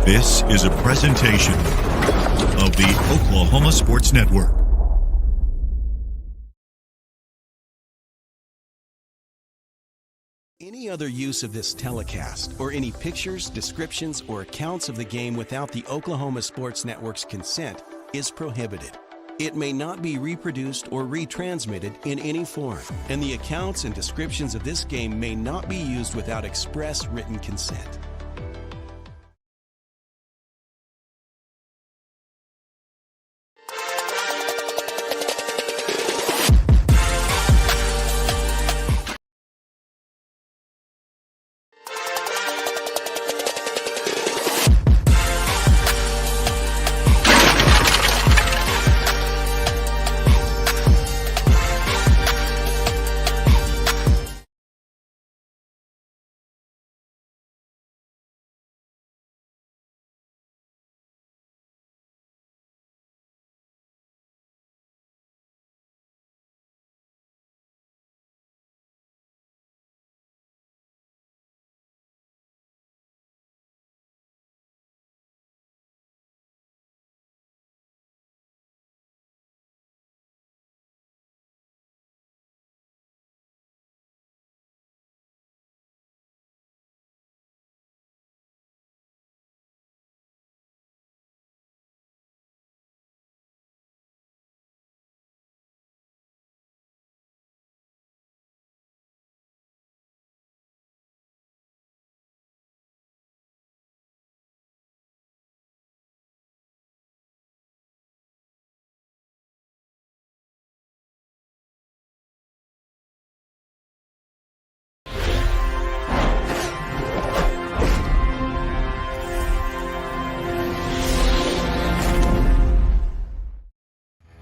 This is a presentation of the Oklahoma Sports Network. Any other use of this telecast or any pictures, descriptions, or accounts of the game without the Oklahoma Sports Network's consent is prohibited. It may not be reproduced or retransmitted in any form, and the accounts and descriptions of this game may not be used without express written consent.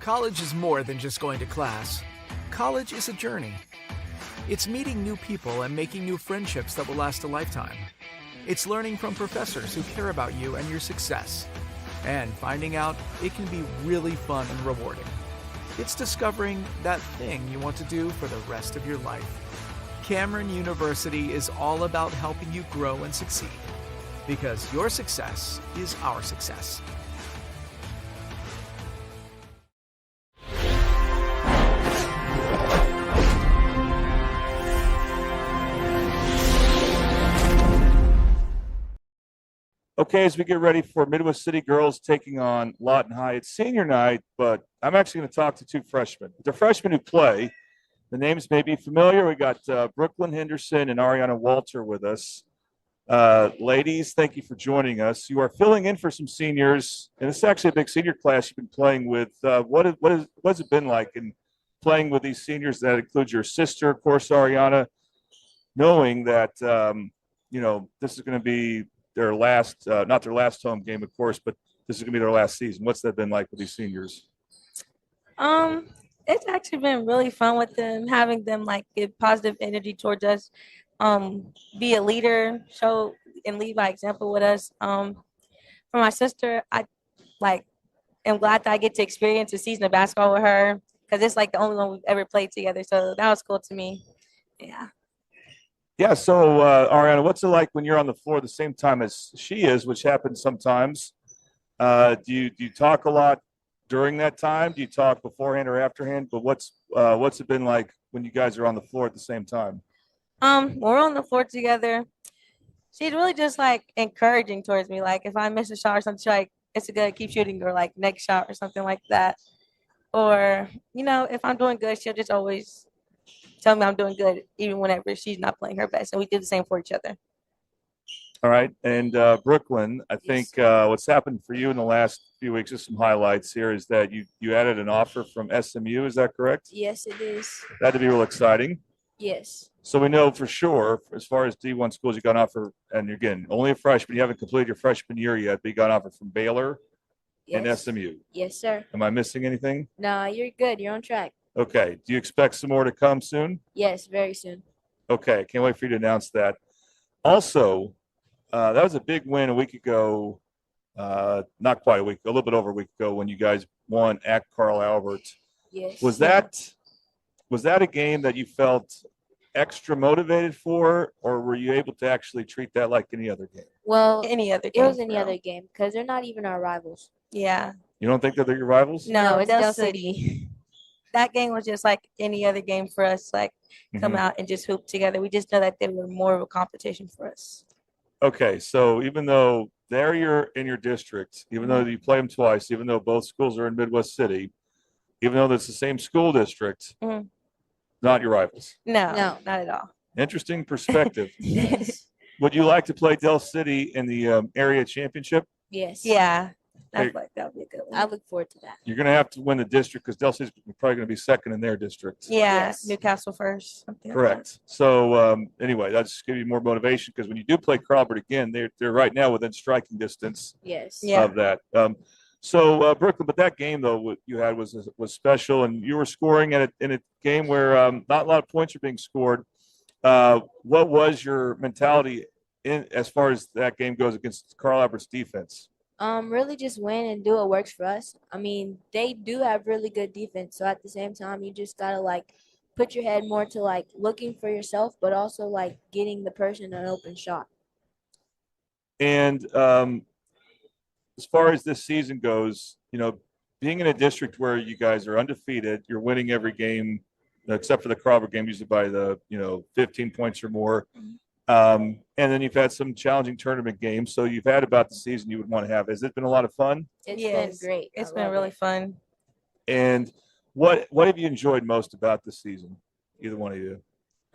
College is more than just going to class. College is a journey. It's meeting new people and making new friendships that will last a lifetime. It's learning from professors who care about you and your success. And finding out it can be really fun and rewarding. It's discovering that thing you want to do for the rest of your life. Cameron University is all about helping you grow and succeed. Because your success is our success. Okay, as we get ready for Midwest City girls taking on Lawton High, it's senior night, but I'm actually going to talk to two freshmen. The freshmen who play, the names may be familiar. We got Brooklyn Henderson and Ariana Walter with us. Ladies, thank you for joining us. You are filling in for some seniors, and it's actually a big senior class you've been playing with. What's it been like in playing with these seniors? That includes your sister, of course, Ariana, knowing that, this is going to be their last, not their last home game, of course, but this is going to be their last season. What's that been like with these seniors? It's actually been really fun with them, having them give positive energy towards us, be a leader, show and lead by example with us. For my sister, I am glad that I get to experience a season of basketball with her because it's the only one we've ever played together. So that was cool to me. Yeah. Yeah, so Ariana, what's it like when you're on the floor at the same time as she is, which happens sometimes? Do you talk a lot during that time? Do you talk beforehand or afterhand? But what's it been like when you guys are on the floor at the same time? When we're on the floor together, she's really just encouraging towards me. If I miss a shot or something, she's it's a good, keep shooting, or next shot or something like that. Or, if I'm doing good, she'll just always tell me I'm doing good, even whenever she's not playing her best. And we do the same for each other. All right. And Brooklyn, I think what's happened for you in the last few weeks, just some highlights here, is that you added an offer from SMU. Is that correct? Yes, it is. That'd be real exciting. Yes. So we know for sure, as far as D1 schools, you got an offer, and again, only a freshman. You haven't completed your freshman year yet, but you got an offer from Baylor and SMU. Yes, sir. Am I missing anything? No, you're good. You're on track. Okay. Do you expect some more to come soon? Yes, very soon. Okay. Can't wait for you to announce that. Also, that was a big win a week ago, not quite a week, a little bit over a week ago when you guys won at Carl Albert. Yes. Was that a game that you felt extra motivated for, or were you able to actually treat that like any other game? Well, Any other it game. was for any real. other game because they're not even our rivals. Yeah. You don't think that they're your rivals? No, it's Del Del City. City. That game was just like any other game for us. Like come Mhm. out and just hoop together. We just know that they were more of a competition for us. Okay, so even though they're in your district, even though you play them twice, even though both schools are in Midwest City, even though it's the same school district, Mhm. not your rivals. No, No. not at all. Interesting perspective. Yes. Would you like to play Del City in the area championship? Yes. Yeah, I Hey. feel like that would be a good one. I look forward to that. You're going to have to win the district because Del City's probably going to be second in their district. Yeah, Yes. Newcastle first. something like Correct. So anyway, that's give you more motivation because when you do play Crawford again, they're right now within striking distance Yes. Yeah. of that. So Brooklyn, but that game though what you had was special, and you were scoring in a game where not a lot of points are being scored. What was your mentality in as far as that game goes against Carl Albert's defense? Really just win and do what works for us. I mean, they do have really good defense, so at the same time, you just gotta like put your head more to like looking for yourself, but also like getting the person an open shot. And as far as this season goes, being in a district where you guys are undefeated, you're winning every game except for the Crawford game, usually by 15 points or more. And then you've had some challenging tournament games. So you've had about the season you would want to have. Has it been a lot of fun? It's Yes, been great. It's I been love really it. fun. And what have you enjoyed most about this season? Either one of you.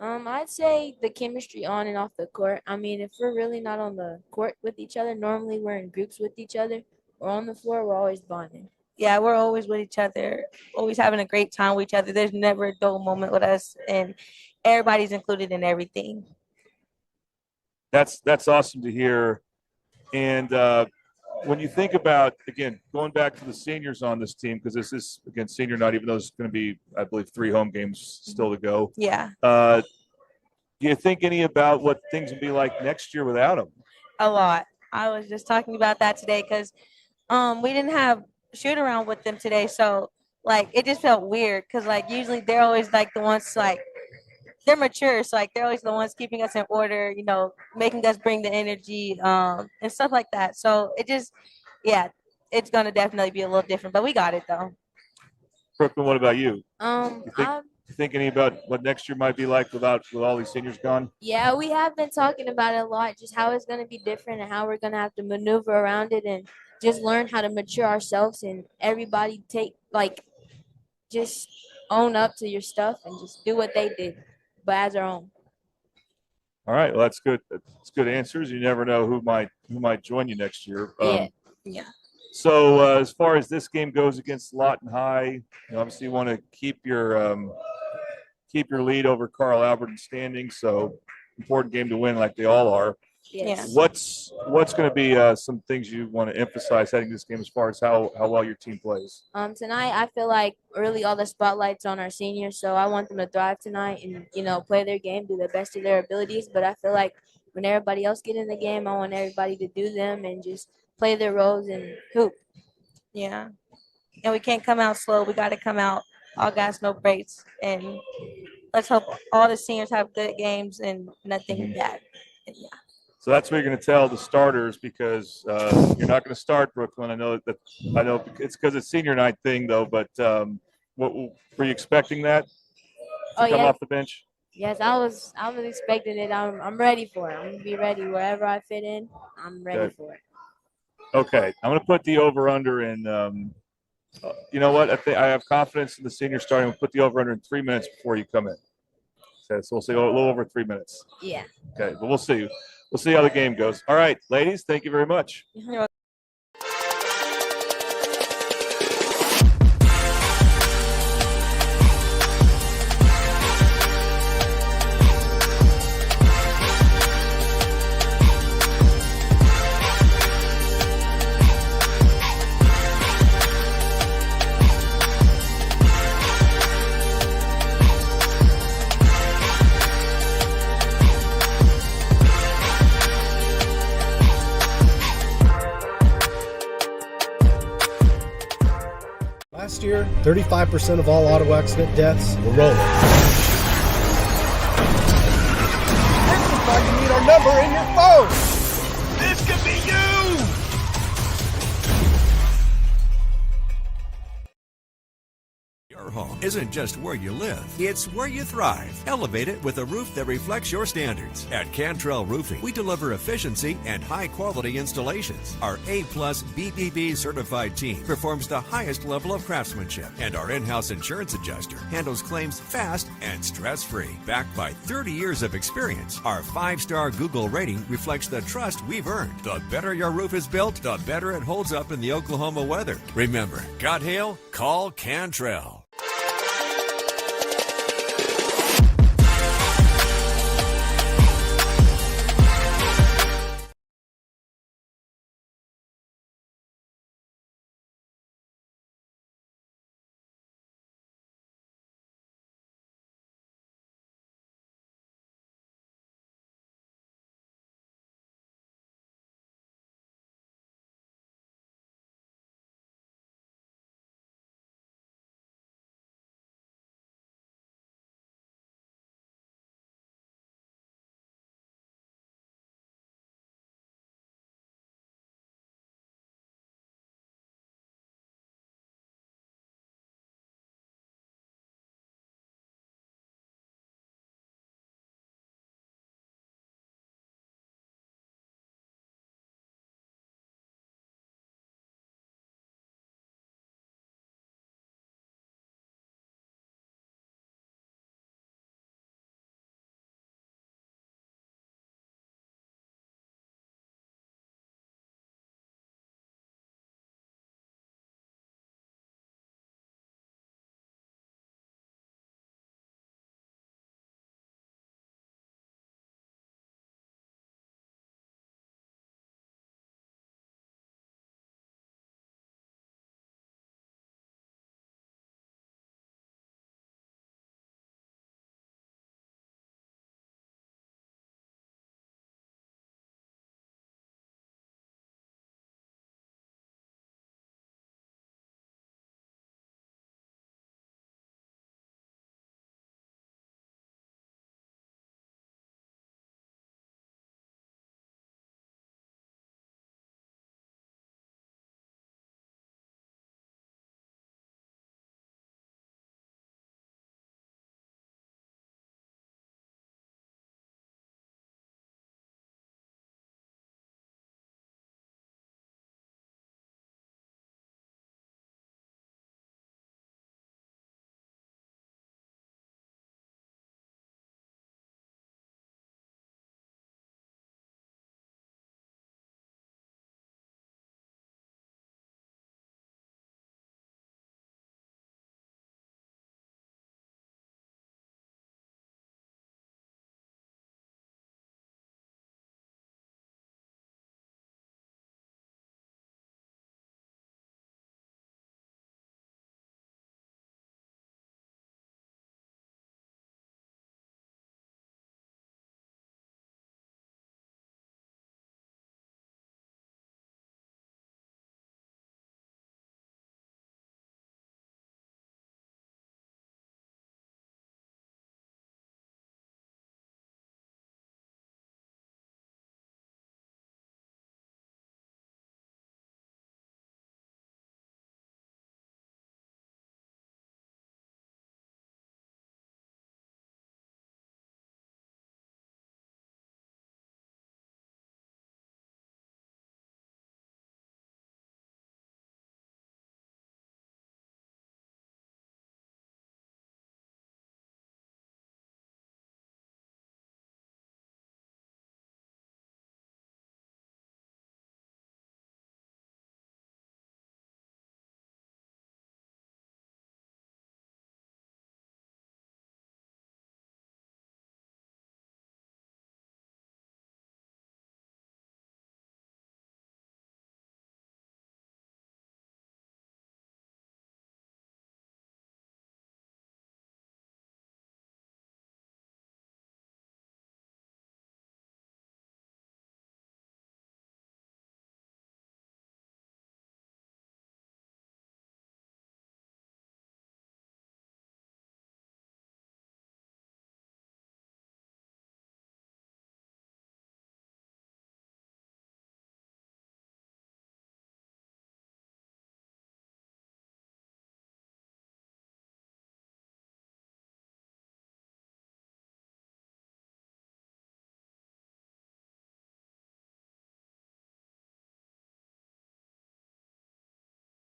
I'd say the chemistry on and off the court. I mean, if we're really not on the court with each other, normally we're in groups with each other. Or on the floor, we're always bonding. Yeah, we're always with each other, always having a great time with each other. There's never a dull moment with us, and everybody's included in everything. That's awesome to hear. And when you think about, again, going back to the seniors on this team, because this is, again, senior night, even though there's going to be, I believe, 3 home games still to go. Yeah, Do you think any about what things will be like next year without them? a lot. I was just talking about that today because we didn't have shoot around with them today, so like it just felt weird because like usually they're always like the ones like they're mature, so like they're always the ones keeping us in order, making us bring the energy and stuff like that. So it just, yeah, it's gonna definitely be a little different, but we got it though. Brooklyn, what about you? Um, think- I'm You think any about what next year might be like with all these seniors gone? Yeah, we have been talking about it a lot, just how it's going to be different and how we're going to have to maneuver around it and just learn how to mature ourselves and everybody just own up to your stuff and just do what they did, but as our own. All right, well, that's good. That's good answers. You never know who might join you next year. Yeah. So as far as this game goes against Lawton High, obviously you want to keep your lead over Carl Albert in standings. So important game to win, like they all are. Yes. What's going to be some things you want to emphasize heading this game as far as how well your team plays? Tonight I feel like really all the spotlight's on our seniors, so I want them to thrive tonight and play their game, do the best of their abilities. But I feel like when everybody else get in the game, I want everybody to do them and just play their roles and hoop. Yeah, and we can't come out slow. We got to come out all gas, no breaks, and let's hope all the seniors have good games and nothing bad. And yeah. So that's what you're going to tell the starters because you're not going to start Brooklyn. I know it's because it's senior night thing though. But what were you expecting that to come off the bench? Yes, I was expecting it. I'm ready for it. I'm gonna be ready wherever I fit in. I'm ready Good. for it. Okay, I'm going to put the over under in. You know what? I have confidence in the seniors starting. We'll put the over under in 3 minutes before you come in. Okay, so we'll say a little over 3 minutes. Yeah. Okay, but we'll see. We'll see how the game goes. All right, ladies, thank you very much. Last year, 35% of all auto accident deaths were rolling. number in your phone. This could be you! Your home isn't just where you live, it's where you thrive. Elevate it with a roof that reflects your standards. At Cantrell Roofing, we deliver efficiency and high-quality installations. Our A-plus BBB certified team performs the highest level of craftsmanship, and our in-house insurance adjuster handles claims fast and stress-free. Backed by 30 years of experience, our 5-star Google rating reflects the trust we've earned. The better your roof is built, the better it holds up in the Oklahoma weather. Remember, got hail? Call Cantrell.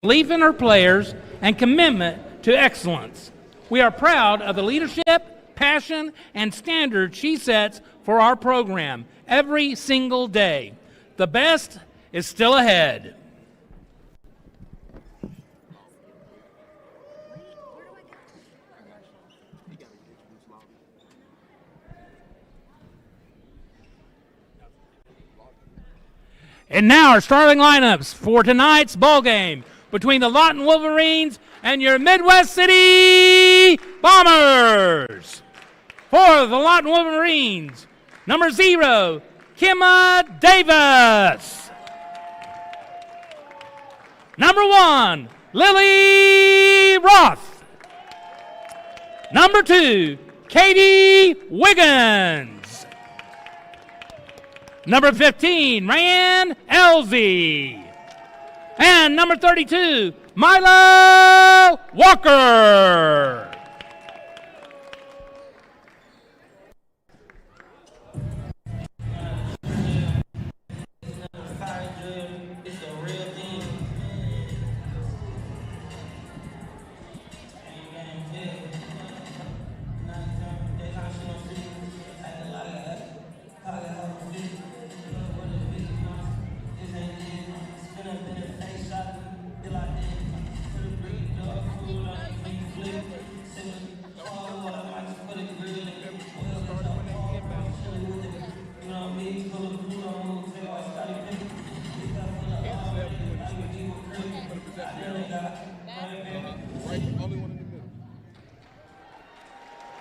belief in her players, and commitment to excellence. We are proud of the leadership, passion, and standards she sets for our program every single day. The best is still ahead. And now our starting lineups for tonight's ball game between the Lawton Wolverines and your Midwest City Bombers. For the Lawton Wolverines, number 0, Kimma Davis. Number 1, Lily Roth. Number 2, Katie Wiggins. Number 15, Ryan Elzey. And number 32, Milo Walker.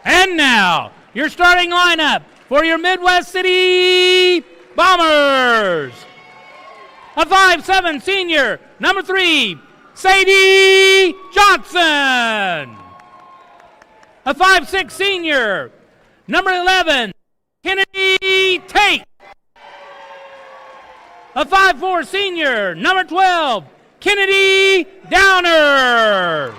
And now, your starting lineup for your Midwest City Bombers. A 5'7" senior, number 3, Sadie Johnson. A 5'6" senior, number 11, Kennedy Tate. A 5'4" senior, number 12, Kennedy Downer.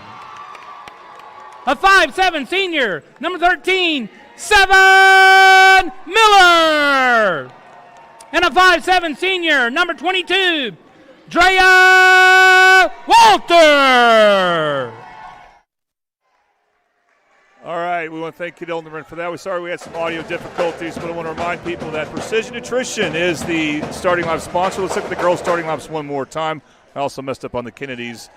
A 5'7" senior, number 13, Seven Miller. And a 5'7" senior, number 22, Drea Walter. All right, we want to thank Kid Ilderman for that. We're sorry we had some audio difficulties, but I want to remind people that Precision Nutrition is the starting lineup sponsor. Let's look at the girls' starting lineups one more time. I also messed up on the Kennedys,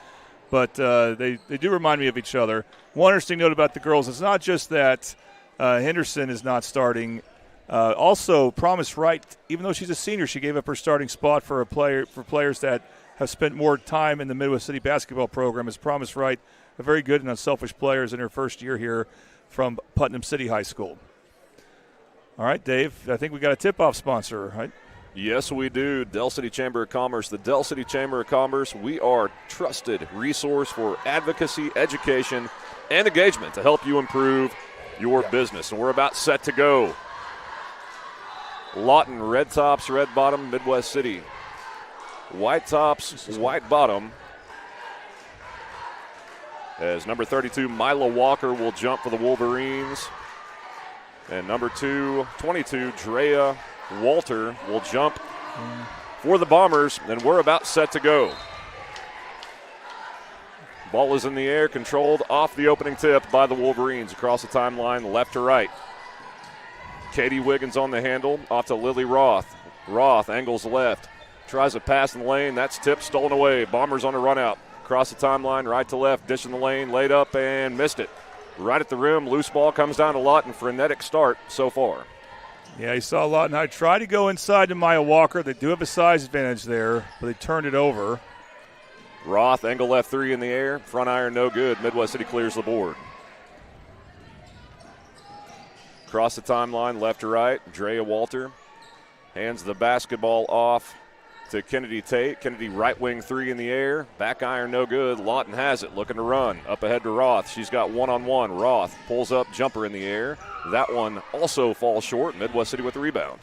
but they do remind me of each other. One interesting note about the girls is not just that Henderson is not starting. Also, Promise Wright, even though she's a senior, she gave up her starting spot for players that have spent more time in the Midwest City basketball program. Is Promise Wright, a very good and unselfish player, is in her first year here from Putnam City High School. All right, Dave, I think we got a tip-off sponsor, right? Yes, we do. Del City Chamber of Commerce. The Del City Chamber of Commerce, we are trusted resource for advocacy, education, and engagement to help you improve your business. And we're about set to go. Lawton, red tops, red bottom, Midwest City. White tops, white bottom. As number 32, Mila Walker will jump for the Wolverines. And number 22, Drea Walter will jump for the Bombers, and we're about set to go. Ball is in the air, controlled off the opening tip by the Wolverines across the timeline, left to right. Katie Wiggins on the handle, off to Lily Roth. Roth angles left, tries a pass in the lane. That's tipped, stolen away. Bombers on a run out. Across the timeline, right to left, dish in the lane, laid up and missed it. Right at the rim, loose ball comes down to Lawton. Frenetic start so far. Yeah, you saw Lawton High try to go inside to Maya Walker. They do have a size advantage there, but they turned it over. Roth, angle left three in the air. Front iron, no good. Midwest City clears the board. Across the timeline, left to right. Drea Walter hands the basketball off to Kennedy Tate. Kennedy right wing three in the air. Back iron, no good. Lawton has it, looking to run. Up ahead to Roth. She's got one-on-one. Roth pulls up, jumper in the air. That one also falls short. Midwest City with the rebound.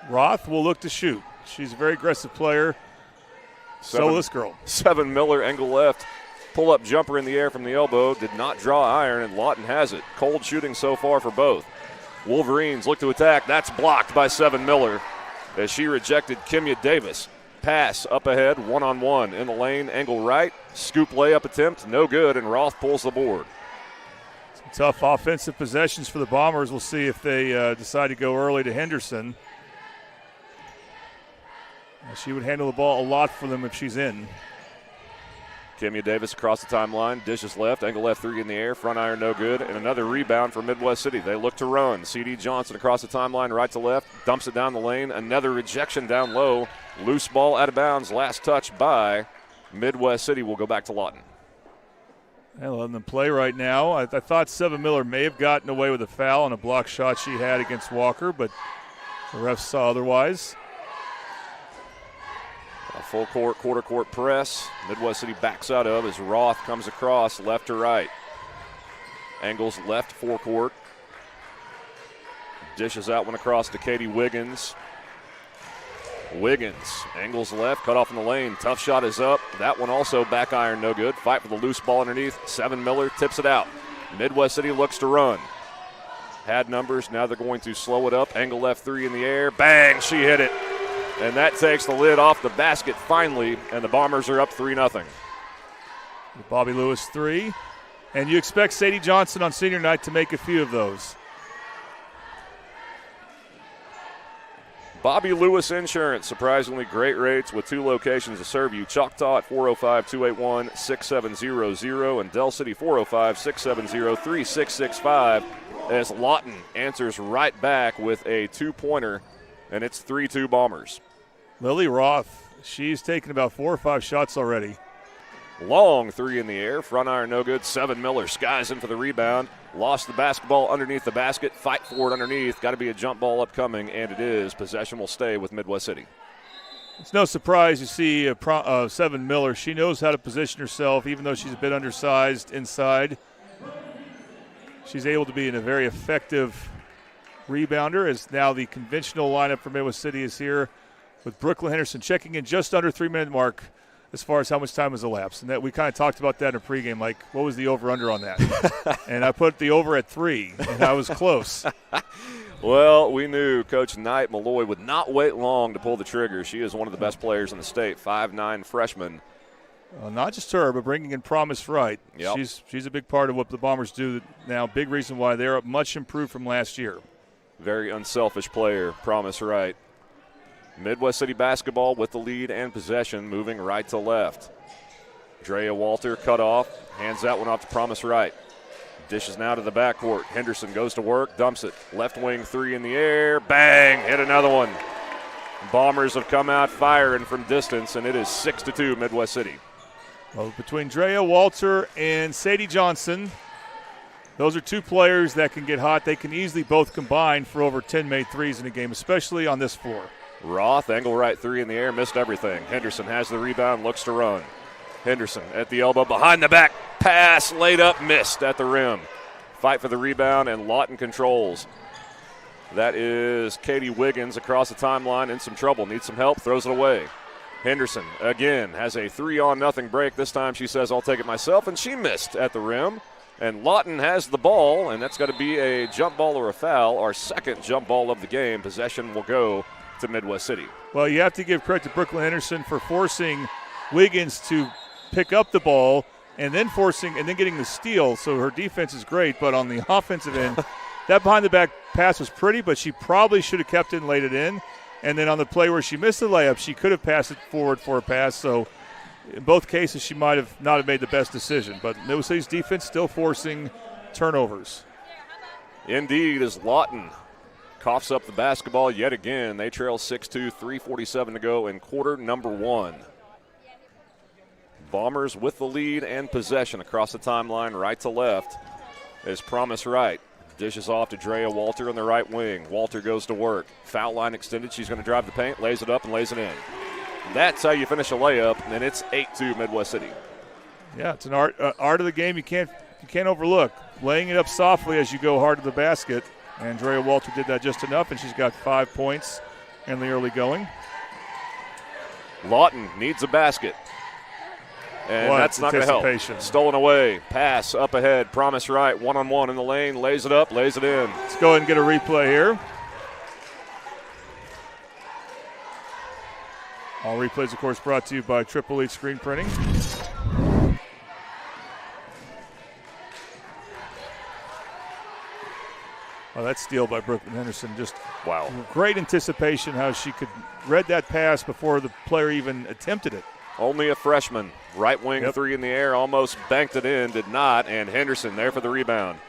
Roth will look to shoot. She's a very aggressive player. So this girl. Seven Miller, angle left. Pull-up jumper in the air from the elbow. Did not draw iron, and Lawton has it. Cold shooting so far for both. Wolverines look to attack. That's blocked by Seven Miller as she rejected Kimya Davis. pass up ahead, one-on-one in the lane, angle right, scoop layup attempt, no good, and Roth pulls the board. Some tough offensive possessions for the Bombers. We'll see if they decide to go early to Henderson. She would handle the ball a lot for them if she's in. Kimya Davis across the timeline, dishes left, angle left three in the air, front iron no good, and another rebound for Midwest City. They look to run. C.D. Johnson across the timeline, right to left, dumps it down the lane, another rejection down low, loose ball out of bounds, last touch by Midwest City. Will go back to Lawton. Well, letting them play right now. I thought Seven Miller may have gotten away with a foul on a block shot she had against Walker, but the refs saw otherwise. A full court, quarter court press. Midwest City backs out of as Roth comes across left to right. Angles left forecourt. Dishes out one across to Katie Wiggins. Wiggins angles left, cut off in the lane. Tough shot is up. That one also back iron, no good. Fight for the loose ball underneath. Seven Miller tips it out. Midwest City looks to run. Had numbers, now they're going to slow it up. Angle left three in the air. Bang, she hit it. And that takes the lid off the basket finally, and the Bombers are up 3-0. Bobby Lewis three. And you expect Sadie Johnson on senior night to make a few of those. Bobby Lewis Insurance, surprisingly great rates with 2 locations to serve you. Choctaw at 405-281-6700 and Del City 405-670-3665 as Lawton answers right back with a 2-pointer, and it's 3-2 Bombers. Lily Roth, she's taken about 4 or 5 shots already. Long three in the air, front iron no good. Seven Miller skies in for the rebound. Lost the basketball underneath the basket. Fight for it underneath. Got to be a jump ball upcoming, and it is. Possession will stay with Midwest City. It's no surprise you see Seven Miller. She knows how to position herself, even though she's a bit undersized inside. She's able to be in a very effective rebounder, as now the conventional lineup for Midwest City is here with Brooklyn Henderson checking in just under 3-minute mark as far as how much time has elapsed. And that we kind of talked about that in a pregame, like what was the over-under on that? And I put the over at 3, and I was close. Well, we knew Coach Knight Malloy would not wait long to pull the trigger. She is one of the best players in the state, 5'9" freshman. Not just her, but bringing in Promise Wright. Yep. She's a big part of what the Bombers do now. Big reason why they're much improved from last year. Very unselfish player, Promise Wright. Midwest City basketball with the lead and possession, moving right to left. Drea Walter cut off, hands that one off to Promise Wright. Dishes now to the backcourt. Henderson goes to work, dumps it. Left wing three in the air, bang, hit another one. Bombers have come out firing from distance, and it is 6-2 Midwest City. Well, between Drea Walter and Sadie Johnson, those are 2 players that can get hot. They can easily both combine for over 10 made threes in a game, especially on this floor. Roth, angle right three in the air, missed everything. Henderson has the rebound, looks to run. Henderson at the elbow, behind the back, pass, laid up, missed at the rim. Fight for the rebound, and Lawton controls. That is Katie Wiggins across the timeline, in some trouble, needs some help, throws it away. Henderson, again, has a 3-on-0 break. This time she says, I'll take it myself, and she missed at the rim. And Lawton has the ball, and that's got to be a jump ball or a foul, our second jump ball of the game. Possession will go to Midwest City. Well, you have to give credit to Brooklyn Henderson for forcing Wiggins to pick up the ball and then getting the steal. So her defense is great, but on the offensive end, that behind-the-back pass was pretty, but she probably should have kept it and laid it in. And then on the play where she missed the layup, she could have passed it forward for a pass. So in both cases, she might have not have made the best decision. But Midwest City's defense still forcing turnovers. Indeed, as Lawton coughs up the basketball yet again. They trail 6-2, 3:47 to go in quarter number 1. Bombers with the lead and possession across the timeline, right to left, as Promise Wright dishes off to Drea Walter on the right wing. Walter goes to work. Foul line extended. She's going to drive the paint, lays it up, and lays it in. That's how you finish a layup, and it's 8-2 Midwest City. Yeah, it's an art of the game you can't overlook. Laying it up softly as you go hard to the basket. And Drea Walter did that just enough, and she's got 5 points in the early going. Lawton needs a basket. And that's not going to help. Stolen away. Pass up ahead. Promise Right. One-on-one in the lane. Lays it up. Lays it in. Let's go ahead and get a replay here. All replays, of course, brought to you by Triple Elite Screen Printing. Oh, that steal by Brooklyn Henderson. Just wow. Great anticipation how she could read that pass before the player even attempted it. Only a freshman. Right wing Yep. three in the air, almost banked it in, did not, and Henderson there for the rebound.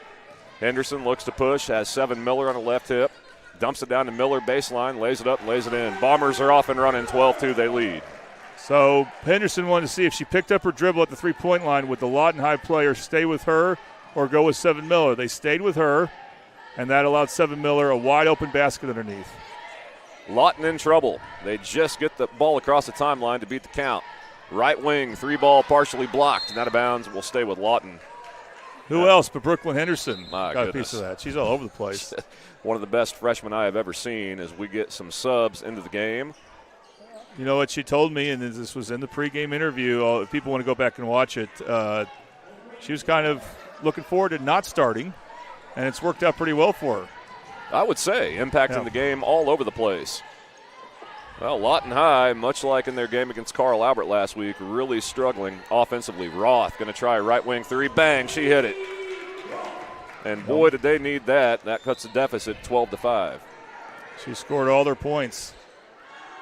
Henderson looks to push, has Seven Miller on the left hip, dumps it down to Miller baseline, lays it up, lays it in. Bombers are off and running, 12-2, they lead. So Henderson wanted to see if she picked up her dribble at the three-point line, would the Lawton High player stay with her or go with Seven Miller? They stayed with her, and that allowed Seven Miller a wide-open basket underneath. Lawton in trouble. They just get the ball across the timeline to beat the count. Right wing, three ball partially blocked and out of bounds. Will stay with Lawton. Who else but Brooklyn Henderson My got goodness. a piece of that? She's all over the place. One of the best freshmen I have ever seen as we get some subs into the game. You know what she told me, and this was in the pregame interview. If people want to go back and watch it, she was kind of looking forward to not starting, and it's worked out pretty well for her. I would say, impacting the game all over the place. Well, Lawton High, much like in their game against Carl Albert last week, really struggling offensively. Roth going to try a right wing three. Bang, she hit it. And boy, did they need that. That cuts the deficit 12-5. She scored all their points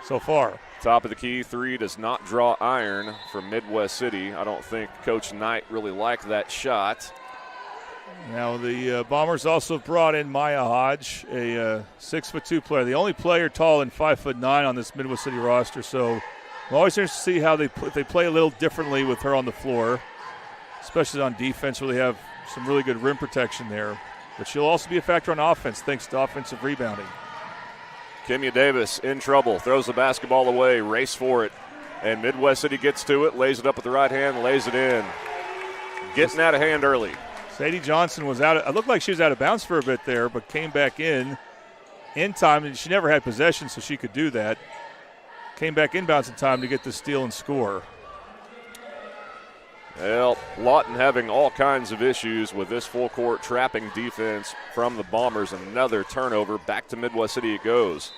so far. Top of the key, three does not draw iron from Midwest City. I don't think Coach Knight really liked that shot. Now the Bombers also brought in Maya Hodge, a 6'2" player, the only player tall and 5'9" on this Midwest City roster. So I'm always interested to see how they play a little differently with her on the floor, especially on defense, where they have some really good rim protection there. But she'll also be a factor on offense, thanks to offensive rebounding. Kimya Davis in trouble, throws the basketball away, race for it, and Midwest City gets to it, lays it up with the right hand, lays it in. Getting out of hand early. Sadie Johnson was out. It looked like she was out of bounds for a bit there, but came back in time, and she never had possession, so she could do that. Came back inbounds in time to get the steal and score. Well, Lawton having all kinds of issues with this full court trapping defense from the Bombers. Another turnover. Back to Midwest City it goes.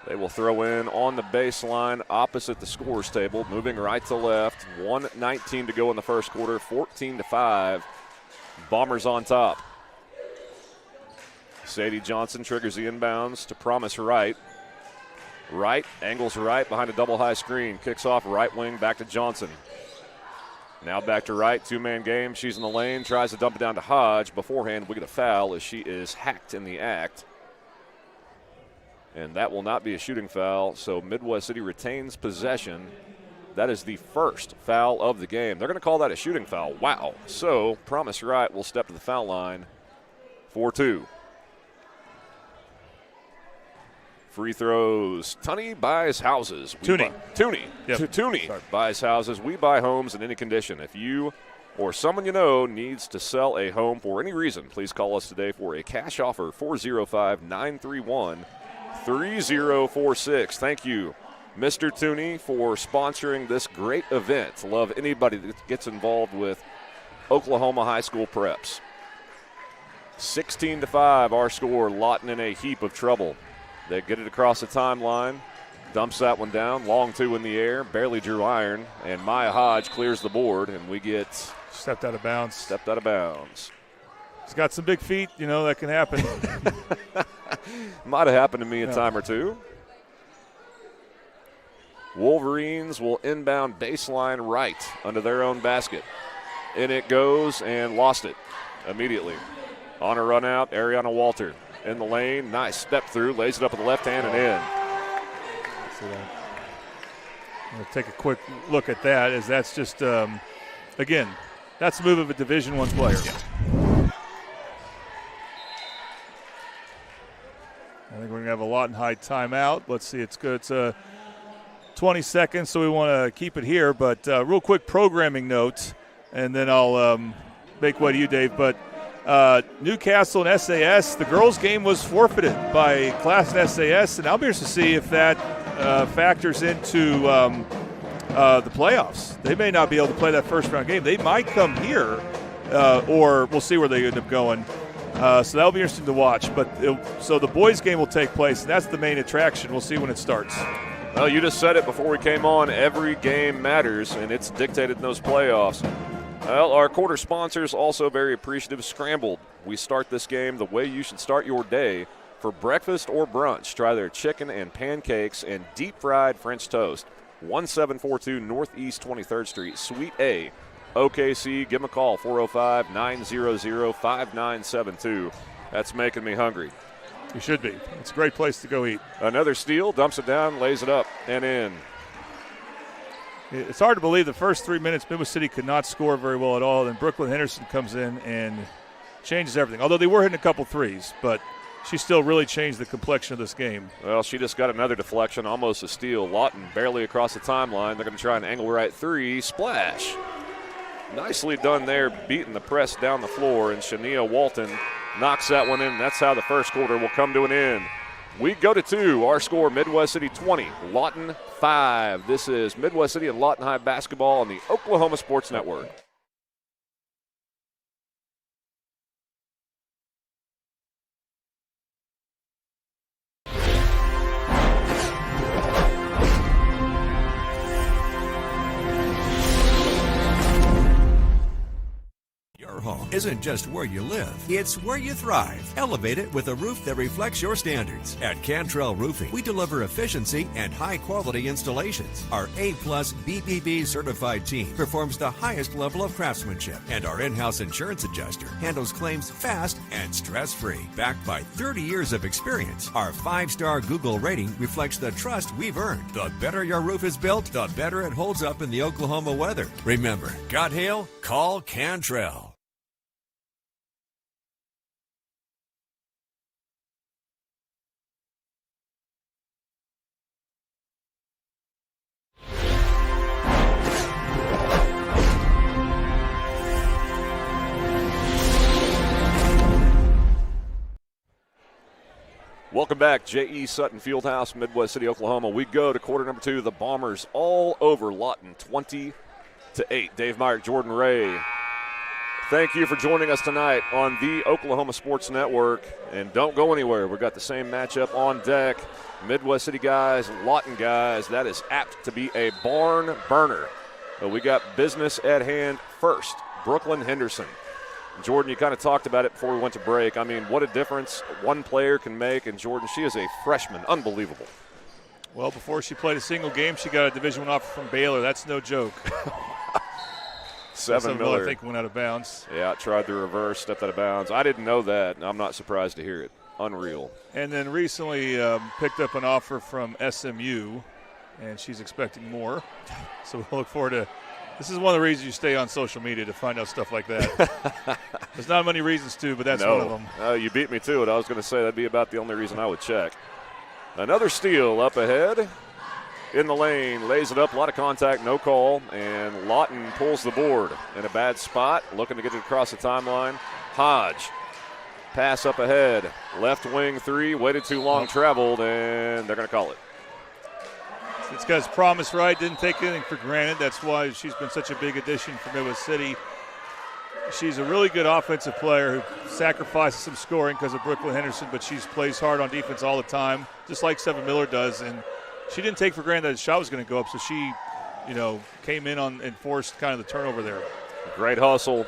They will throw in on the baseline opposite the scorer's table, moving right to left. 1:19 to go in the first quarter, 14-5. Bombers on top. Sadie Johnson triggers the inbounds to Promise Wright. Wright angles right behind a double high screen. Kicks off right wing back to Johnson. Now back to Wright, two-man game. She's in the lane, tries to dump it down to Hodge. Beforehand, we get a foul as she is hacked in the act. And that will not be a shooting foul, so Midwest City retains possession. That is the first foul of the game. They're going to call that a shooting foul. Wow. So Promise Wright will step to the foul line for two. Free throws. Tunney buys houses. Tooney. Tooney. Yep. Tooney buys houses. We buy homes in any condition. If you or someone you know needs to sell a home for any reason, please call us today for a cash offer, 405-931-3046. Thank you, Mr. Tooney, for sponsoring this great event. Love anybody that gets involved with Oklahoma high school preps. 16-5, our score. Lawton in a heap of trouble. They get it across the timeline, dumps that one down, long two in the air, barely drew iron, and Maya Hodge clears the board, and we get stepped out of bounds. He's got some big feet, that can happen. Might have happened to me a time or two. Wolverines will inbound baseline right under their own basket. In it goes and lost it immediately. On a run out, Ariana Walter. In the lane, nice step through, lays it up with the left hand and in. See that. I'm going to take a quick look at that, as that's just, again, that's the move of a Division I player. Yeah. I think we're going to have a Lawton High timeout. Let's see, it's good. It's 20 seconds, so we want to keep it here. But real quick programming note, and then I'll make way to you, Dave. But Newcastle and SAS, the girls' game was forfeited by Class and SAS, and I'll be interested to see if that factors into the playoffs. They may not be able to play that first-round game. They might come here, or we'll see where they end up going. So that'll be interesting to watch. But so the boys' game will take place, and that's the main attraction. We'll see when it starts. Well, you just said it before we came on. Every game matters, and it's dictated in those playoffs. Well, our quarter sponsors also very appreciative. Scrambled. We start this game the way you should start your day. For breakfast or brunch, try their chicken and pancakes and deep-fried French toast. 1742 Northeast 23rd Street, Suite A, OKC. Give them a call, 405-900-5972. That's making me hungry. You should be. It's a great place to go eat. Another steal, dumps it down, lays it up and in. It's hard to believe the first 3 minutes Midwest City could not score very well at all. Then Brooklyn Henderson comes in and changes everything. Although they were hitting a couple threes, but she still really changed the complexion of this game. Well, she just got another deflection, almost a steal. Lawton barely across the timeline. They're going to try an angle right three. Splash. Nicely done there, beating the press down the floor, and Shania Walton knocks that one in. That's how the first quarter will come to an end. We go to 2. Our score, Midwest City 20, Lawton 5. This is Midwest City and Lawton High basketball on the Oklahoma Sports Network. Your home isn't just where you live, it's where you thrive. Elevate it with a roof that reflects your standards. At Cantrell Roofing, we deliver efficiency and high-quality installations. Our A-plus BBB certified team performs the highest level of craftsmanship, and our in-house insurance adjuster handles claims fast and stress-free. Backed by 30 years of experience, our 5-star Google rating reflects the trust we've earned. The better your roof is built, the better it holds up in the Oklahoma weather. Remember, got hail? Call Cantrell. Welcome back, J.E. Sutton Fieldhouse, Midwest City, Oklahoma. We go to quarter number 2. The Bombers all over Lawton, 20-8. Dave Meyer, Jordan Ray. Thank you for joining us tonight on the Oklahoma Sports Network. And don't go anywhere. We've got the same matchup on deck. Midwest City guys, Lawton guys. That is apt to be a barn burner. But we got business at hand first. Brooklyn Henderson. Jordan, you kind of talked about it before we went to break. I mean, what a difference one player can make. And, Jordan, she is a freshman. Unbelievable. Well, before she played a single game, she got a Division I offer from Baylor. That's no joke. Seven Miller, I think, went out of bounds. Yeah, tried the reverse, stepped out of bounds. I didn't know that, and I'm not surprised to hear it. Unreal. And then recently picked up an offer from SMU, and she's expecting more. So we'll look forward to – this is one of the reasons you stay on social media, to find out stuff like that. There's not many reasons to, but that's one of them. You beat me to it. I was going to say that'd be about the only reason I would check. Another steal up ahead. In the lane, lays it up, a lot of contact, no call, and Lawton pulls the board in a bad spot, looking to get it across the timeline. Hodge, pass up ahead, left wing three, waited too long, traveled, and they're going to call it. It's got his promise right, didn't take anything for granted. That's why she's been such a big addition for Midwest City. She's a really good offensive player who sacrifices some scoring because of Brooklyn Henderson, but she plays hard on defense all the time, just like Seven Miller does. And she didn't take for granted that the shot was going to go up, so she, came in on and forced kind of the turnover there. Great hustle.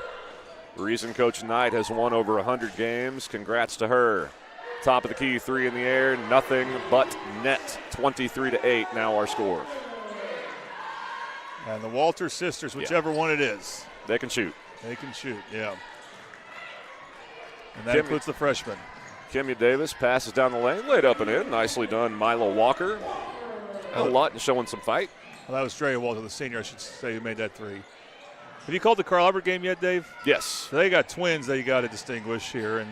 Reason Coach Knight has won over 100 games. Congrats to her. Top of the key, three in the air, nothing but net. 23-8 now our score. And the Walter sisters, whichever one it is. They can shoot. They can shoot, yeah. And that includes the freshman. Kimya Davis passes down the lane, laid up and in. Nicely done, Milo Walker. Lawton showing some fight. Well, that was Drea Walter, the senior, I should say, who made that three. Have you called the Carl Albert game yet, Dave? Yes. So they got twins that you got to distinguish here, and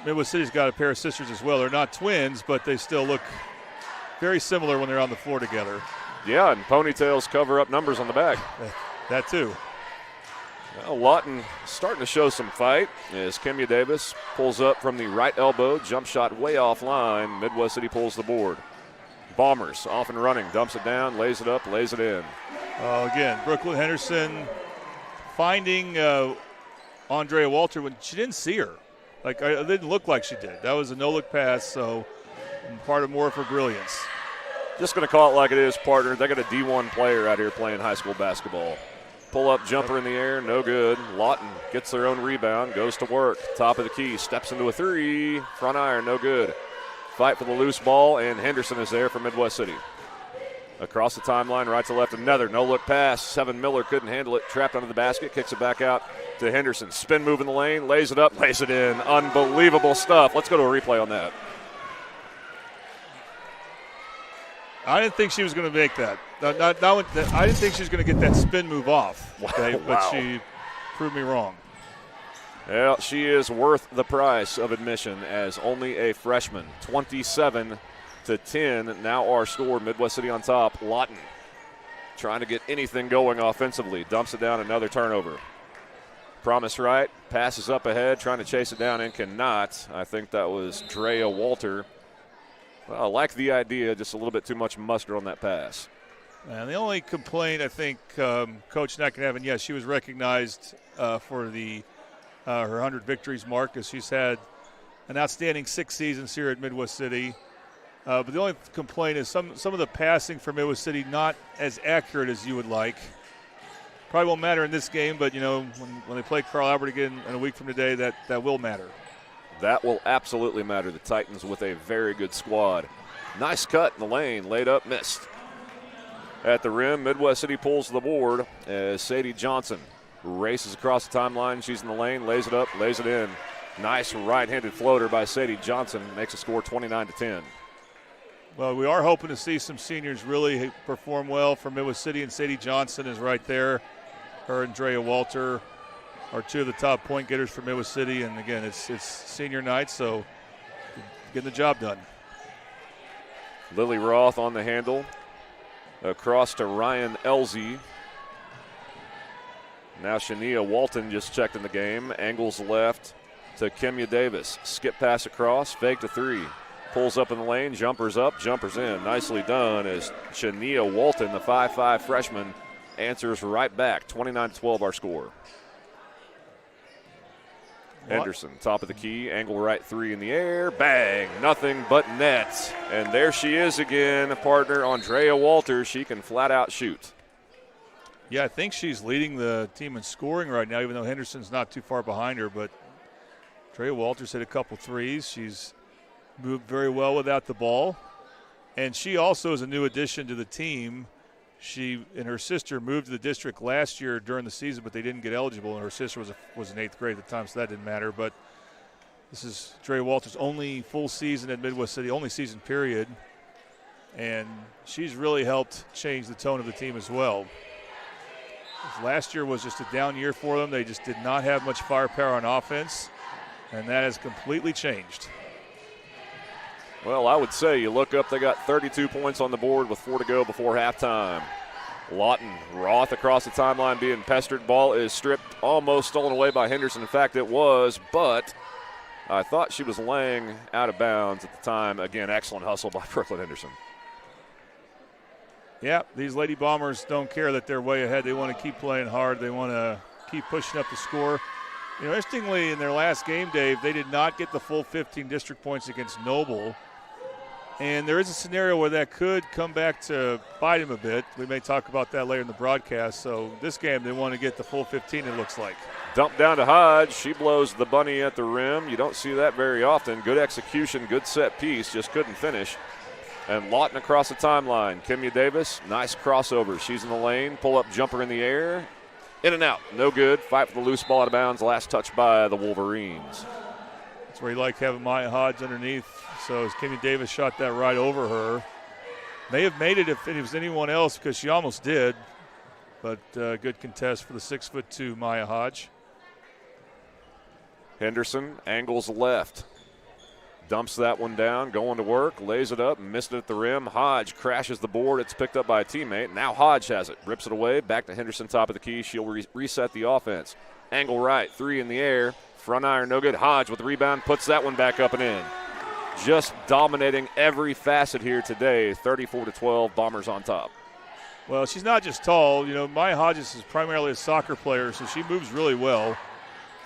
Midwest City's got a pair of sisters as well. They're not twins, but they still look very similar when they're on the floor together. Yeah, and ponytails cover up numbers on the back. That too. Well, Lawton starting to show some fight as Kimya Davis pulls up from the right elbow. Jump shot way offline. Midwest City pulls the board. Bombers off and running. Dumps it down, lays it up, lays it in. Again, Brooklyn Henderson finding Andrea Walter when she didn't see her. Like, it didn't look like she did. That was a no-look pass, so part of more of her brilliance. Just going to call it like it is, partner. They got a D1 player out here playing high school basketball. Pull-up jumper in the air, no good. Lawton gets their own rebound, goes to work. Top of the key, steps into a three. Front iron, no good. Fight for the loose ball, and Henderson is there for Midwest City. Across the timeline, right to left, another no-look pass. Seven Miller couldn't handle it, trapped under the basket, kicks it back out to Henderson. Spin move in the lane, lays it up, lays it in. Unbelievable stuff. Let's go to a replay on that. I didn't think she was going to make that. I didn't think she was going to get that spin move off, okay, but she proved me wrong. Well, she is worth the price of admission as only a freshman. 27-10. Now our score, Midwest City on top. Lawton trying to get anything going offensively. Dumps it down, another turnover. Promise right, passes up ahead, trying to chase it down and cannot. I think that was Drea Walter. Well, I like the idea, just a little bit too much mustard on that pass. And the only complaint I think Coach Neck can have, and yes, she was recognized for her 100 victories mark, as she's had an outstanding 6 seasons here at Midwest City. But the only complaint is some of the passing for Midwest City not as accurate as you would like. Probably won't matter in this game, but, you know, when they play Carl Albert again in a week from today, that will matter. That will absolutely matter. The Titans with a very good squad. Nice cut in the lane, laid up, missed. At the rim, Midwest City pulls the board as Sadie Johnson races across the timeline. She's in the lane, lays it up, lays it in. Nice right-handed floater by Sadie Johnson, makes the score 29-10. Well, we are hoping to see some seniors really perform well for Midwest City, and Sadie Johnson is right there. Her and Drea Walter are two of the top point getters for Midwest City, and again, it's senior night, so getting the job done. Lily Roth on the handle. Across to Ryan Elzy. Now Shania Walton just checked in the game. Angles left to Kimya Davis. Skip pass across, fake to three. Pulls up in the lane, jumpers up, jumpers in. Nicely done as Shania Walton, the 5'5 freshman, answers right back. 29-12 our score. Henderson, top of the key, angle right three in the air, bang, nothing but net. And there she is again, partner, Andrea Walters. She can flat out shoot. Yeah, I think she's leading the team in scoring right now, even though Henderson's not too far behind her. But Andrea Walters hit a couple threes. She's moved very well without the ball. And she also is a new addition to the team. She and her sister moved to the district last year during the season, but they didn't get eligible, and her sister was in 8th grade at the time, so that didn't matter. But this is Drea Walters' only full season at Midwest City, only season period, and she's really helped change the tone of the team as well. Last year was just a down year for them. They just did not have much firepower on offense, and that has completely changed. Well, I would say you look up, they got 32 points on the board with 4 to go before halftime. Lawton, Roth across the timeline being pestered. Ball is stripped, almost stolen away by Henderson. In fact, it was, but I thought she was laying out of bounds at the time. Again, excellent hustle by Brooklyn Henderson. Yeah, these Lady Bombers don't care that they're way ahead. They want to keep playing hard. They want to keep pushing up the score. You know, interestingly, in their last game, Dave, they did not get the full 15 district points against Noble. And there is a scenario where that could come back to bite him a bit. We may talk about that later in the broadcast. So this game, they want to get the full 15, it looks like. Dump down to Hodge. She blows the bunny at the rim. You don't see that very often. Good execution, good set piece, just couldn't finish. And Lawton across the timeline. Kimya Davis, nice crossover. She's in the lane, pull-up jumper in the air. In and out, no good. Fight for the loose ball out of bounds. Last touch by the Wolverines. That's where you like having Maya Hodge underneath. So as Kimya Davis shot that right over her. May have made it if it was anyone else because she almost did. But good contest for the 6'2" Maya Hodge. Henderson angles left. Dumps that one down, going to work, lays it up, missed it at the rim. Hodge crashes the board. It's picked up by a teammate. Now Hodge has it. Rips it away. Back to Henderson, top of the key. She'll reset the offense. Angle right, three in the air. Front iron, no good. Hodge with the rebound, puts that one back up and in. Just dominating every facet here today. 34-12, Bombers on top. Well, she's not just tall. You know, Maya Hodges is primarily a soccer player, so she moves really well.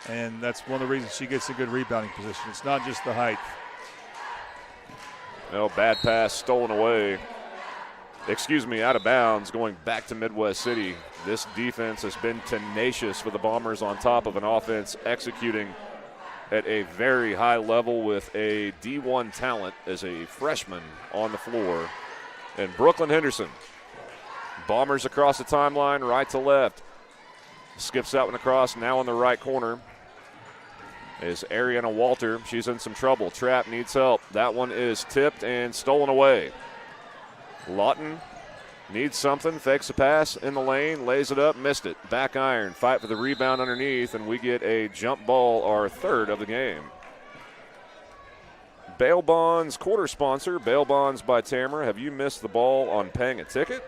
and that's one of the reasons she gets a good rebounding position. It's not just the height. No, bad pass stolen away. Out of bounds, going back to Midwest City. This defense has been tenacious for the Bombers on top of an offense executing at a very high level with a D1 talent as a freshman on the floor. And Brooklyn Henderson, Bombers across the timeline, right to left. Skips that one across, now in the right corner is Ariana Walter. She's in some trouble. Trapp needs help. That one is tipped and stolen away. Lawton needs something, fakes a pass in the lane, lays it up, missed it. Back iron, fight for the rebound underneath, and we get a jump ball, our third of the game. Bail Bonds quarter sponsor, Bail Bonds by Tamara. Have you missed the ball on paying a ticket?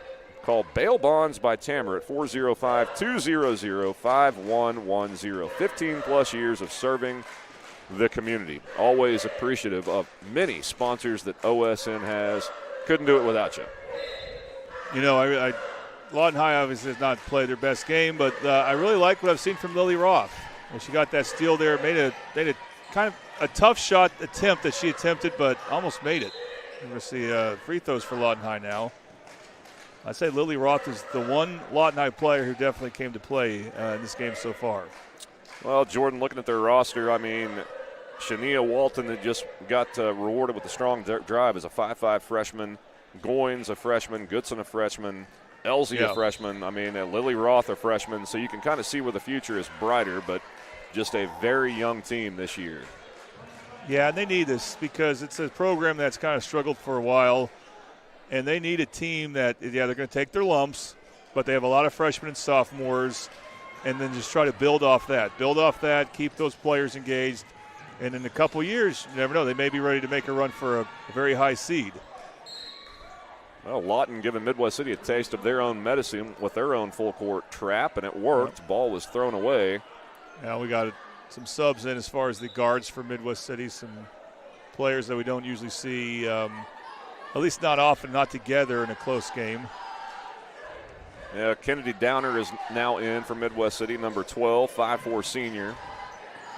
Call Bail Bonds by Tamara at 405-200-5110. 15-plus years of serving the community. Always appreciative of many sponsors that OSN has. Couldn't do it without you. You know, Lawton High obviously has not played their best game, but I really like what I've seen from Lily Roth. And she got that steal there, made a kind of a tough shot attempt that she attempted, but almost made it. We're going to see free throws for Lawton High now. I'd say Lily Roth is the one Lawton High player who definitely came to play in this game so far. Well, Jordan, looking at their roster, I mean, Shania Walton that just got rewarded with a strong drive as a 5'5 freshman. Goins a freshman. Goodson a freshman. Elsie a freshman. I mean, Lily Roth a freshman. So you can kind of see where the future is brighter, but just a very young team this year. Yeah, and they need this because it's a program that's kind of struggled for a while, and they need a team that, they're going to take their lumps, but they have a lot of freshmen and sophomores, and then just try to build off that. Build off that, keep those players engaged. And in a couple of years, you never know, they may be ready to make a run for a very high seed. Well, Lawton giving Midwest City a taste of their own medicine with their own full-court trap, and it worked. Yep. Ball was thrown away. Now we got some subs in as far as the guards for Midwest City, some players that we don't usually see, at least not often, not together in a close game. Yeah, Kennedy Downer is now in for Midwest City, number 12, 5'4 senior.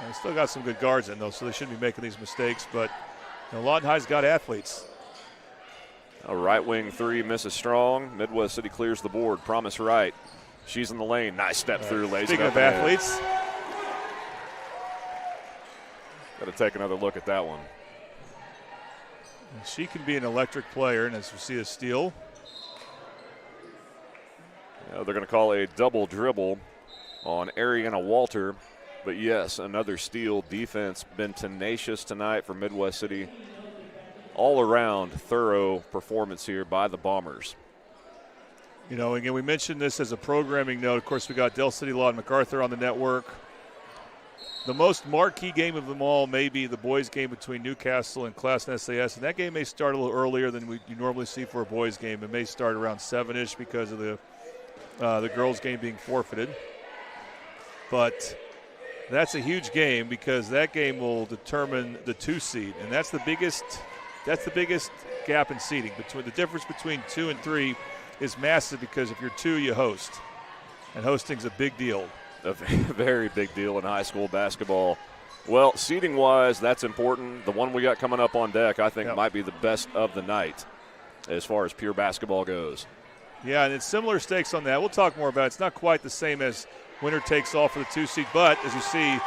And still got some good guards in, though, so they shouldn't be making these mistakes. But Lawton High's got athletes. A right wing three misses strong. Midwest City clears the board. Promise right. She's in the lane. Nice step through. Lays Speaking it up of athletes. Got to take another look at that one. She can be an electric player, and as we see a steal. They're going to call a double dribble on Ariana Walter. But, yes, another steal. Defense been tenacious tonight for Midwest City. All-around thorough performance here by the Bombers. Again, we mentioned this as a programming note. Of course, we got Del City Lawton MacArthur on the network. The most marquee game of them all may be the boys' game between Newcastle and Class and SAS, and that game may start a little earlier than you normally see for a boys' game. It may start around 7-ish because of the girls' game being forfeited. But that's a huge game because that game will determine the 2 seed, and that's the biggest gap in seeding. The difference between 2 and 3 is massive because if you're 2, you host, and hosting's a big deal. A very big deal in high school basketball. Well, seeding-wise, that's important. The one we got coming up on deck, I think, might be the best of the night as far as pure basketball goes. Yeah, and it's similar stakes on that. We'll talk more about it. It's not quite the same as winner takes all for the 2 seed, but as you see,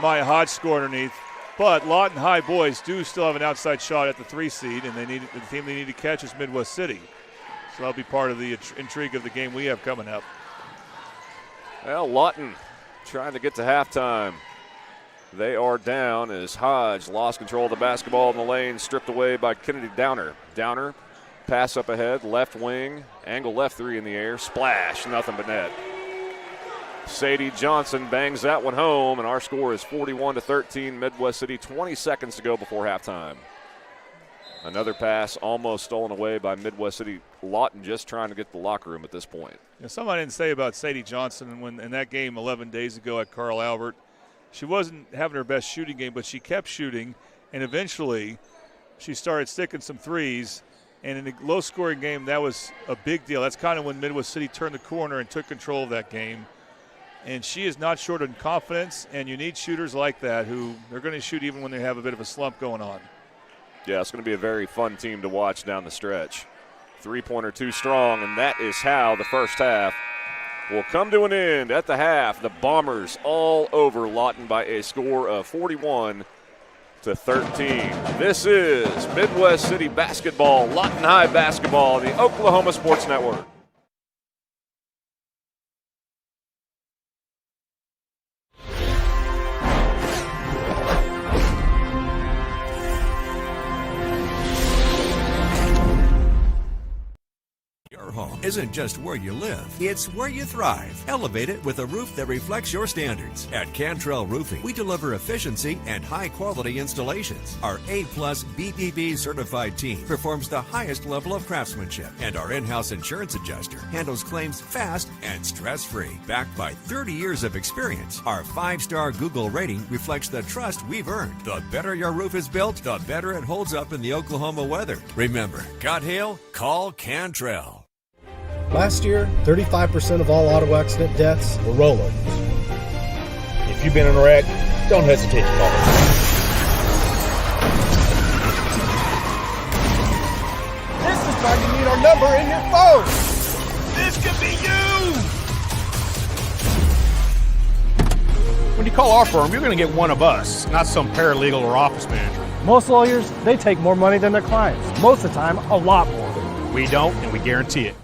Maya Hodge score underneath. But Lawton High boys do still have an outside shot at the 3 seed, and the team they need to catch is Midwest City. So that'll be part of the intrigue of the game we have coming up. Well, Lawton trying to get to halftime. They are down as Hodge lost control of the basketball in the lane, stripped away by Kennedy Downer. Downer, pass up ahead, left wing, angle left 3 in the air, splash, nothing but net. Sadie Johnson bangs that one home, and our score is 41-13, Midwest City, 20 seconds to go before halftime. Another pass almost stolen away by Midwest City. Lawton just trying to get the locker room at this point. Something I didn't say about Sadie Johnson when in that game 11 days ago at Carl Albert, she wasn't having her best shooting game, but she kept shooting, and eventually she started sticking some threes. And in a low-scoring game, that was a big deal. That's kind of when Midwest City turned the corner and took control of that game. And she is not short in confidence, and you need shooters like that who they're going to shoot even when they have a bit of a slump going on. Yeah, it's going to be a very fun team to watch down the stretch. Three-pointer too strong, and that is how the first half will come to an end. At the half, the Bombers all over Lawton by a score of 41-13. This is Midwest City Basketball, Lawton High Basketball on the Oklahoma Sports Network. Your home isn't just where you live, it's where you thrive. Elevate it with a roof that reflects your standards. At Cantrell Roofing, we deliver efficiency and high-quality installations. Our A-plus BBB certified team performs the highest level of craftsmanship, and our in-house insurance adjuster handles claims fast and stress-free. Backed by 30 years of experience, our 5-star Google rating reflects the trust we've earned. The better your roof is built, the better it holds up in the Oklahoma weather. Remember, got hail? Call Cantrell. Last year, 35% of all auto accident deaths were rollovers. If you've been in a wreck, don't hesitate to call us. This is why you need our number in your phone. This could be you. When you call our firm, you're going to get one of us, not some paralegal or office manager. Most lawyers, they take more money than their clients. Most of the time, a lot more. We don't, and we guarantee it.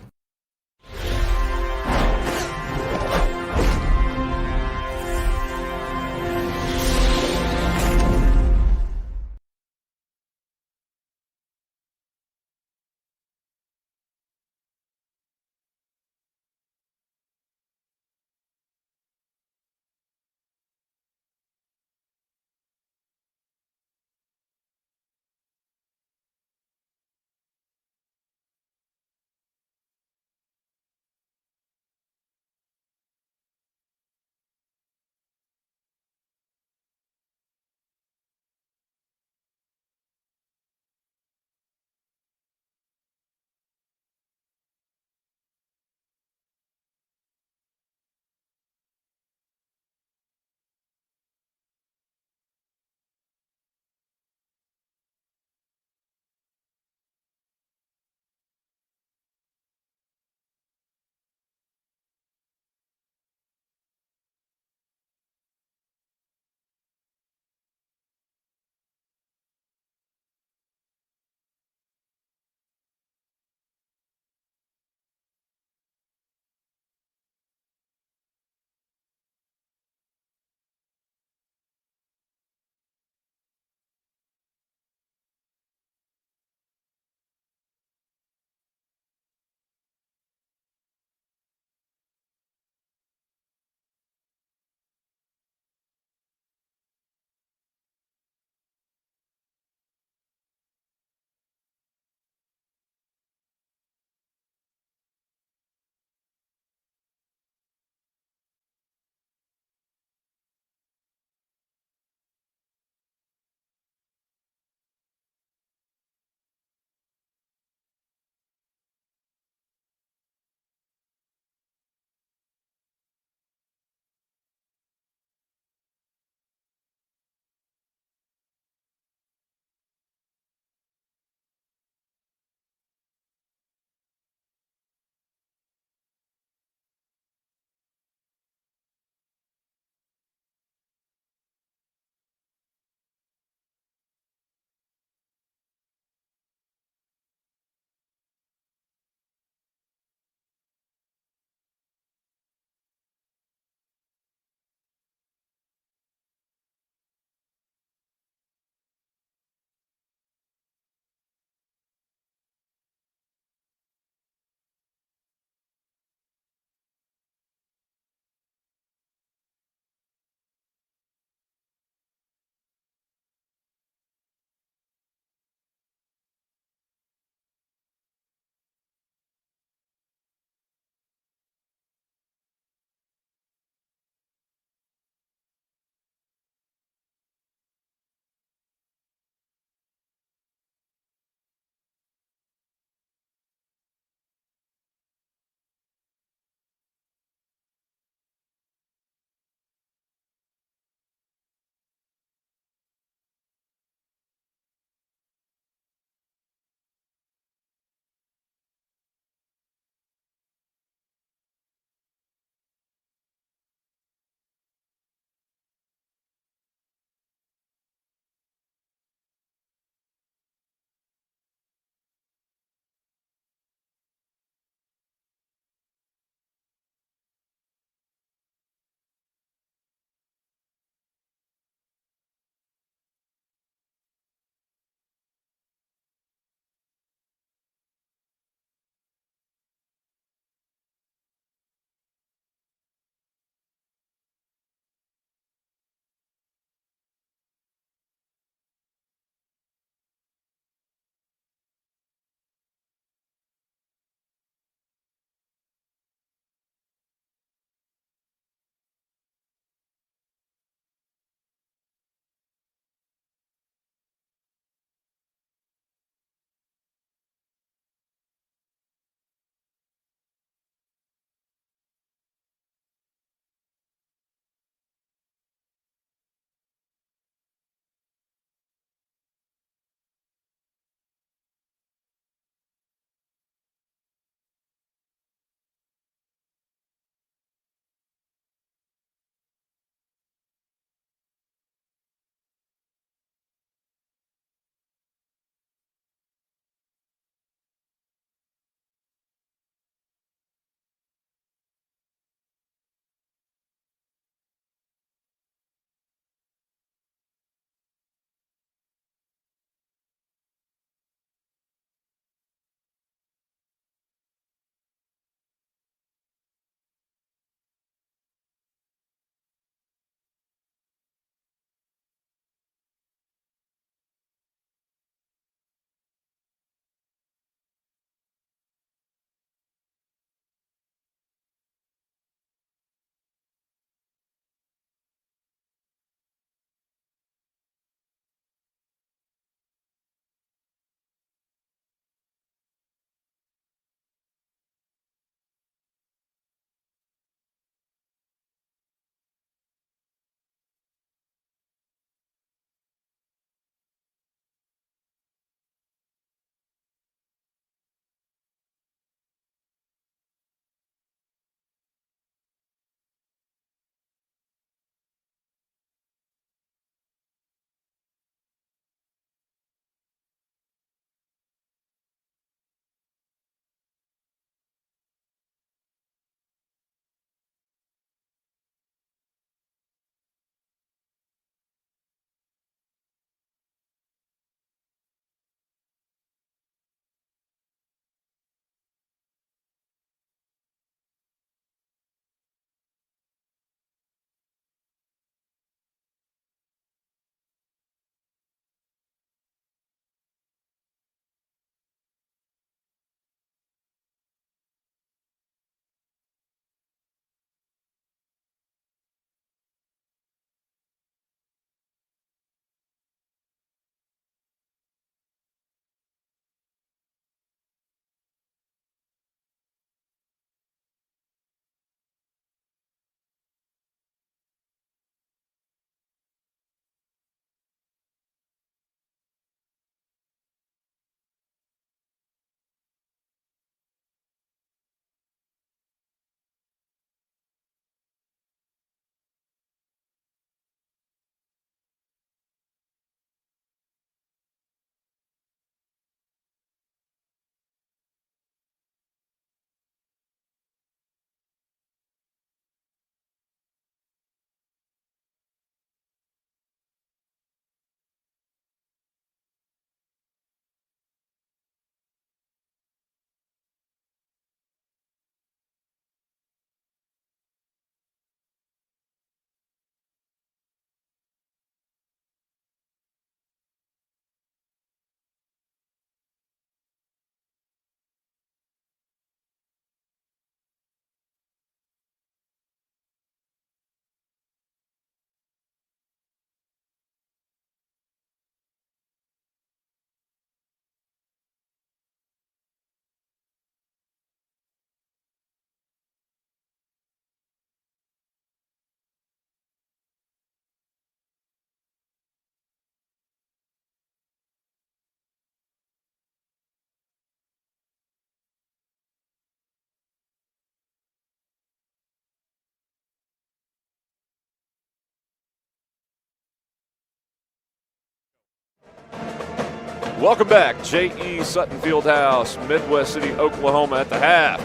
Welcome back. J.E. Sutton Fieldhouse, Midwest City, Oklahoma at the half.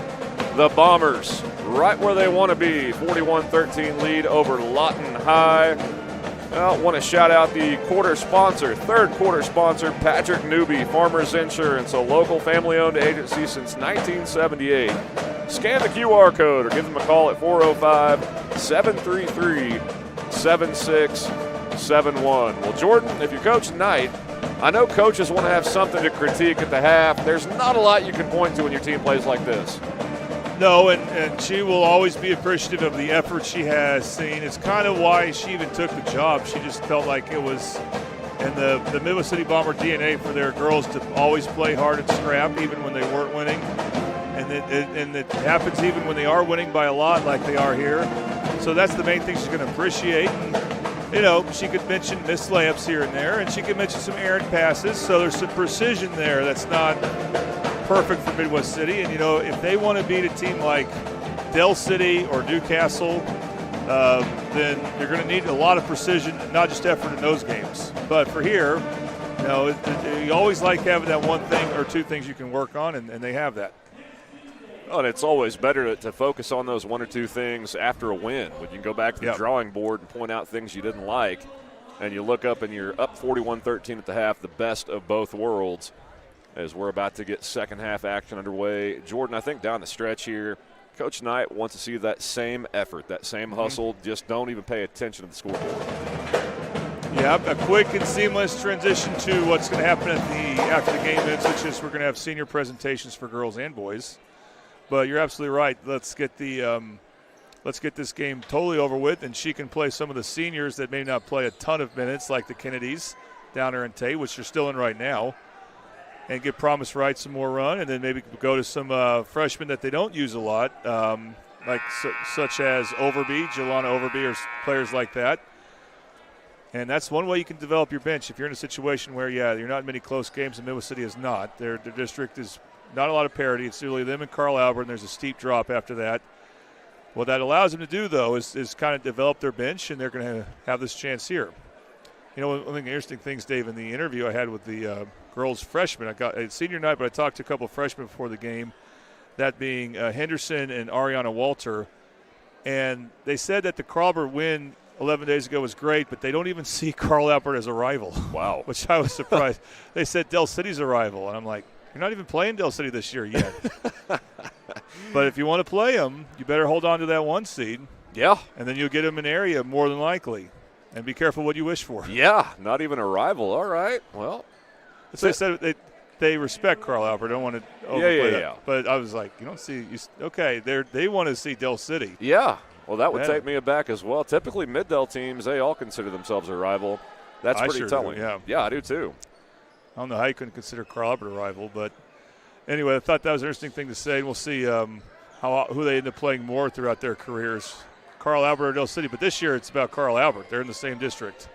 The Bombers right where they want to be. 41-13 lead over Lawton High. I want to shout out the third quarter sponsor, Patrick Newby, Farmers Insurance, a local family-owned agency since 1978. Scan the QR code or give them a call at 405-733-7671. Well, Jordan, if you're Coach Knight, I know coaches want to have something to critique at the half. There's not a lot you can point to when your team plays like this. No, and she will always be appreciative of the effort she has seen. It's kind of why she even took the job. She just felt like it was in the Midwest City Bomber DNA for their girls to always play hard and scrap, even when they weren't winning. And it happens even when they are winning by a lot like they are here. So that's the main thing she's going to appreciate. And, she could mention missed layups here and there, and she could mention some errant passes. So there's some precision there that's not perfect for Midwest City. And, if they want to beat a team like Dell City or Newcastle, then you're going to need a lot of precision, not just effort in those games. But for here, you always like having that one thing or two things you can work on, and they have that. Oh, and it's always better to focus on those one or two things after a win. When you can go back to the drawing board and point out things you didn't like, and you look up and you're up 41-13 at the half, the best of both worlds, as we're about to get second half action underway. Jordan, I think down the stretch here, Coach Knight wants to see that same effort, that same hustle. Just don't even pay attention to the scoreboard. Yeah, a quick and seamless transition to what's going to happen after the game ends, which is we're going to have senior presentations for girls and boys. But you're absolutely right. Let's get this game totally over with, and she can play some of the seniors that may not play a ton of minutes, like the Kennedys down there in Tate, which they're still in right now, and give Promise Right some more run, and then maybe go to some freshmen that they don't use a lot, such as Overby, Jelana Overby, or players like that. And that's one way you can develop your bench. If you're in a situation where, you're not in many close games, and Midwest City is not. Their district is not a lot of parity. It's really them and Carl Albert, and there's a steep drop after that. What that allows them to do, though, is kind of develop their bench, and they're going to have this chance here. One of the interesting things, Dave, in the interview I had with the girls freshmen, it's senior night, but I talked to a couple of freshmen before the game, that being Henderson and Ariana Walter, and they said that the Carl Albert win 11 days ago was great, but they don't even see Carl Albert as a rival. Wow. Which I was surprised. They said Dell City's a rival, and I'm like, you're not even playing Dell City this year yet. But if you want to play them, you better hold on to that 1 seed. Yeah. And then you'll get them an area more than likely. And be careful what you wish for. Yeah, not even a rival. All right. Well. So they said they respect Carl Albert. Don't want to overplay that. Yeah. But I was like, they want to see Dell City. Yeah. Well, that would take me aback as well. Typically, Mid-Dell teams, they all consider themselves a rival. That's pretty telling. Yeah, I do too. I don't know how you couldn't consider Carl Albert a rival, but anyway, I thought that was an interesting thing to say. And we'll see who they end up playing more throughout their careers, Carl Albert or Dell City. But this year it's about Carl Albert. They're in the same district.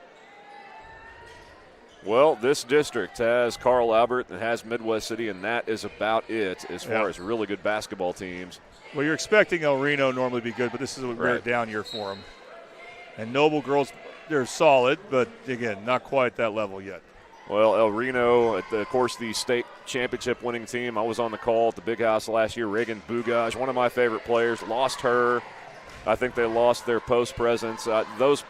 Well, this district has Carl Albert and has Midwest City, and that is about it as far as really good basketball teams. Well, you're expecting El Reno normally be good, but this is a rare down year for them. And Noble girls, they're solid, but again, not quite that level yet. Well, El Reno, of course, the state championship winning team. I was on the call at the Big House last year. Reagan Bugaj, one of my favorite players, lost her. I think they lost their post presence. Those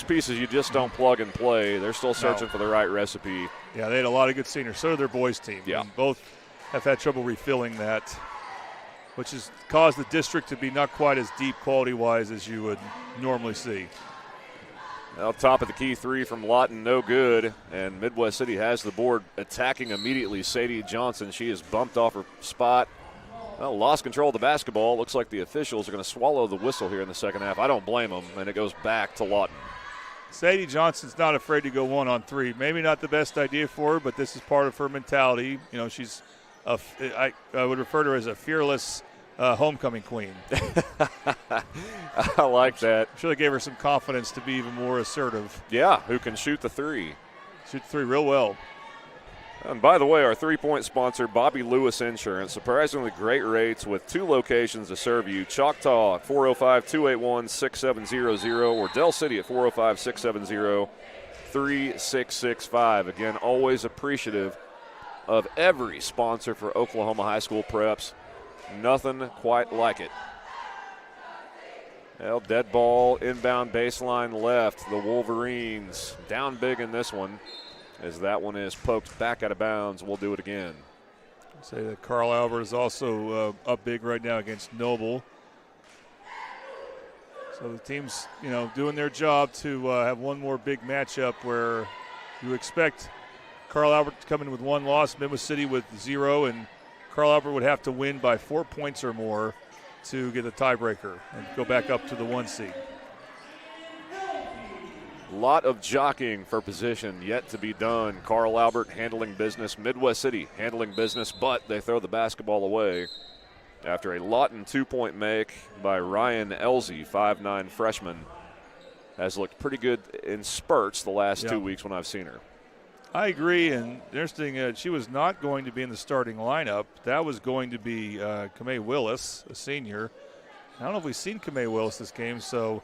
pieces you just don't plug and play. They're still searching for the right recipe. Yeah, they had a lot of good seniors. So did their boys team. Yeah. And both have had trouble refilling that, which has caused the district to be not quite as deep quality-wise as you would normally see. Now, top of the key three from Lawton, no good. And Midwest City has the board attacking immediately. Sadie Johnson, she is bumped off her spot. Well, lost control of the basketball. Looks like the officials are going to swallow the whistle here in the second half. I don't blame them, and it goes back to Lawton. Sadie Johnson's not afraid to go 1-on-3. Maybe not the best idea for her, but this is part of her mentality. She's I would refer to her as a fearless homecoming queen. I like that. I'm sure they gave her some confidence to be even more assertive. Yeah, who can shoot the three. Shoot the three real well. And by the way, our three-point sponsor, Bobby Lewis Insurance, surprisingly great rates with 2 locations to serve you. Choctaw at 405-281-6700 or Dell City at 405-670-3665. Again, always appreciative of every sponsor for Oklahoma high school preps. Nothing quite like it. Well, dead ball, inbound baseline left. The Wolverines down big in this one as that one is poked back out of bounds. We'll do it again. Say that Carl Albert is also up big right now against Noble. So the team's, doing their job to have one more big matchup where you expect Carl Albert to come in with one loss, Midwest City with 0, and Carl Albert would have to win by 4 points or more to get the tiebreaker and go back up to the 1 seed. A lot of jockeying for position yet to be done. Carl Albert handling business, Midwest City handling business, but they throw the basketball away after a Lawton 2-point make by Ryan Elzy, 5'9" freshman. Has looked pretty good in spurts the last 2 weeks when I've seen her. I agree, and interesting, she was not going to be in the starting lineup. That was going to be Kamei Willis, a senior. I don't know if we've seen Kamei Willis this game, so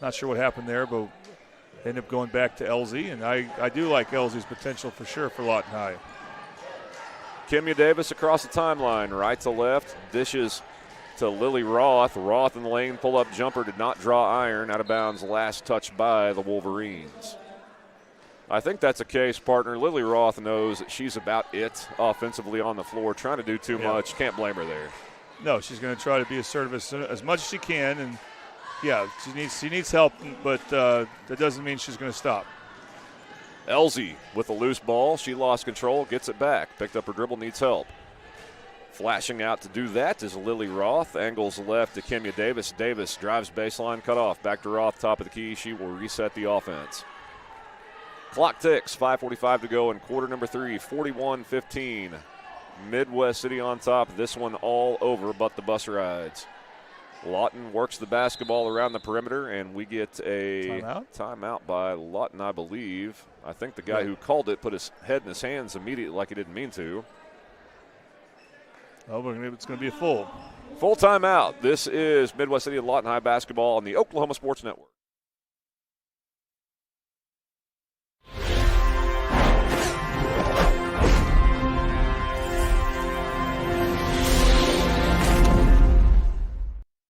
not sure what happened there, but ended up going back to Elzy, and I do like Elzy's potential for sure for Lawton High. Kimya Davis across the timeline, right to left, dishes to Lily Roth. Roth in the lane, pull-up jumper, did not draw iron, out of bounds, last touch by the Wolverines. I think that's a case, partner. Lily Roth knows that she's about it offensively on the floor, trying to do too much. Can't blame her there. No, she's going to try to be assertive as much as she can, and she needs help, but that doesn't mean she's going to stop. Elzy with a loose ball. She lost control, gets it back. Picked up her dribble, needs help. Flashing out to do that is Lily Roth. Angles left to Kimya Davis. Davis drives baseline, cut off. Back to Roth, top of the key. She will reset the offense. Clock ticks, 5:45 to go in quarter number 3, 41-15. Midwest City on top. This one all over but the bus rides. Lawton works the basketball around the perimeter, and we get a timeout by Lawton, I believe. I think the guy who called it put his head in his hands immediately like he didn't mean to. Oh, it's going to be a full timeout. This is Midwest City and Lawton High basketball on the Oklahoma Sports Network.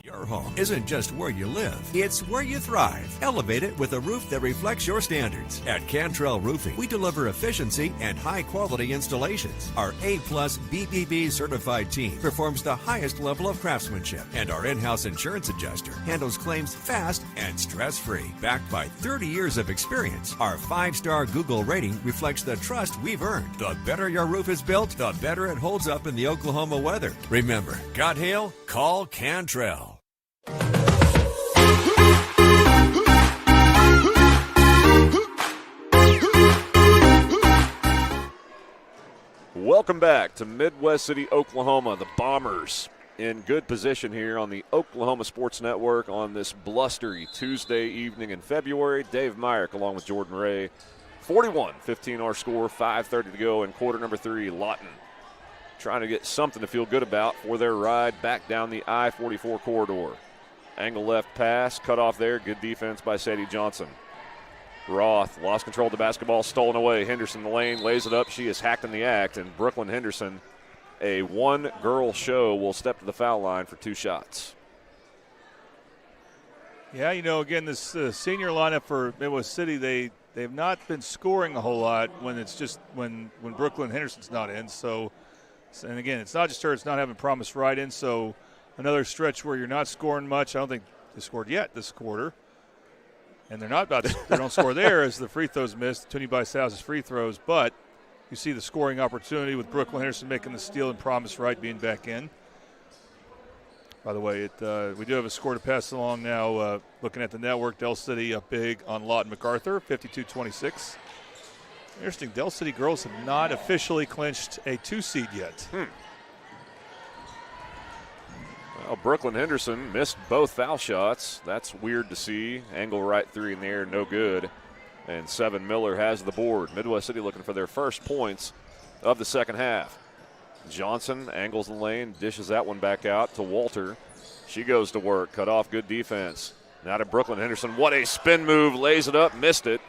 Your home isn't just where you live, it's where you thrive. Elevate it with a roof that reflects your standards. At Cantrell Roofing, we deliver efficiency and high-quality installations. Our A-plus BBB certified team performs the highest level of craftsmanship, and our in-house insurance adjuster handles claims fast and stress-free. Backed by 30 years of experience, our 5-star Google rating reflects the trust we've earned. The better your roof is built, the better it holds up in the Oklahoma weather. Remember, got hail? Call Cantrell. Welcome back to Midwest City, Oklahoma. The Bombers in good position here on the Oklahoma Sports Network on this blustery Tuesday evening in February. Dave Myrick along with Jordan Ray. 41-15 our score, 5:30 to go in quarter number 3. Lawton trying to get something to feel good about for their ride back down the I-44 corridor. Angle left pass, cut off there. Good defense by Sadie Johnson. Roth lost control of the basketball, stolen away. Henderson in the lane, lays it up. She is hacked in the act, and Brooklyn Henderson, a one-girl show, will step to the foul line for 2 shots. Yeah, again, this senior lineup for Midwest City, they've not been scoring a whole lot when it's just when Brooklyn Henderson's not in. So, and again, it's not just her; it's not having Promise right in. So, another stretch where you're not scoring much. I don't think they scored yet this quarter. And they don't score there as the free throws missed. Tuni Bisaus's free throws, but you see the scoring opportunity with Brooklyn Henderson making the steal and Promise Wright being back in. By the way, we do have a score to pass along now. Looking at the network, Del City up big on Lawton MacArthur, 52-26. Interesting, Del City girls have not officially clinched a 2 seed yet. Well, Brooklyn Henderson missed both foul shots. That's weird to see. Angle right 3 in the air, no good. And Seven Miller has the board. Midwest City looking for their first points of the second half. Johnson angles the lane, dishes that one back out to Walter. She goes to work, cut off, good defense. Now to Brooklyn Henderson. What a spin move, lays it up, missed it.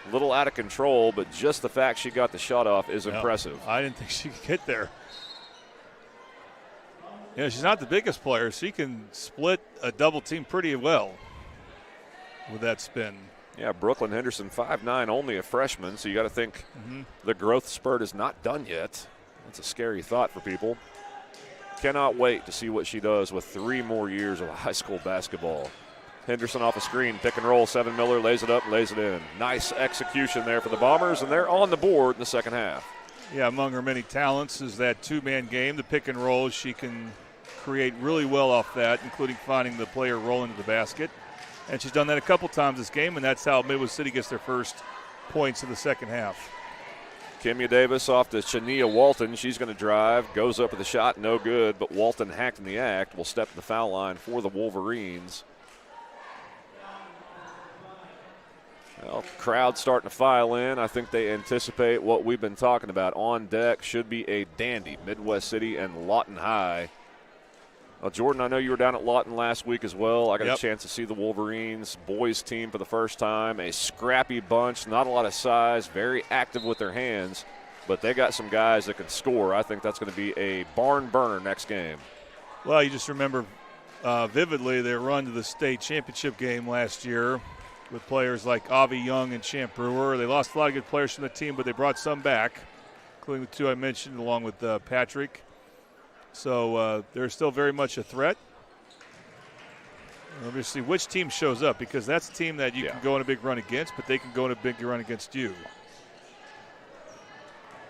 A little out of control, but just the fact she got the shot off is impressive. I didn't think she could get there. You know, she's not the biggest player. She can split a double team pretty well with that spin. Yeah, Brooklyn Henderson, 5'9", only a freshman, so you got to think the growth spurt is not done yet. That's a scary thought for people. Cannot wait to see what she does with 3 more years of high school basketball. Henderson off a screen, pick and roll. Seven Miller lays it up, lays it in. Nice execution there for the Bombers, and they're on the board in the second half. Yeah, among her many talents is that two-man game, the pick and roll. She can create really well off that, including finding the player rolling to the basket. And she's done that a couple times this game, and that's how Midwest City gets their first points in the second half. Kimya Davis off to Shania Walton. She's going to drive, goes up with a shot, no good, but Walton hacked in the act. Will step to the foul line for the Wolverines. Well, crowd starting to file in. I think they anticipate what we've been talking about. On deck should be a dandy. Midwest City and Lawton High. Well, Jordan, I know you were down at Lawton last week as well. I got a chance to see the Wolverines boys team for the first time. A scrappy bunch, not a lot of size, very active with their hands, but they got some guys that can score. I think that's going to be a barn burner next game. Well, you just remember vividly their run to the state championship game last year with players like Avi Young and Champ Brewer. They lost a lot of good players from the team, but they brought some back, including the two I mentioned, along with Patrick. So they're still very much a threat. Let me see which team shows up, because that's a team that you can go on a big run against, but they can go on a big run against you.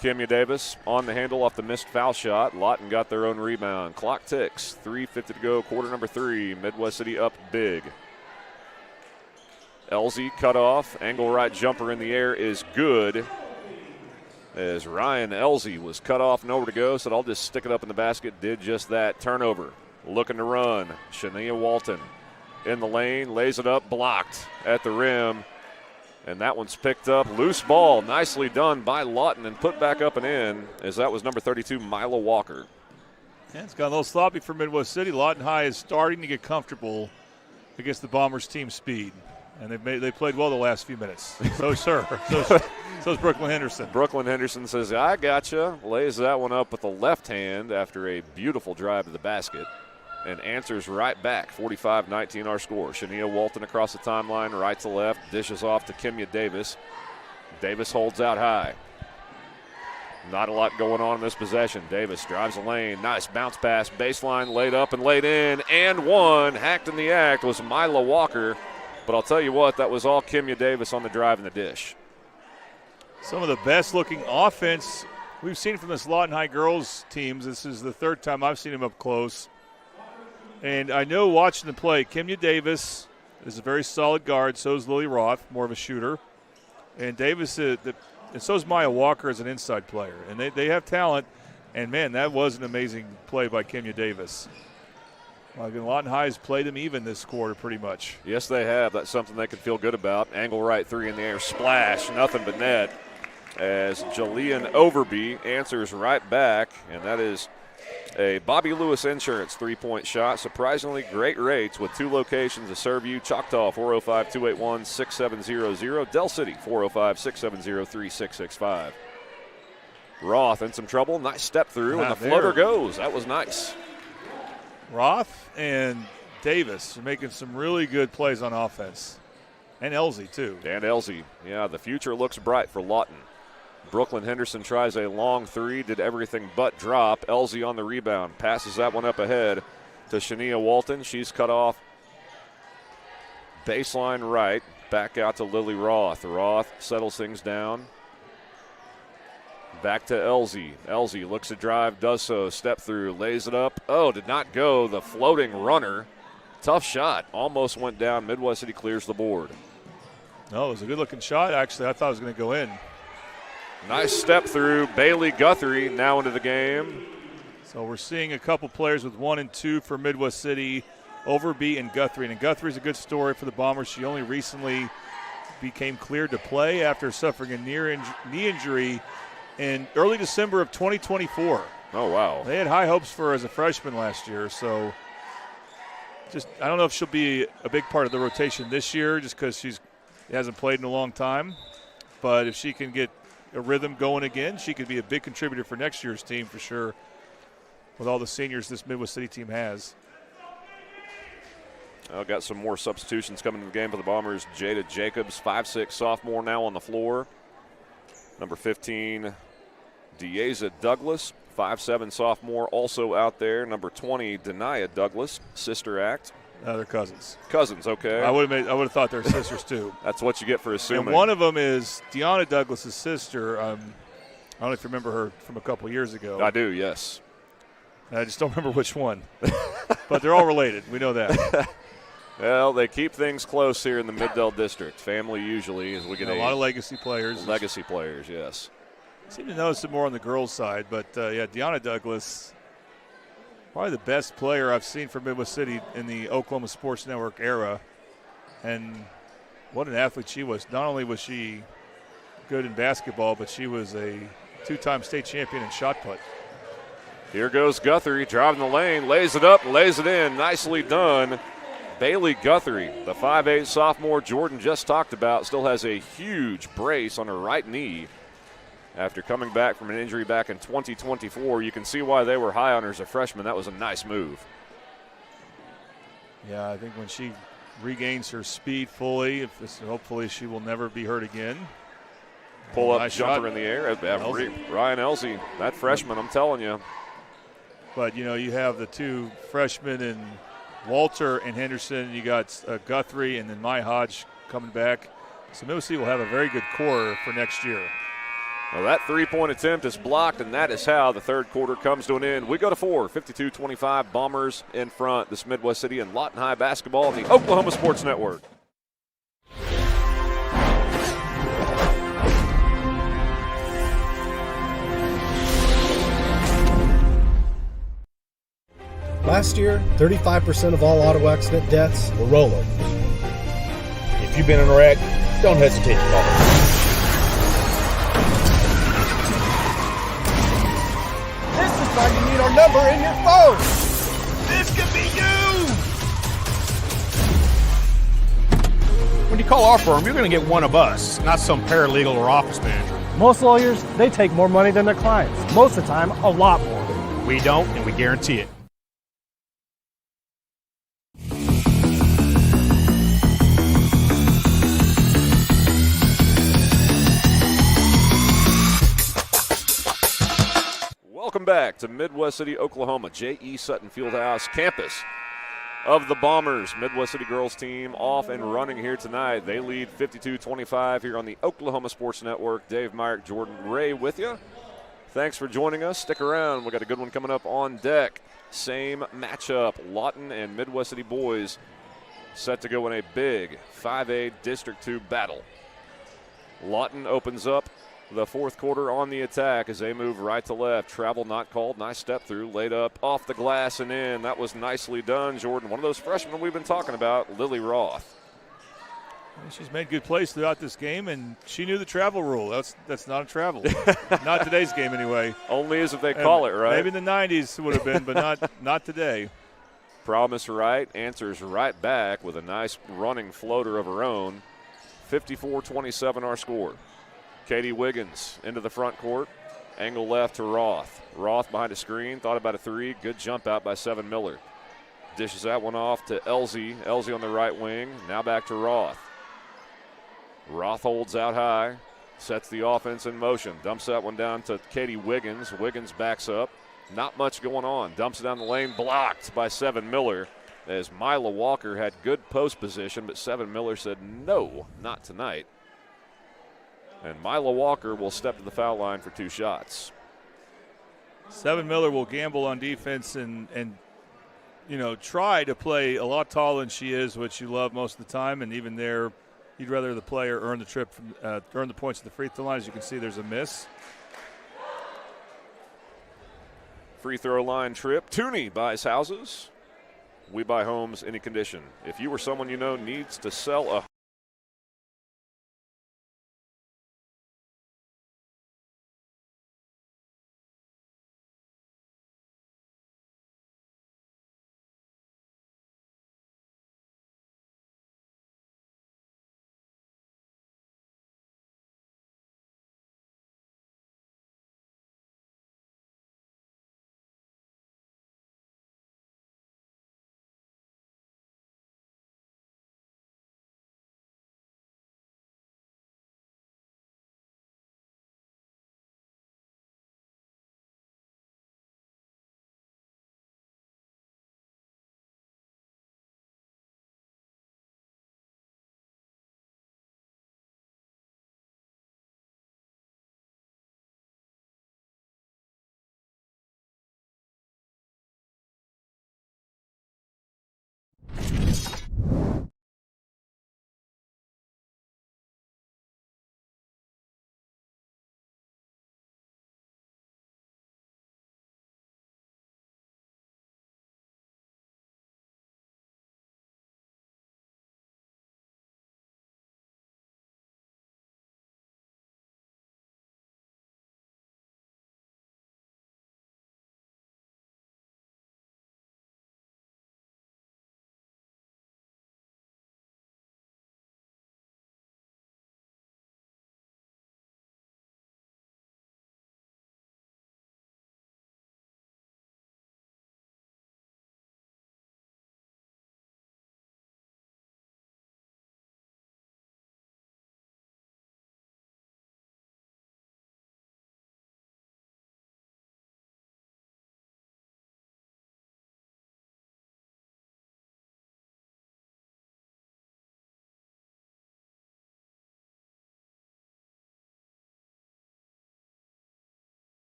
Kimya Davis on the handle off the missed foul shot. Lawton got their own rebound. Clock ticks. 3:50 to go, quarter number 3. Midwest City up big. Elsie cut off. Angle right jumper in the air is good. As Ryan Elsie was cut off, nowhere to go, said I'll just stick it up in the basket. Did just that. Turnover. Looking to run. Shania Walton in the lane, lays it up, blocked at the rim. And that one's picked up. Loose ball, nicely done by Lawton and put back up and in, as that was number 32, Mila Walker. Yeah, it's got a little sloppy for Midwest City. Lawton High is starting to get comfortable against the Bombers' team speed. And they played well the last few minutes. So, sir. So is Brooklyn Henderson. Brooklyn Henderson says, I gotcha. Lays that one up with the left hand after a beautiful drive to the basket. And answers right back. 45-19 our score. Shania Walton across the timeline, right to left. Dishes off to Kimya Davis. Davis holds out high. Not a lot going on in this possession. Davis drives the lane. Nice bounce pass. Baseline laid up and laid in. And one. Hacked in the act was Mila Walker. But I'll tell you what, that was all Kimya Davis on the drive and the dish. Some of the best-looking offense we've seen from this Lawton High girls teams. This is the third time I've seen them up close. And I know watching them play, Kimya Davis is a very solid guard. So is Lily Roth, more of a shooter. And Davis, and so is Maya Walker as an inside player. And they have talent. And, man, that was an amazing play by Kimya Davis. Lawton High has played them even this quarter pretty much. Yes, they have. That's something they can feel good about. Angle right, 3 in the air, splash, nothing but net. As Jillian Overby answers right back, and that is a Bobby Lewis Insurance 3-point shot. Surprisingly great rates with 2 locations to serve you. Choctaw, 405-281-6700. Del City, 405-670-3665. Roth in some trouble. Nice step through, and the floater goes. That was nice. Roth and Davis are making some really good plays on offense. And Elsie, too. And Elsie. Yeah, the future looks bright for Lawton. Brooklyn Henderson tries a long 3, did everything but drop. Elsie on the rebound. Passes that one up ahead to Shania Walton. She's cut off baseline right. Back out to Lily Roth. Roth settles things down. Back to Elsie. Elsie looks to drive, does so. Step through, lays it up. Oh, did not go. The floating runner. Tough shot. Almost went down. Midwest City clears the board. No, it was a good-looking shot, actually. I thought it was going to go in. Nice step through. Bailey Guthrie now into the game. So we're seeing a couple players with 1 and 2 for Midwest City, Overby and Guthrie. And Guthrie's a good story for the Bombers. She only recently became cleared to play after suffering a knee injury in early December of 2024. Oh, wow. They had high hopes for her as a freshman last year, so I don't know if she'll be a big part of the rotation this year just because she hasn't played in a long time. but if she can get a rhythm going again, she could be a big contributor for next year's team for sure with all the seniors this Midwest City team has. Got some more substitutions coming in the game for the Bombers. Jada Jacobs, 5'6", sophomore, now on the floor. Number 15, Dieza Douglas, 5'7", sophomore, also out there. Number 20, Denia Douglas, sister act. They're cousins. Cousins, okay. I would have thought they're sisters too. That's what you get for assuming. And one of them is Deanna Douglas' sister. I don't know if you remember her from a couple years ago. I do, yes. I just don't remember which one. But they're all related. We know that. Well, they keep things close here in the Mid-Dell District. Family usually, as we get a lot of legacy players. Legacy players, yes. I seem to notice it more on the girls' side, but yeah, Deanna Douglas, probably the best player I've seen for Midwest City in the Oklahoma Sports Network era. And what an athlete she was. Not only was she good in basketball, but she was a two-time state champion in shot put. Here goes Guthrie, driving the lane, lays it up, lays it in. Nicely done. Bailey Guthrie, the 5'8" sophomore Jordan just talked about, still has a huge brace on her right knee after coming back from an injury back in 2024. You can see why they were high on her as a freshman. That was a nice move. Yeah, I think when she regains her speed fully, hopefully she will never be hurt again. Pull-up nice jumper shot. in the air. Ryan Elsey, that freshman, I'm telling you. But, you know, you have the two freshmen in Walter and Henderson. You got Guthrie and then Mai Hodge coming back. So Midwest City will have a very good core for next year. Well, that three-point attempt is blocked, and that is how the third quarter comes to an end. We go to 4, 52-25, Bombers in front. This Midwest City and Lawton High basketball on the Oklahoma Sports Network. Last year, 35% of all auto accident deaths were rollovers. If you've been in a wreck, don't hesitate to call us. This is why you need our number in your phone. This could be you. When you call our firm, you're going to get one of us, not some paralegal or office manager. Most lawyers, they take more money than their clients. Most of the time, a lot more. We don't, and we guarantee it. Welcome back to Midwest City, Oklahoma, J.E. Sutton Fieldhouse campus of the Bombers. Midwest City girls team off and running here tonight. They lead 52-25 here on the Oklahoma Sports Network. Dave Myrick, Jordan Ray with you. Thanks for joining us. Stick around. We got a good one coming up on deck. Same matchup, Lawton and Midwest City boys set to go in a big 5A District 2 battle. Lawton opens up the fourth quarter on the attack as they move right to left. Travel not called. Nice step through. Laid up off the glass and in. That was nicely done, Jordan. One of those freshmen we've been talking about, Lily Roth. She's made good plays throughout this game, and she knew the travel rule. That's not a travel. Not today's game anyway. Only as if they call it, right? Maybe in the 90s it would have been, but not today. Promise right, answers right back with a nice running floater of her own. 54-27 our score. Katie Wiggins into the front court. Angle left to Roth. Roth behind a screen, thought about a three. Good jump out by Seven Miller. Dishes that one off to Elsie. Elsie on the right wing. Now back to Roth. Roth holds out high. Sets the offense in motion. Dumps that one down to Katie Wiggins. Wiggins backs up. Not much going on. Dumps it down the lane. Blocked by Seven Miller. As Mila Walker had good post position, but Seven Miller said no, not tonight. And Mila Walker will step to the foul line for two shots. Seven Miller will gamble on defense and try to play a lot taller than she is, which you love most of the time. And even there, you'd rather the player earn the points at the free throw line. As you can see, there's a miss. Free throw line trip. Tooney buys houses. We buy homes any condition. If you or someone you know needs to sell a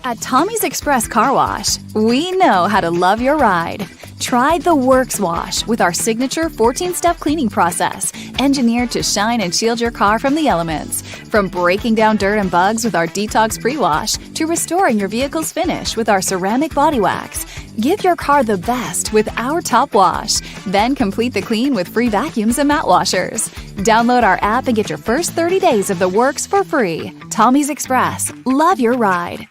At Tommy's Express Car Wash, we know how to love your ride. Try the Works Wash with our signature 14-step cleaning process, engineered to shine and shield your car from the elements. From breaking down dirt and bugs with our Detox Pre-Wash to restoring your vehicle's finish with our ceramic body wax. Give your car the best with our Top Wash. Then complete the clean with free vacuums and mat washers. Download our app and get your first 30 days of the works for free. Tommy's Express. Love your ride.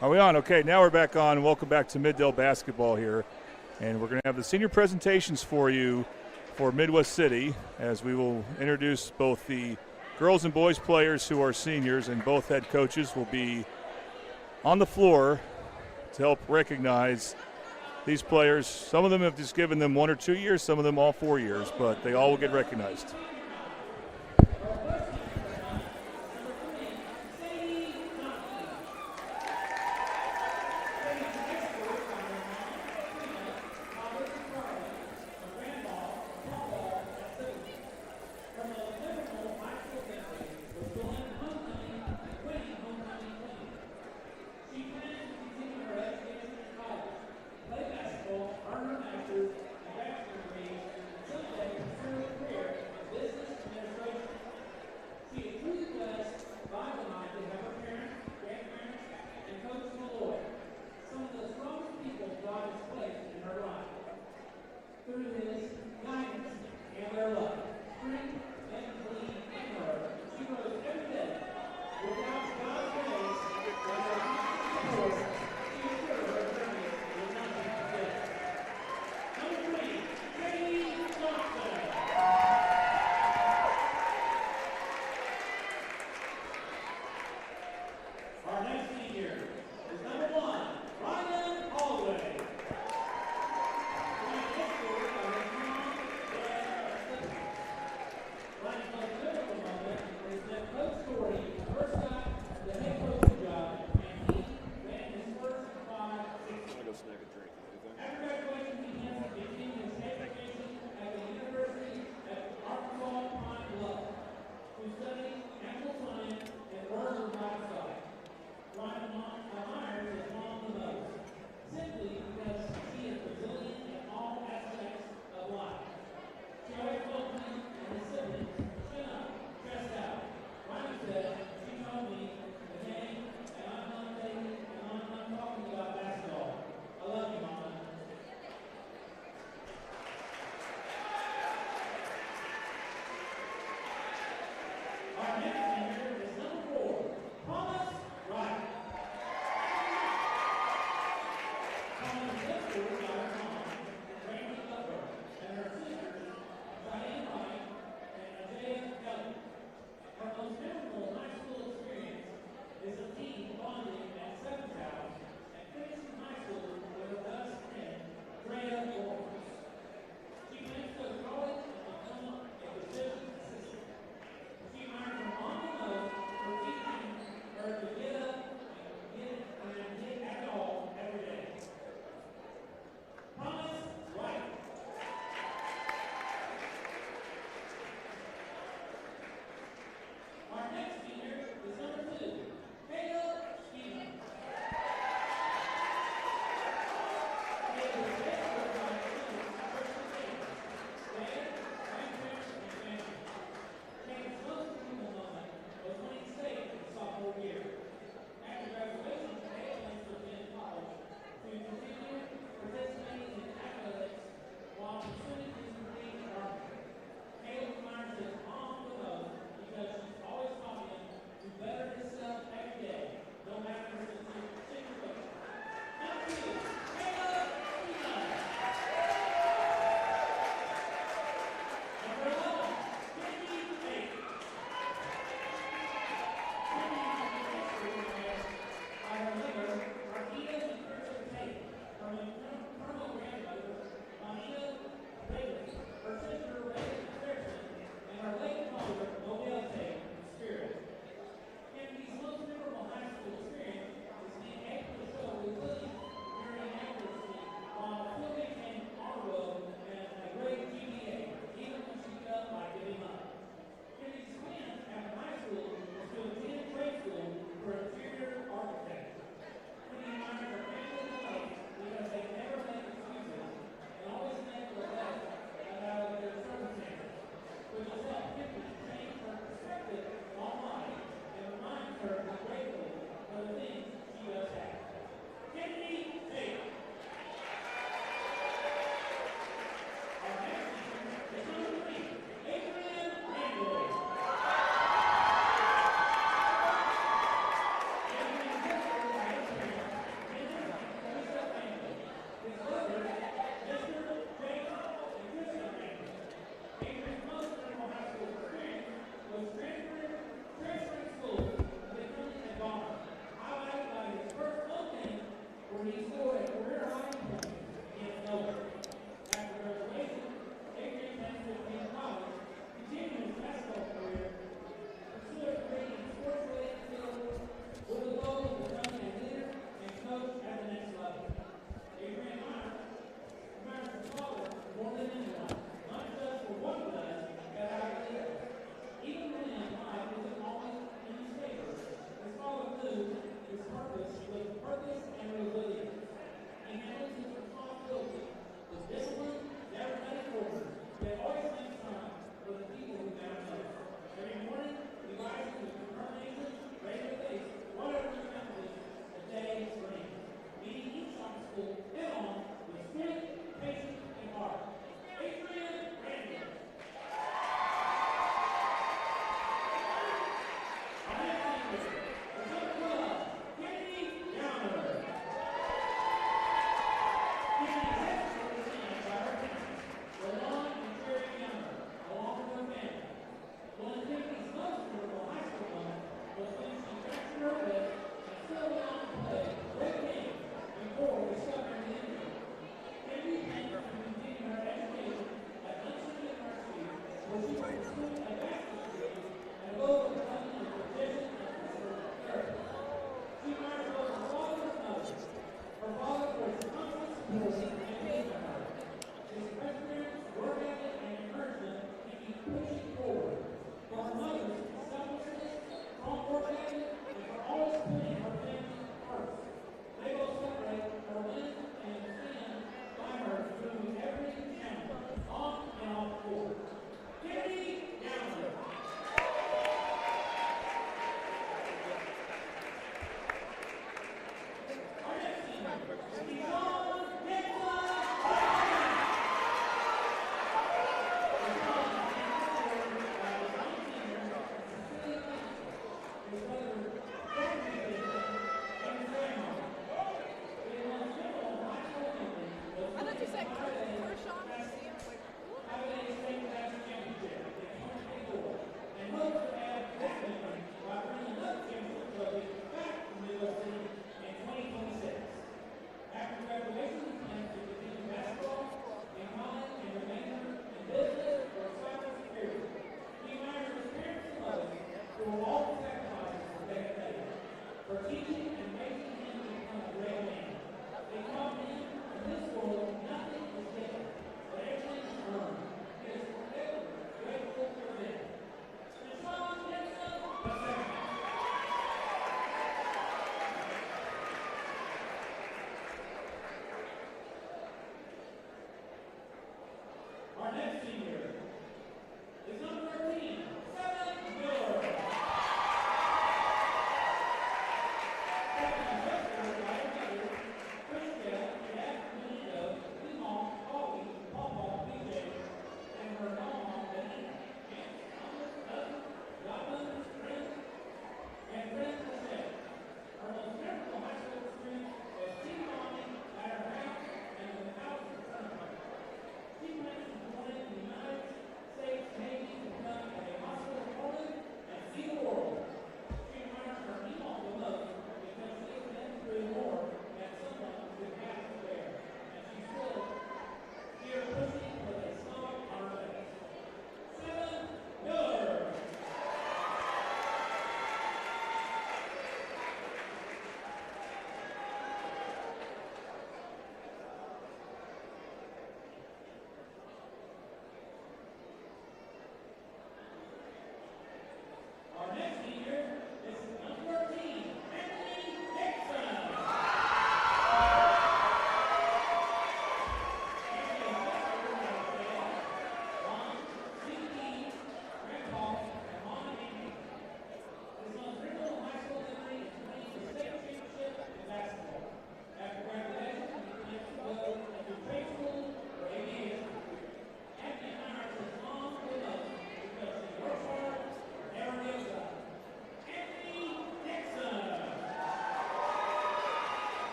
Are we on? Okay, now we're back on. Welcome back to Middale basketball here. And we're going to have the senior presentations for you for Midwest City, as we will introduce both the girls and boys players who are seniors, and both head coaches will be on the floor to help recognize these players. Some of them have just given them 1 or 2 years, some of them all 4 years, but they all will get recognized.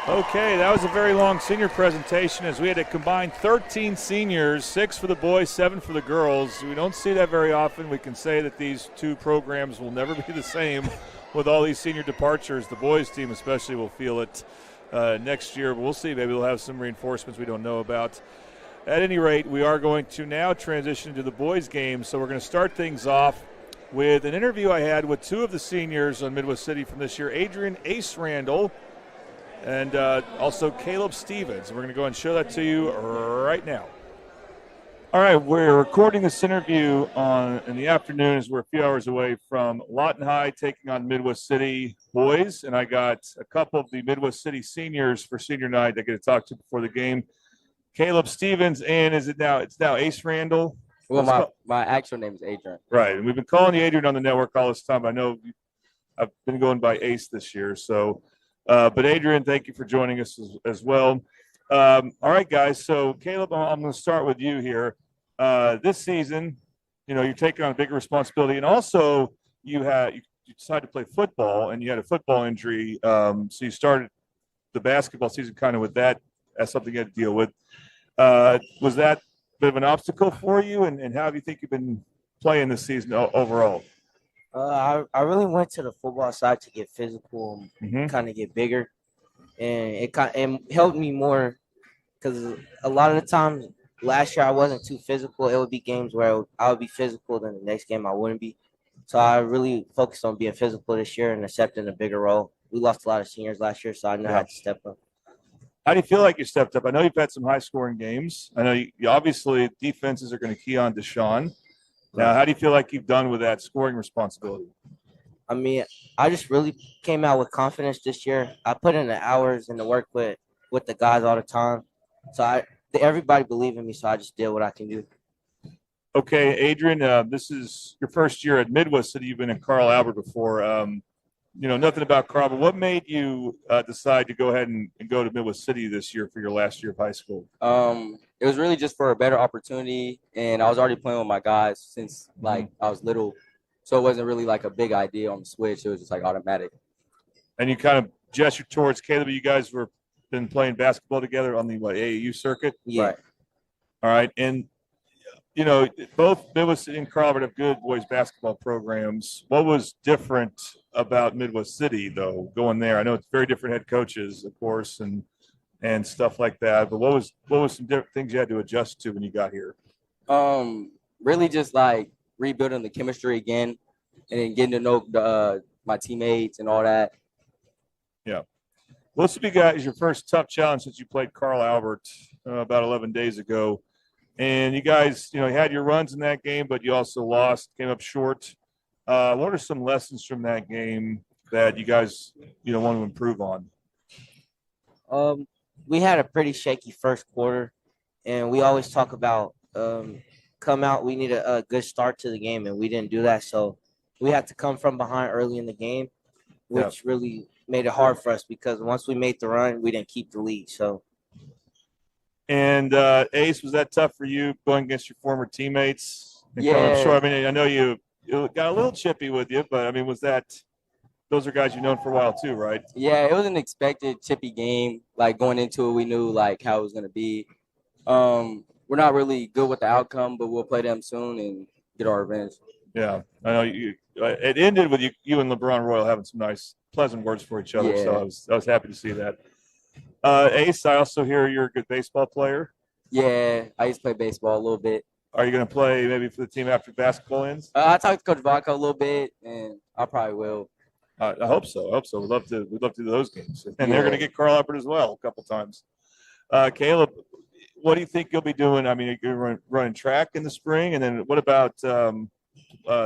Okay, that was a very long senior presentation as we had a combined 13 seniors, 6 for the boys, 7 for the girls. We don't see that very often. We can say that these two programs will never be the same with all these senior departures. The boys team especially will feel it next year, but we'll see. Maybe we'll have some reinforcements we don't know about. At any rate, we are going to now transition to the boys game, so we're going to start things off with an interview I had with 2 of the seniors on Midwest City from this year, Adrian Ace Randall and also Caleb Stevens. We're going to go and show that to you right now. All right, we're recording this interview in the afternoon as we're a few hours away from Lawton High taking on Midwest City boys, and I got a couple of the Midwest City seniors for senior night I get to talk to before the game. Caleb Stevens, and it's now Ace Randall? Well, my actual name is Adrian. Right, and we've been calling you Adrian on the network all this time. I know I've been going by Ace this year, so but Adrian, thank you for joining us as well. All right, guys. So Caleb, I'm going to start with you here. This season, you're taking on a bigger responsibility, and also you decided to play football, and you had a football injury. So you started the basketball season kind of with that as something you had to deal with. Was that a bit of an obstacle for you, and how do you think you've been playing this season overall? I really went to the football side to get physical and kind of get bigger, and it helped me more because a lot of the times last year I wasn't too physical. It would be games where I would be physical, then the next game I wouldn't be. So I really focused on being physical this year and accepting a bigger role. We lost a lot of seniors last year, so I know I had to step up. How do you feel like you stepped up? I know you've had some high-scoring games. I know you obviously defenses are going to key on Deshaun. Now, how do you feel like you've done with that scoring responsibility? I mean, I just really came out with confidence this year. I put in the hours and the work with the guys all the time. So everybody believed in me, so I just did what I can do. Okay, Adrian, this is your first year at Midwest City. You've been in Carl Albert before. Nothing about Carl, but what made you decide to go ahead and go to Midwest City this year for your last year of high school? It was really just for a better opportunity, and I was already playing with my guys since I was little, so it wasn't really like a big idea on the switch. It was just like automatic. And you kind of gestured towards Caleb. You guys been playing basketball together on the AAU circuit? Yeah. Right. All right, and both Midwest City and Carl Albert have good boys basketball programs. What was different about Midwest City, though, going there? I know it's very different head coaches, of course, and stuff like that. But what was some different things you had to adjust to when you got here? Really just like rebuilding the chemistry again, and then getting to know my teammates and all that. Yeah. Well, this will be, guys, your first tough challenge since you played Carl Albert about 11 days ago. And you guys, you had your runs in that game, but you also lost, came up short. What are some lessons from that game that you guys, want to improve on? We had a pretty shaky first quarter, and we always talk about come out. We need a good start to the game, and we didn't do that. So we had to come from behind early in the game, which really made it hard for us because once we made the run, we didn't keep the lead. So. And Ace, was that tough for you going against your former teammates? Yeah. Sure. I mean, I know you got a little chippy with you, but I mean, those are guys you've known for a while too, right? Yeah, it was an expected chippy game. Like going into it, we knew like how it was gonna be. We're not really good with the outcome, but we'll play them soon and get our revenge. Yeah, I know you. It ended with you and LeBron Royal having some nice, pleasant words for each other. Yeah. So I was happy to see that. Ace, I also hear you're a good baseball player. Yeah, I used to play baseball a little bit. Are you going to play maybe for the team after basketball ends? I talked to Coach Vaca a little bit, and I probably will. I hope so. We'd love to do those games, and they're going to get Carl Albert as well a couple times. Caleb, what do you think you'll be doing? I mean, you're running track in the spring, and then what about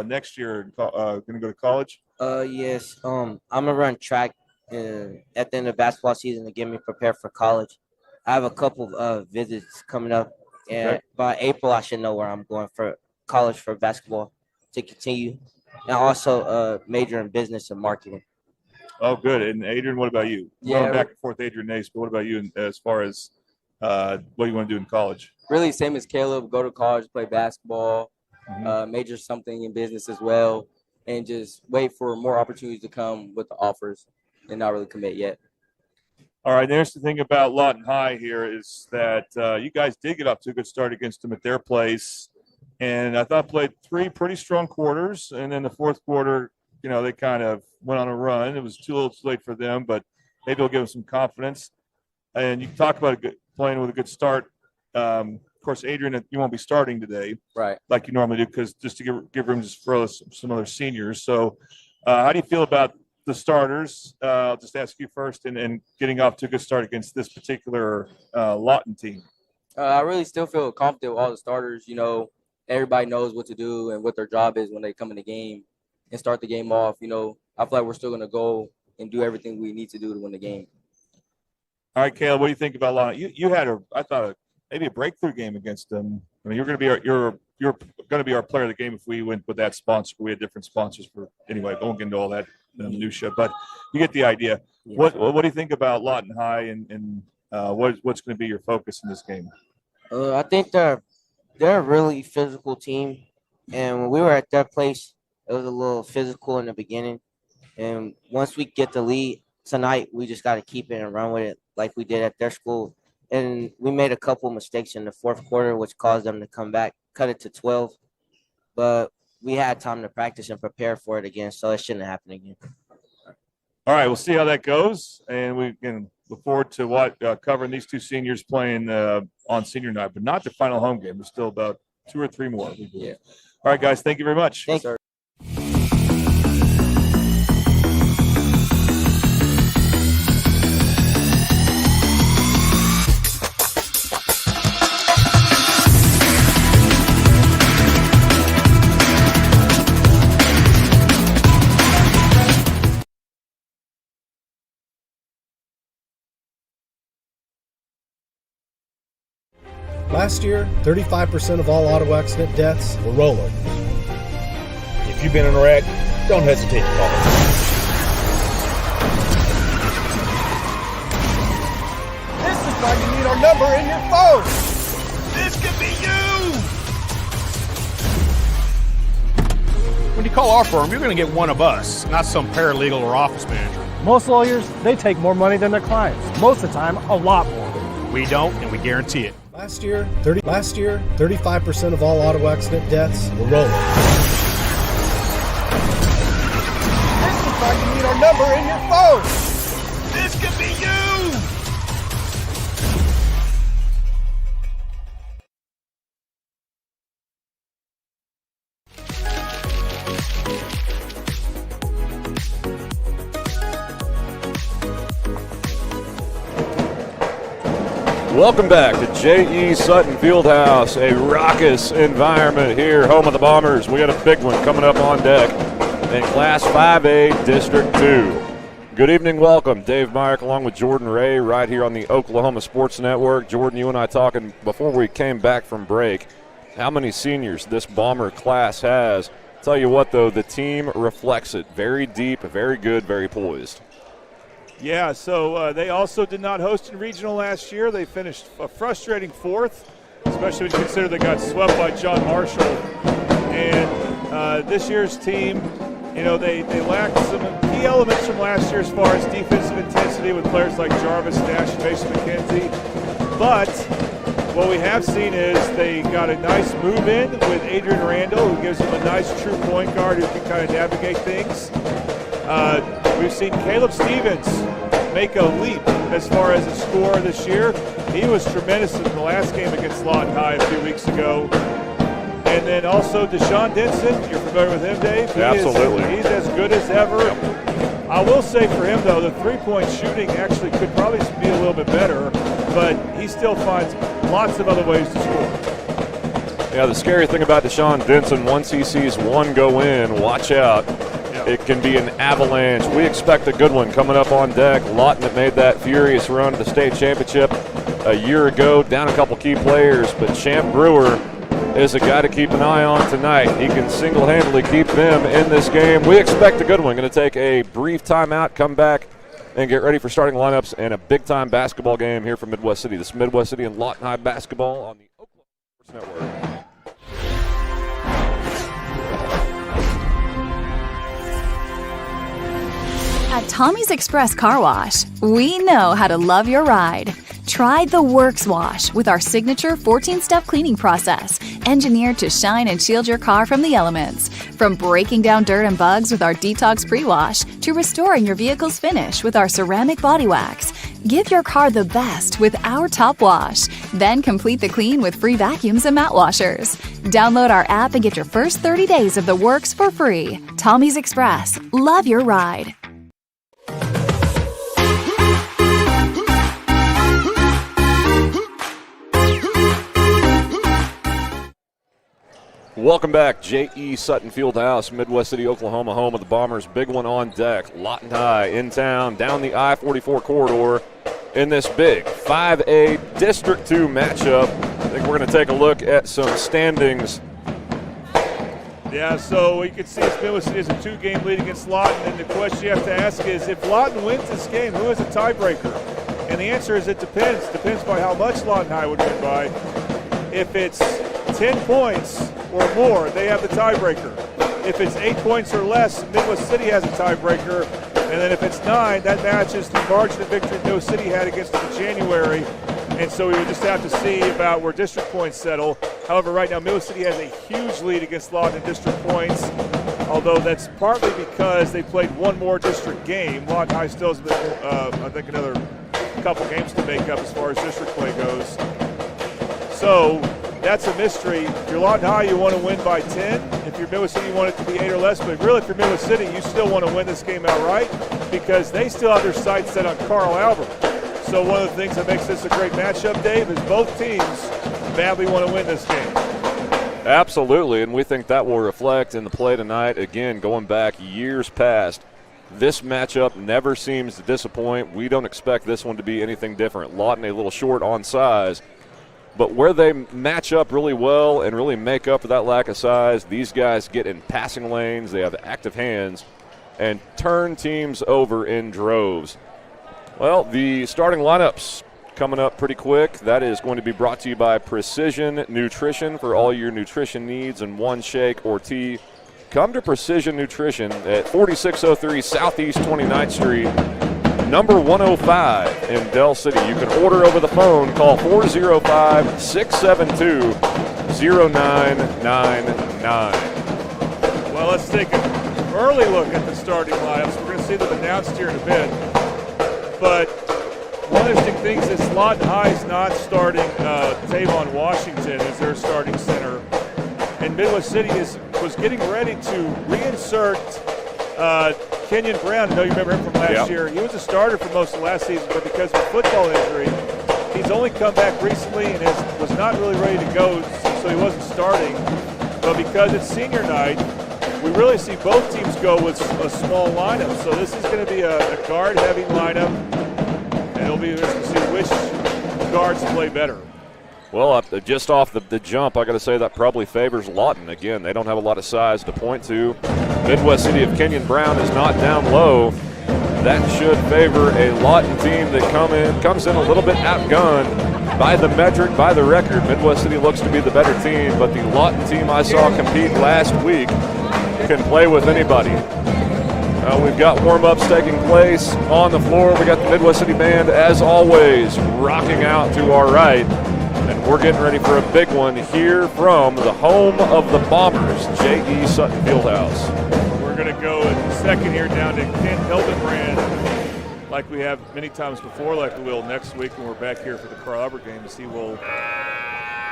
next year? Going to go to college? Yes. I'm gonna run track at the end of basketball season to get me prepared for college. I have a couple of visits coming up, and by April I should know where I'm going for college for basketball to continue, and also major in business and marketing. Oh, good. And Adrian, what about you? Yeah, going back and forth, Adrian Nace, but what about you as far as what you want to do in college? Really, same as Caleb. Go to college, play basketball, major something in business as well, and just wait for more opportunities to come with the offers and not really commit yet. All right, there's the thing about Lawton High here is that you guys did get off to a good start against them at their place, and I thought played 3 pretty strong quarters, and then the fourth quarter, they kind of went on a run. It was too little too late for them, but maybe it'll give them some confidence. And you talk about playing with a good start. Of course, Adrian, you won't be starting today, right? Like you normally do, because just to give room just for some other seniors. So, how do you feel about the starters? I'll just ask you first, and getting off to a good start against this particular Lawton team. I really still feel confident with all the starters. Everybody knows what to do and what their job is when they come in the game and start the game off. I feel like we're still going to go and do everything we need to do to win the game. All right, Caleb, what do you think about Lawton? You had maybe a breakthrough game against them. I mean, you're going to be our player of the game if we went with that sponsor. We had different sponsors anyway. I won't get into all that minutia, but you get the idea. Yeah. What do you think about Lawton High and what's going to be your focus in this game? I think they're a really physical team, and when we were at their place, it was a little physical in the beginning, and once we get the lead tonight, we just got to keep it and run with it like we did at their school. And we made a couple mistakes in the fourth quarter, which caused them to come back, cut it to 12. But we had time to practice and prepare for it again, so it shouldn't happen again. All right, we'll see how that goes, and we can look forward to covering these 2 seniors playing on senior night, but not the final home game. There's still about 2 or 3 more. Yeah. All right, guys, thank you very much. Thank you. Last year, 35% of all auto accident deaths were rollovers. If you've been in a wreck, don't hesitate to call us. This is why you need our number in your phone. This could be you! When you call our firm, you're going to get one of us, not some paralegal or office manager. Most lawyers, they take more money than their clients. Most of the time, a lot more. We don't, and we guarantee it. Last year, 35% of all auto accident deaths were rollovers. This is why you need our number in your phone. This could be you! Welcome back to J.E. Sutton Fieldhouse, a raucous environment here, home of the Bombers. We got a big one coming up on deck in Class 5A District 2. Good evening, welcome. Dave Myrick along with Jordan Ray right here on the Oklahoma Sports Network. Jordan, you and I talking before we came back from break, how many seniors this Bomber class has. Tell you what, though, the team reflects it. Very deep, very good, very poised. Yeah, so they also did not host in regional last year. They finished a frustrating 4th, especially when you consider they got swept by John Marshall. And this year's team, you know, they lacked some key elements from last year as far as defensive intensity with players like Jarvis Nash and Mason McKenzie. But what we have seen is they got a nice move in with Adrian Randall, who gives them a nice true point guard who can kind of navigate things. We've seen Caleb Stevens make a leap as far as a scorer this year. He was tremendous in the last game against Lawton High a few weeks ago. And then also Deshaun Denson, you're familiar with him, Dave? Absolutely. He's as good as ever. Yep. I will say for him, though, the three-point shooting actually could probably be a little bit better, but he still finds lots of other ways to score. Yeah, the scary thing about Deshaun Denson, once he sees one go in, watch out. It can be an avalanche. We expect a good one coming up on deck. Lawton that made that furious run to the state championship a year ago, down a couple key players, but Champ Brewer is a guy to keep an eye on tonight. He can single-handedly keep them in this game. We expect a good one. Going to take a brief timeout, come back, and get ready for starting lineups and a big-time basketball game here from Midwest City. This is Midwest City and Lawton High basketball on the Oklahoma Sports Network. At Tommy's Express Car Wash, we know how to love your ride. Try the Works Wash with our signature 14-step cleaning process, engineered to shine and shield your car from the elements. From breaking down dirt and bugs with our Detox Pre-Wash to restoring your vehicle's finish with our ceramic body wax. Give your car the best with our Top Wash. Then complete the clean with free vacuums and mat washers. Download our app and get your first 30 days of the Works for free. Tommy's Express. Love your ride. Welcome back, J.E. Sutton Fieldhouse, Midwest City, Oklahoma, home of the Bombers. Big one on deck. Lawton High in town, down the I-44 corridor in this big 5A District 2 matchup. I think we're going to take a look at some standings. Yeah, so you can see Midwest City is a 2-game lead against Lawton, and the question you have to ask is, if Lawton wins this game, who is a tiebreaker? And the answer is it depends. Depends by how much Lawton High would win by. If it's 10 points or more, they have the tiebreaker. If it's 8 points or less, Midwest City has a tiebreaker. And then if it's 9, that matches the margin of victory Midwest City had against them in January. And so we would just have to see about where district points settle. However, right now, Midwest City has a huge lead against Lawton in district points, although that's partly because they played one more district game. Lawton High still has, I think, another couple games to make up as far as district play goes. So that's a mystery. If you're Lawton High, you want to win by 10. If you're Midwest City, you want it to be 8 or less. But really, if you're Midwest City, you still want to win this game outright because they still have their sights set on Carl Albert. So one of the things that makes this a great matchup, Dave, is both teams badly want to win this game. Absolutely, and we think that will reflect in the play tonight. Again, going back years past, this matchup never seems to disappoint. We don't expect this one to be anything different. Lawton a little short on size, but where they match up really well and really make up for that lack of size, these guys get in passing lanes, they have active hands, and turn teams over in droves. Well, the starting lineups coming up pretty quick. That is going to be brought to you by Precision Nutrition for all your nutrition needs in one shake or tea. Come to Precision Nutrition at 4603 Southeast 29th Street, number 105 in Del City. You can order over the phone. Call 405-672-0999. Well, let's take an early look at the starting lineups. We're going to see them announced here in a bit. But one interesting thing is Lawton High is not starting Tavon Washington as their starting center. And Midwest City was getting ready to reinsert Kenyon Brown. I know you remember him from last year. He was a starter for most of last season, but because of a football injury, he's only come back recently and was not really ready to go, so he wasn't starting. But because it's senior night, we really see both teams go with a small lineup. So this is going to be a guard-heavy lineup, and it'll be interesting to see which guards play better. Well, just off the jump, I got to say that probably favors Lawton. Again, they don't have a lot of size to point to. Midwest City of Kenyon Brown is not down low. That should favor a Lawton team that comes in a little bit outgunned by the metric, by the record. Midwest City looks to be the better team, but the Lawton team I saw compete last week can play with anybody. We've got warm-ups taking place on the floor. We got the Midwest City Band, as always, rocking out to our right. And we're getting ready for a big one here from the home of the Bombers, J.E. Sutton Fieldhouse. We're going to go in a second here down to Kent Hildebrand, like we have many times before, like we will next week when we're back here for the Carl Albert game to see we'll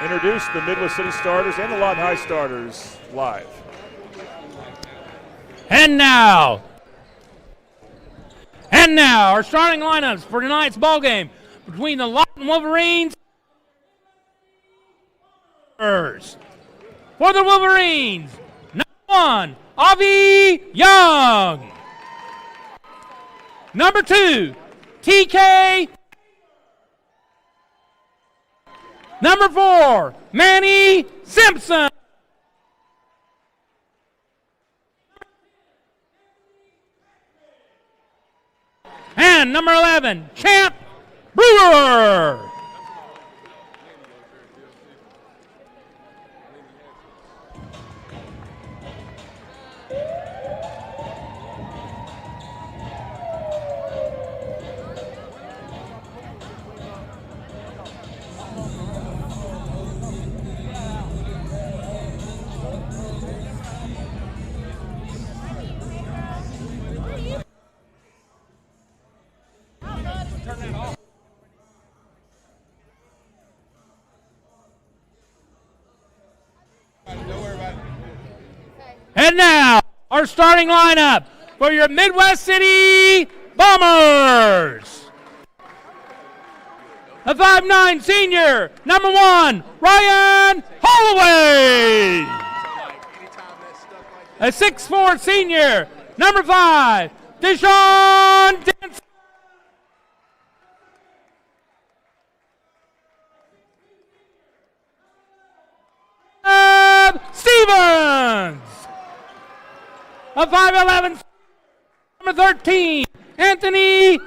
introduce the Midwest City starters and the Lawton High starters live. And now, our starting lineups for tonight's ball game between the Lawton Wolverines. For the Wolverines, number 1, Avi Young. Number 2, TK. Number 4, Manny Simpson. And number 11, Champ Brewer. And now, our starting lineup for your Midwest City Bombers. A 5'9" senior, number 1, Ryan Holloway. A 6'4" senior, number 5, Deshaun Denson. Stevens. A 5'11", number 13, Anthony.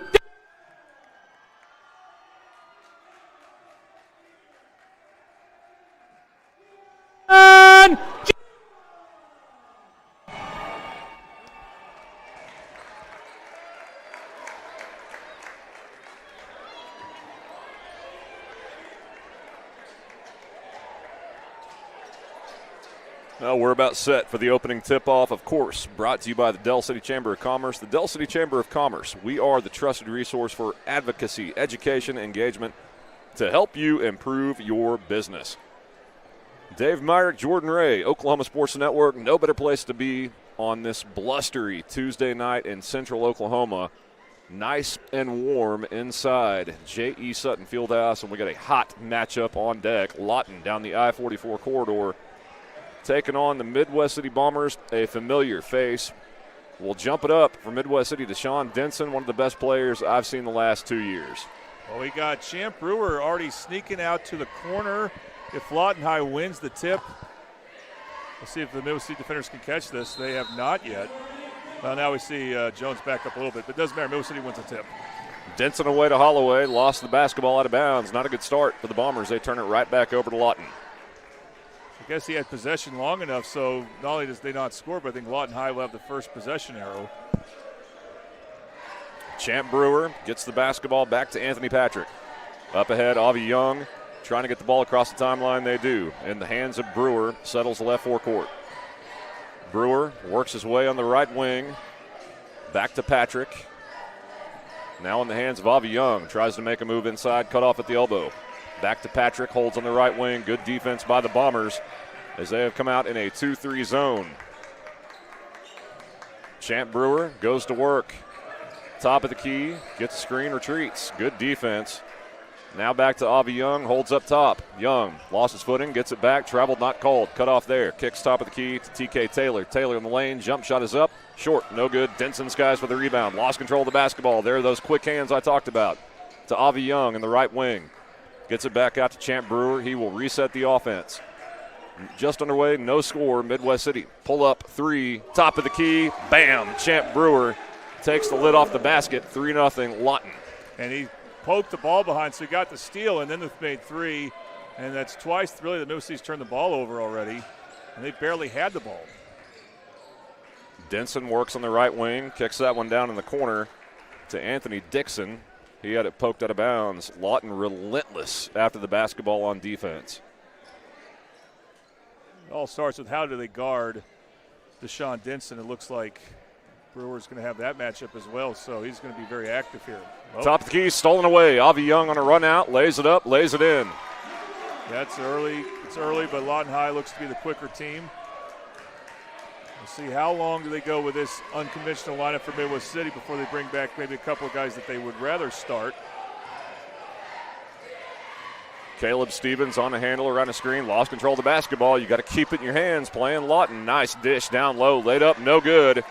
Well, we're about set for the opening tip-off, of course, brought to you by the Del City Chamber of Commerce. The Del City Chamber of Commerce, we are the trusted resource for advocacy, education, engagement to help you improve your business. Dave Myrick, Jordan Ray, Oklahoma Sports Network, no better place to be on this blustery Tuesday night in central Oklahoma. Nice and warm inside J.E. Sutton Fieldhouse, and we got a hot matchup on deck. Lawton down the I-44 corridor, taking on the Midwest City Bombers, a familiar face. We'll jump it up for Midwest City. Deshaun Denson, one of the best players I've seen the last 2 years. Well, we got Champ Brewer already sneaking out to the corner. If Lawton High wins the tip, we'll see if the Midwest City defenders can catch this. They have not yet. Well, now we see Jones back up a little bit, but it doesn't matter. Midwest City wins the tip. Denson away to Holloway, lost the basketball out of bounds. Not a good start for the Bombers. They turn it right back over to Lawton. I guess he had possession long enough, so not only does they not score, but I think Lawton High will have the first possession arrow. Champ Brewer gets the basketball back to Anthony Patrick. Up ahead, Avi Young trying to get the ball across the timeline. They do. In the hands of Brewer, settles the left forecourt. Brewer works his way on the right wing. Back to Patrick. Now in the hands of Avi Young. Tries to make a move inside, cut off at the elbow. Back to Patrick, holds on the right wing. Good defense by the Bombers as they have come out in a 2-3 zone. Champ Brewer goes to work. Top of the key, gets a screen, retreats. Good defense Now back to Avi Young, holds up top. Young lost his footing, gets it back, traveled, not called. Cut off there. Kicks top of the key to TK Taylor. Taylor in the lane, jump shot is up. Short, no good. Denson skies for the rebound. Lost control of the basketball. There are those quick hands I talked about. To Avi Young in the right wing. Gets it back out to Champ Brewer. He will reset the offense. Just underway, no score, Midwest City. Pull up three, top of the key, bam. Champ Brewer takes the lid off the basket, 3-0 Lawton. And he poked the ball behind, so he got the steal, and then they've made three. And that's twice, really, the Midwest City's turned the ball over already, and they barely had the ball. Denson works on the right wing, kicks that one down in the corner to Anthony Dixon. He had it poked out of bounds. Lawton relentless after the basketball on defense. It all starts with how do they guard Deshaun Denson. It looks like Brewer's going to have that matchup as well, so he's going to be very active here. Top of the key, stolen away. Avi Young on a run out, lays it up, lays it in. That's early. It's early, but Lawton High looks to be the quicker team. We'll see how long do they go with this unconventional lineup for Midwest City before they bring back maybe a couple of guys that they would rather start. Caleb Stevens on the handle around the screen, lost control of the basketball. You got to keep it in your hands playing Lawton. Nice dish down low, laid up, no good.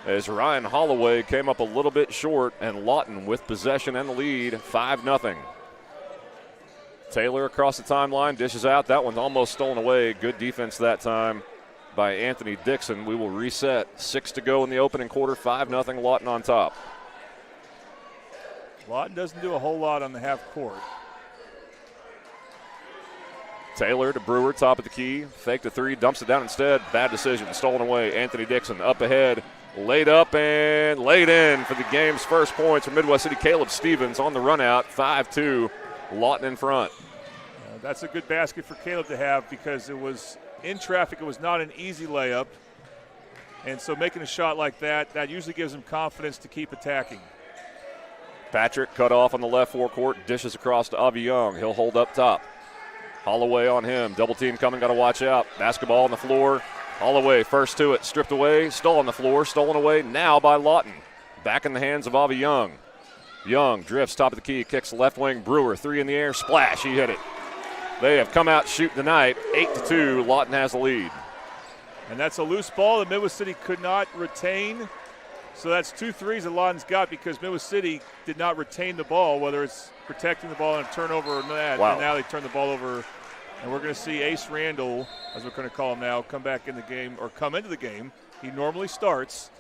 As Ryan Holloway came up a little bit short, and Lawton with possession and the lead, 5-0. Taylor across the timeline, dishes out. That one's almost stolen away. Good defense that time by Anthony Dixon. We will reset. 6 to go in the opening quarter, 5-0 Lawton on top. Lawton doesn't do a whole lot on the half court. Taylor to Brewer, top of the key. Faked a three, dumps it down instead. Bad decision, stolen away. Anthony Dixon up ahead. Laid up and laid in for the game's first points for Midwest City. Caleb Stevens on the run out, 5-2, Lawton in front. That's a good basket for Caleb to have because it was in traffic. It was not an easy layup. And so making a shot like that, that usually gives him confidence to keep attacking. Patrick cut off on the left forecourt, dishes across to Avi Young. He'll hold up top. Holloway on him, double team coming, got to watch out. Basketball on the floor. Holloway first to it, stripped away, still on the floor, stolen away now by Lawton. Back in the hands of Avi Young. Young drifts top of the key, kicks left wing. Brewer, three in the air, splash, he hit it. They have come out shooting tonight, 8-2, Lawton has the lead. And that's a loose ball that Midwest City could not retain. So that's 2 threes that Lawton's got because Midwest City did not retain the ball, whether it's protecting the ball on a turnover or not. Wow. And now they turn the ball over. And we're going to see Ace Randall, as we're going to call him now, come back in the game or come into the game. He normally starts.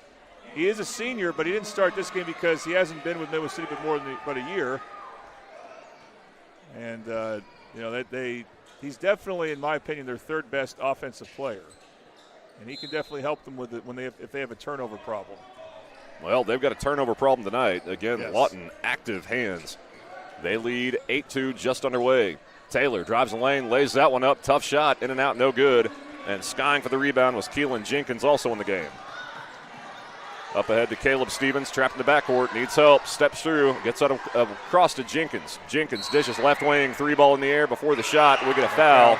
He is a senior, but he didn't start this game because he hasn't been with Midwest City but more than about a year. And he's definitely, in my opinion, their third best offensive player. And he can definitely help them with it if they have a turnover problem. Well, they've got a turnover problem tonight. Again, yes. Lawton, active hands. They lead 8-2, just underway. Taylor drives the lane, lays that one up. Tough shot, in and out, no good. And skying for the rebound was Keelan Jenkins, also in the game. Up ahead to Caleb Stevens, trapped in the backcourt, needs help, steps through, gets out across to Jenkins. Jenkins dishes left wing, three ball in the air before the shot. We get a foul.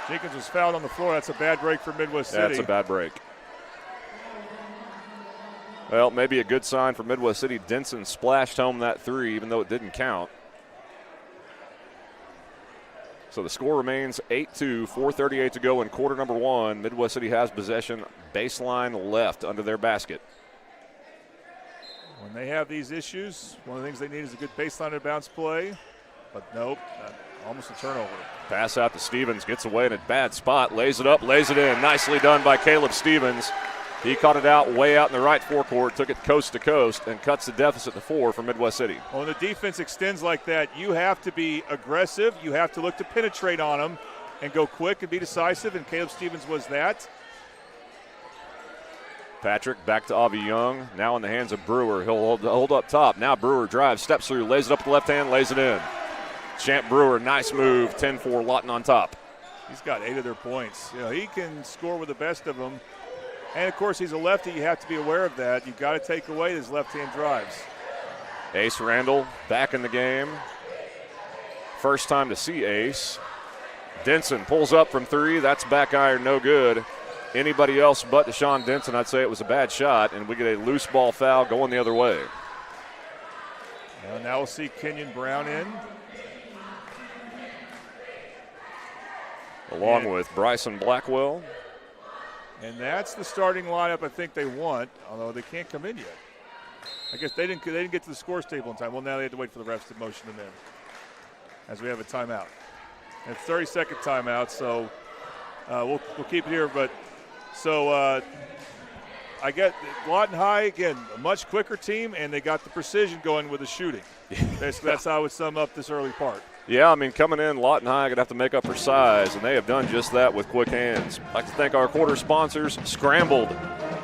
Jenkins was fouled on the floor. That's a bad break for Midwest City. That's a bad break. Well, maybe a good sign for Midwest City. Denson splashed home that three, even though it didn't count. So the score remains 8-2, 4:38 to go in quarter number one. Midwest City has possession, baseline left under their basket. When they have these issues, one of the things they need is a good baseline and bounce play. But nope, almost a turnover. Pass out to Stevens, gets away in a bad spot, lays it up, lays it in. Nicely done by Caleb Stevens. He caught it out way out in the right forecourt, took it coast to coast, and cuts the deficit to 4 for Midwest City. When the defense extends like that, you have to be aggressive. You have to look to penetrate on them and go quick and be decisive, and Caleb Stevens was that. Patrick back to Avi Young, now in the hands of Brewer. He'll hold up top. Now Brewer drives, steps through, lays it up with the left hand, lays it in. Champ Brewer, nice move, 10-4 Lawton on top. He's got 8 of their points. He can score with the best of them. And, of course, he's a lefty. You have to be aware of that. You've got to take away his left-hand drives. Ace Randall back in the game. First time to see Ace. Denson pulls up from three. That's back iron, no good. Anybody else but Deshaun Denson, I'd say it was a bad shot, and we get a loose ball foul going the other way. Now we'll see Kenyon Brown in. Along with Bryson Blackwell. And that's the starting lineup I think they want, although they can't come in yet. I guess they didn't get to the scores table in time. Well, now they have to wait for the refs to motion them in as we have a timeout. And it's 30-second timeout, so we'll keep it here. But so I get Lawton High, again, a much quicker team, and they got the precision going with the shooting. Basically, that's how I would sum up this early part. Yeah, I mean, coming in, Lawton High going to have to make up for size, and they have done just that with quick hands. I'd like to thank our quarter sponsors, Scrambled.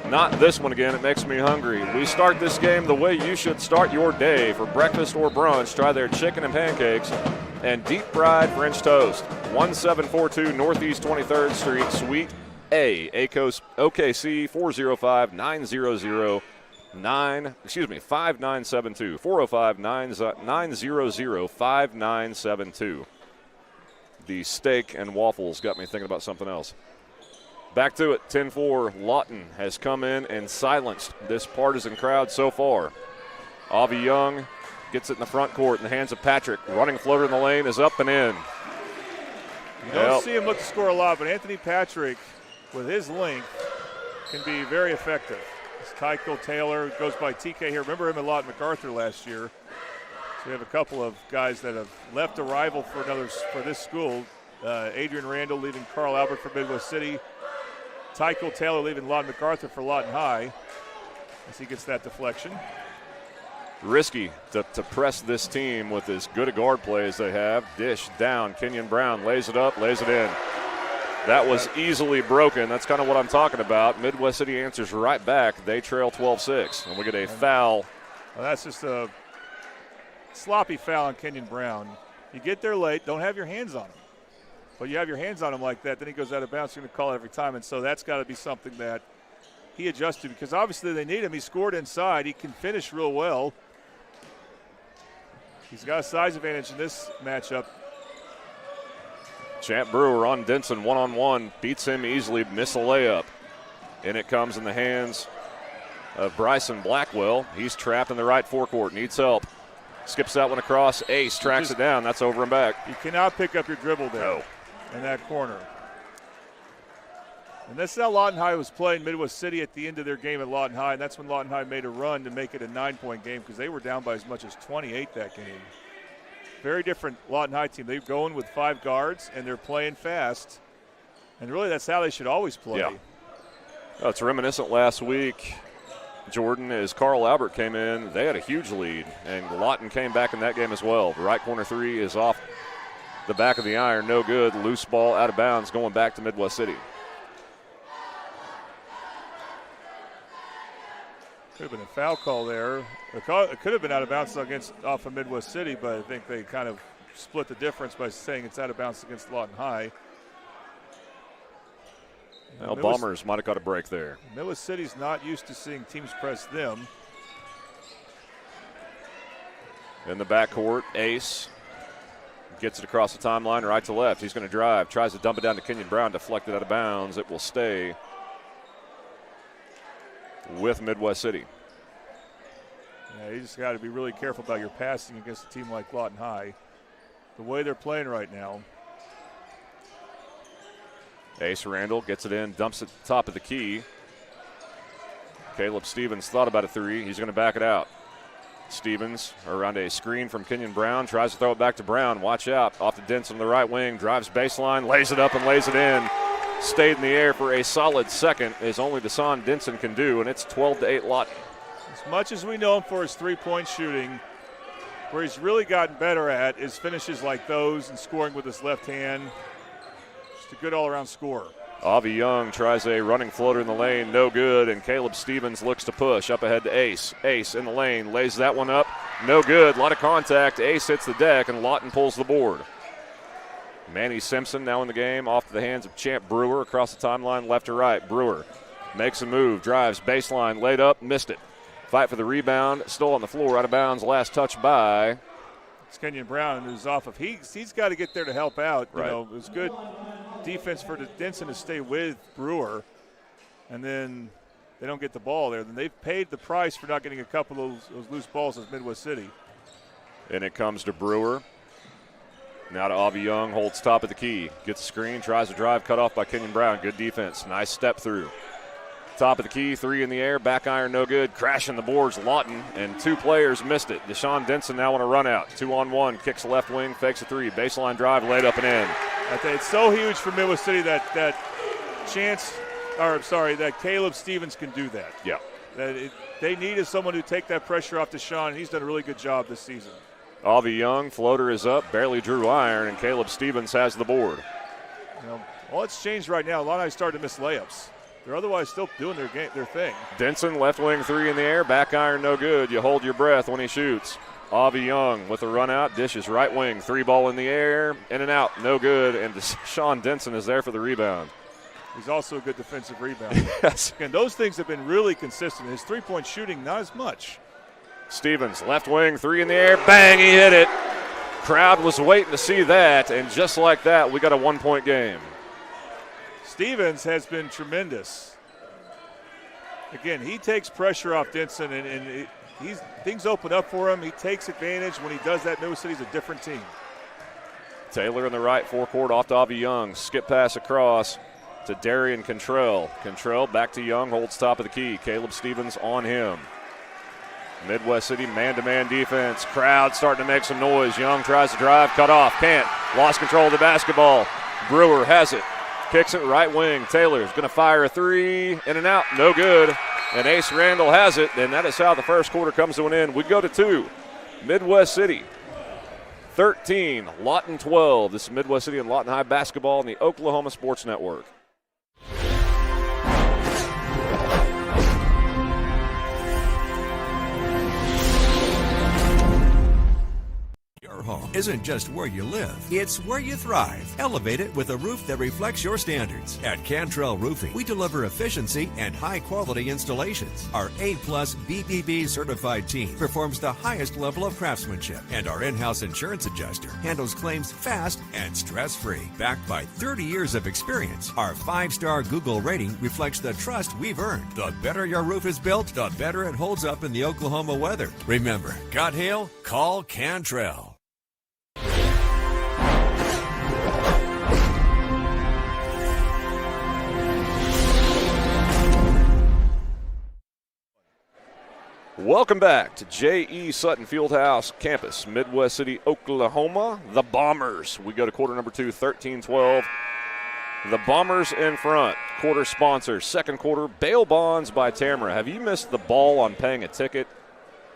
Not this one again, it makes me hungry. We start this game the way you should start your day. For breakfast or brunch, try their chicken and pancakes and deep-fried French toast. 1742 Northeast 23rd Street, Suite A, OKC 405-900-5972, 405-900-5972. The steak and waffles got me thinking about something else. Back to it, 10-4. Lawton has come in and silenced this partisan crowd so far. Avi Young gets it in the front court in the hands of Patrick. Running floater in the lane is up and in. You don't see him look to score a lot, but Anthony Patrick, with his length, can be very effective. It's Tycho Taylor, goes by TK here. Remember him at Lawton MacArthur last year. So we have a couple of guys that have left a rival for this school. Adrian Randall leaving Carl Albert for Midwest City. Tycho Taylor leaving Lawton MacArthur for Lawton High as he gets that deflection. Risky to press this team with as good a guard play as they have. Dish down, Kenyon Brown lays it up, lays it in. That was easily broken. That's kind of what I'm talking about. Midwest City answers right back. They trail 12-6, and we get a foul. Well, that's just a sloppy foul on Kenyon Brown. You get there late, don't have your hands on him. But you have your hands on him like that, then he goes out of bounds. You're going to call it every time. And so that's got to be something that he adjusted because obviously they need him. He scored inside. He can finish real well. He's got a size advantage in this matchup. Champ Brewer on Denson one-on-one. Beats him easily, miss a layup. And it comes in the hands of Bryson Blackwell. He's trapped in the right forecourt, needs help. Skips that one across. Ace tracks it down. That's over and back. You cannot pick up your dribble there. No. In that corner. And that's how Lawton High was playing Midwest City at the end of their game at Lawton High, and that's when Lawton High made a run to make it a 9-point game because they were down by as much as 28 that game. Very different Lawton High team. They're going with 5 guards, and they're playing fast. And really that's how they should always play. Yeah. It's reminiscent last week, Jordan, as Carl Albert came in, they had a huge lead, and Lawton came back in that game as well. The right corner three is off the back of the iron, no good. Loose ball out of bounds going back to Midwest City. Could have been a foul call there. It could have been out of bounds off of Midwest City, but I think they kind of split the difference by saying it's out of bounds against Lawton High. Well, Bombers might have got a break there. Midwest City's not used to seeing teams press them. In the backcourt, Ace gets it across the timeline, right to left. He's going to drive, tries to dump it down to Kenyon Brown, deflected out of bounds. It will stay with Midwest City. Yeah, you just got to be really careful about your passing against a team like Lawton High. The way they're playing right now. Ace Randall gets it in, dumps it top of the key. Caleb Stevens thought about a three. He's going to back it out. Stevens around a screen from Kenyon Brown, tries to throw it back to Brown. Watch out. Off to Denson on the right wing, drives baseline, lays it up and lays it in. Stayed in the air for a solid second, as only Deshaun Denson can do, and it's 12-8 Lawton. As much as we know him for his three-point shooting, where he's really gotten better at is finishes like those and scoring with his left hand. Just a good all-around scorer. Avi Young tries a running floater in the lane, no good, and Caleb Stevens looks to push up ahead to Ace. Ace in the lane, lays that one up, no good, a lot of contact. Ace hits the deck, and Lawton pulls the board. Manny Simpson now in the game, off to the hands of Champ Brewer across the timeline, left to right. Brewer makes a move, drives baseline, laid up, missed it. Fight for the rebound, still on the floor, out of bounds, last touch by. It's Kenyon Brown, who's off of. He's got to get there to help out. Right. You know, it was good defense for Denson to stay with Brewer, and then they don't get the ball there. Then they've paid the price for not getting a couple of those loose balls as Midwest City. And it comes to Brewer. Now to Avi Young, holds top of the key. Gets a screen, tries to drive, cut off by Kenyon Brown. Good defense. Nice step through. Top of the key, 3 in the air, back iron no good. Crashing the boards, Lawton, and 2 players missed it. Deshaun Denson now on a run out. 2-on-1, kicks left wing, fakes a 3. Baseline drive, laid up and in. I think it's so huge for Midwest City that Caleb Stevens can do that. Yeah. They needed someone to take that pressure off Deshaun, and he's done a really good job this season. Avi Young, floater is up, barely drew iron, and Caleb Stevens has the board. All it's changed right now. Lawton started to miss layups. They're otherwise still doing their thing. Denson, left wing 3 in the air, back iron no good. You hold your breath when he shoots. Avi Young with a run out, dishes right wing, 3 ball in the air, in and out, no good. And Deshaun Denson is there for the rebound. He's also a good defensive rebounder. Yes. And those things have been really consistent. His three-point shooting, not as much. Stevens, left wing, 3 in the air, bang, he hit it. Crowd was waiting to see that, and just like that, we got a 1-point game. Stevens has been tremendous. Again, he takes pressure off Denson, and things open up for him. He takes advantage. When he does that, Midwest City's a different team. Taylor in the right forecourt off to Avi Young. Skip pass across to Darian Cantrell. Cantrell back to Young, holds top of the key. Caleb Stevens on him. Midwest City man-to-man defense. Crowd starting to make some noise. Young tries to drive, cut off, can't. Lost control of the basketball. Brewer has it. Kicks it right wing. Taylor's going to fire a 3. In and out. No good. And Ace Randall has it. And that is how the first quarter comes to an end. We go to 2. Midwest City 13. Lawton 12. This is Midwest City and Lawton High basketball on the Oklahoma Sports Network. Your home isn't just where you live, it's where you thrive. Elevate it with a roof that reflects your standards. At Cantrell Roofing, we deliver efficiency and high-quality installations. Our A-plus BBB certified team performs the highest level of craftsmanship, and our in-house insurance adjuster handles claims fast and stress-free. Backed by 30 years of experience, our 5-star Google rating reflects the trust we've earned. The better your roof is built, the better it holds up in the Oklahoma weather. Remember, got hail? Call Cantrell. Welcome back to J.E. Sutton Fieldhouse campus, Midwest City, Oklahoma. The Bombers. We go to quarter number 2, 13-12. The Bombers in front. Quarter sponsor. Second quarter, bail bonds by Tamara. Have you missed the ball on paying a ticket?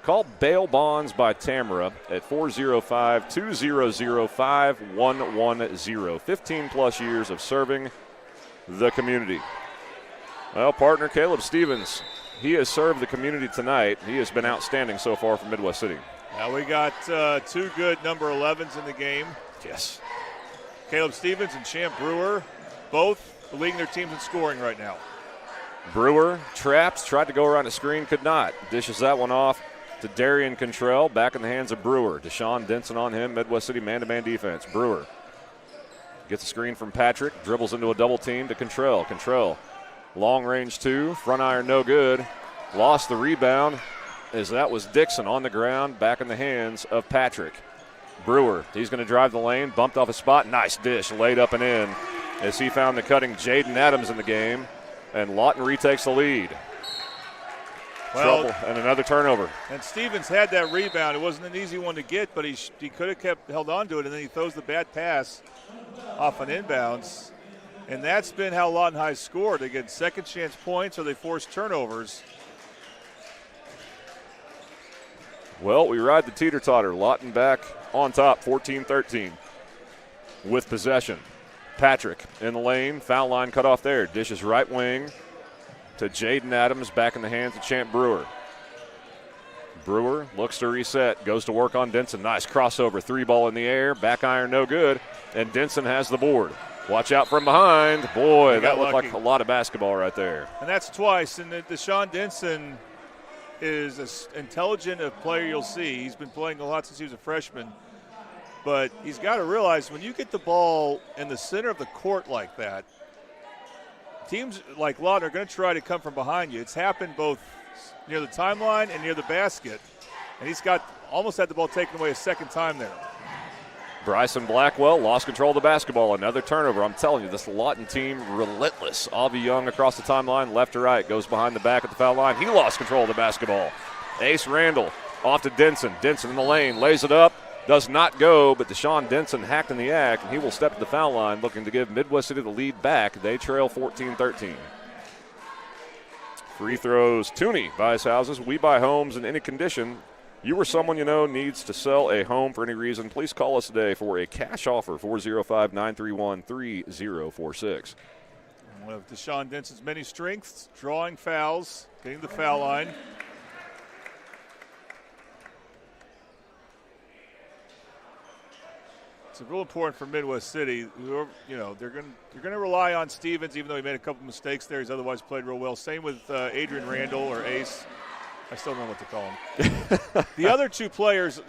Call Bail Bonds by Tamara at 405-200-5110. 15-plus years of serving the community. Well, partner Caleb Stevens, he has served the community tonight. He has been outstanding so far for Midwest City. Now we got 2 good number 11s in the game. Yes. Caleb Stevens and Champ Brewer, both leading their teams in scoring right now. Brewer traps, tried to go around the screen, could not. Dishes that one off to Darian Cantrell, back in the hands of Brewer. Deshaun Denson on him, Midwest City man-to-man defense. Brewer gets a screen from Patrick, dribbles into a double team to Cantrell. Cantrell, long range 2, front iron no good. Lost the rebound as that was Dixon on the ground, back in the hands of Patrick. Brewer, he's going to drive the lane, bumped off a spot, nice dish, laid up and in as he found the cutting Jaden Adams in the game, and Lawton retakes the lead. Trouble and another turnover. And Stevens had that rebound. It wasn't an easy one to get, but he could have held on to it, and then he throws the bad pass off an inbounds. And that's been how Lawton High scored. They get second chance points or they force turnovers. Well, we ride the teeter-totter. Lawton back on top, 14-13 with possession. Patrick in the lane, foul line cut off there. Dishes right wing to Jaden Adams, back in the hands of Champ Brewer. Brewer looks to reset, goes to work on Denson. Nice crossover, 3 ball in the air, back iron no good, and Denson has the board. Watch out from behind. Boy, that looked like a lot of basketball right there. And that's twice. And Deshaun Denson is as intelligent a player you'll see. He's been playing a lot since he was a freshman. But he's got to realize when you get the ball in the center of the court like that, teams like Lawton are going to try to come from behind you. It's happened both near the timeline and near the basket. And he's almost had the ball taken away a second time there. Bryson Blackwell lost control of the basketball. Another turnover. I'm telling you, this Lawton team, relentless. Avi Young across the timeline, left to right, goes behind the back at the foul line. He lost control of the basketball. Ace Randall off to Denson. Denson in the lane, lays it up. Does not go, but Deshaun Denson hacked in the act, and he will step to the foul line looking to give Midwest City the lead back. They trail 14-13. Free throws. Tooney buys houses. We buy homes in any condition. You or someone you know needs to sell a home for any reason, please call us today for a cash offer, 405-931-3046. One of Deshaun Denson's many strengths, drawing fouls, getting the foul line. It's real important for Midwest City. They're going to rely on Stevens, even though he made a couple mistakes there. He's otherwise played real well. Same with Adrian Randall or Ace. I still don't know what to call him. The other two players,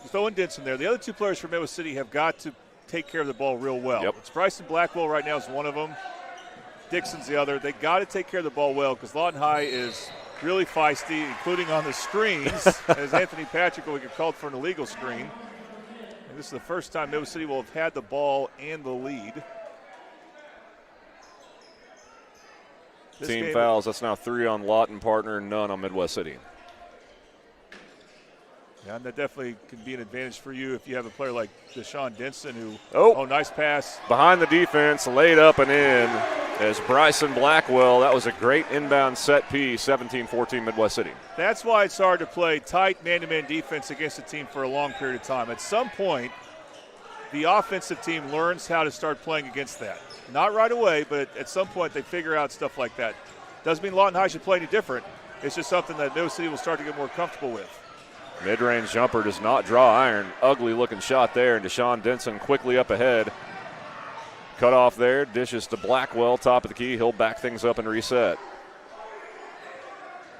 throwing Denson there, the other two players for Midwest City have got to take care of the ball real well. Yep. It's Bryson Blackwell right now is one of them. Dixon's the other. They got to take care of the ball well because Lawton High is really feisty, including on the screens, as Anthony Patrick will get called for an illegal screen. And this is the first time Midwest City will have had the ball and the lead. Team fouls. That's now 3 on Lawton, partner, none on Midwest City. Yeah, and that definitely can be an advantage for you if you have a player like Deshaun Denson who, nice pass. Behind the defense, laid up and in as Bryson Blackwell. That was a great inbound set piece, 17-14 Midwest City. That's why it's hard to play tight man-to-man defense against a team for a long period of time. At some point, the offensive team learns how to start playing against that. Not right away, but at some point they figure out stuff like that. Doesn't mean Lawton High should play any different. It's just something that Midwest City will start to get more comfortable with. Mid-range jumper does not draw iron. Ugly-looking shot there, and Deshaun Denson quickly up ahead. Cut off there, dishes to Blackwell, top of the key. He'll back things up and reset.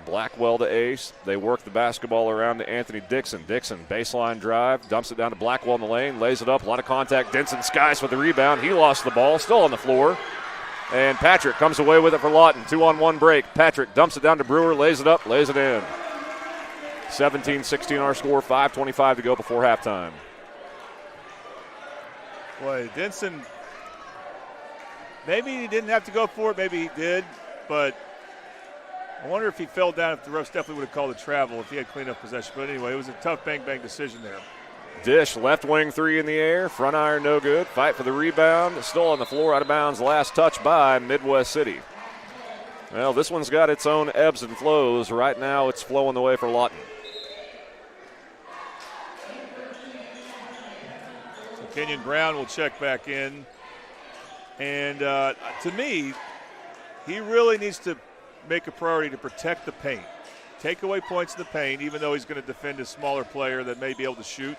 Blackwell to Ace. They work the basketball around to Anthony Dixon. Dixon, baseline drive, dumps it down to Blackwell in the lane, lays it up, a lot of contact. Denson skies for the rebound. He lost the ball, still on the floor. And Patrick comes away with it for Lawton. 2-on-1 break. Patrick dumps it down to Brewer, lays it up, lays it in. 17-16 our score, 5:25 to go before halftime. Boy, Denson, maybe he didn't have to go for it, maybe he did, but I wonder if he fell down, if the refs definitely would have called a travel if he had cleaned up possession. But anyway, it was a tough bang-bang decision there. Dish, left wing 3 in the air, front iron no good, fight for the rebound, still on the floor, out of bounds, last touch by Midwest City. Well, this one's got its own ebbs and flows. Right now it's flowing the way for Lawton. So Kenyon Brown will check back in. And to me, he really needs to make a priority to protect the paint. Take away points in the paint, even though he's going to defend a smaller player that may be able to shoot.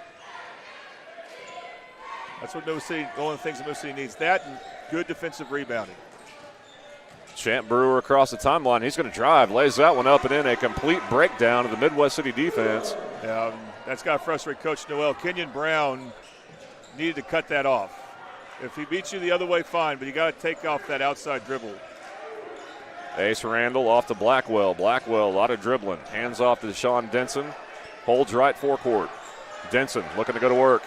That's what Midwest City, one of the things that Midwest City needs. That and good defensive rebounding. Champ Brewer across the timeline. He's going to drive, lays that one up and in. A complete breakdown of the Midwest City defense. Yeah, that's got to frustrate Coach Noel. Kenyon Brown needed to cut that off. If he beats you the other way, fine, but you got to take off that outside dribble. Ace Randall off to Blackwell. Blackwell, a lot of dribbling. Hands off to Deshaun Denson. Holds right forecourt. Denson looking to go to work.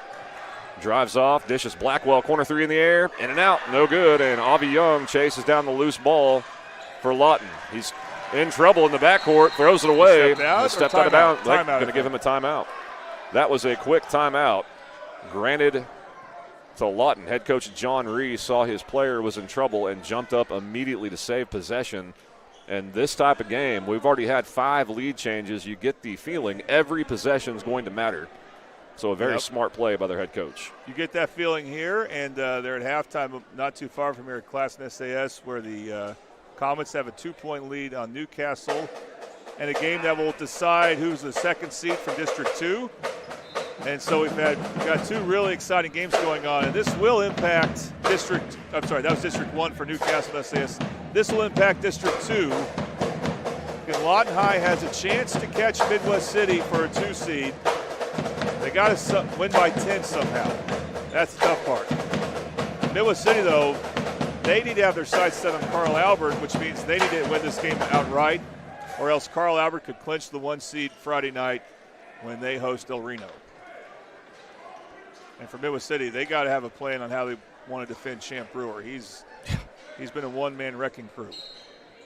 Drives off, dishes Blackwell, corner 3 in the air, in and out, no good. And Avi Young chases down the loose ball for Lawton. He's in trouble in the backcourt, throws it away. Stepped out of bounds. Going to give him a timeout. That was a quick timeout. Granted to Lawton. Head coach John Reese saw his player was in trouble and jumped up immediately to save possession. And this type of game, we've already had 5 lead changes. You get the feeling every possession is going to matter. So a very smart play by their head coach. You get that feeling here, and they're at halftime not too far from here at Class and SAS, where the Comets have a 2-point lead on Newcastle, and a game that will decide who's the second seed from District 2. And so we've got 2 really exciting games going on, and this will impact that was District 1 for Newcastle and SAS. This will impact District 2. And Lawton High has a chance to catch Midwest City for a 2 seed. They got to win by 10 somehow. That's the tough part. Midwest City, though, they need to have their sights set on Carl Albert, which means they need to win this game outright, or else Carl Albert could clinch the 1 seed Friday night when they host El Reno. And for Midwest City, they got to have a plan on how they want to defend Champ Brewer. He's been a one-man wrecking crew.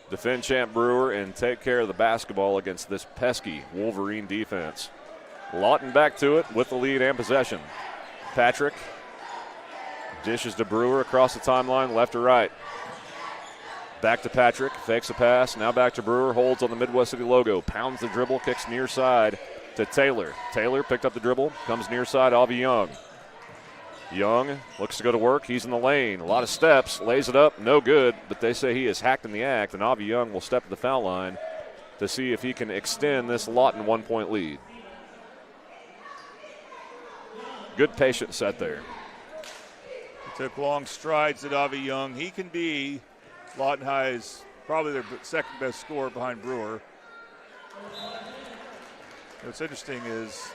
Defend Champ Brewer and take care of the basketball against this pesky Wolverine defense. Lawton back to it with the lead and possession. Patrick dishes to Brewer across the timeline, left to right. Back to Patrick, fakes a pass, now back to Brewer, holds on the Midwest City logo, pounds the dribble, kicks near side to Taylor. Taylor picked up the dribble, comes near side, Avi Young. Young looks to go to work, he's in the lane, a lot of steps, lays it up, no good, but they say he is hacked in the act, and Avi Young will step to the foul line to see if he can extend this Lawton 1-point lead. Good patient set there. He took long strides at Avi Young. He can be Lawton High's probably their second best scorer behind Brewer. What's interesting is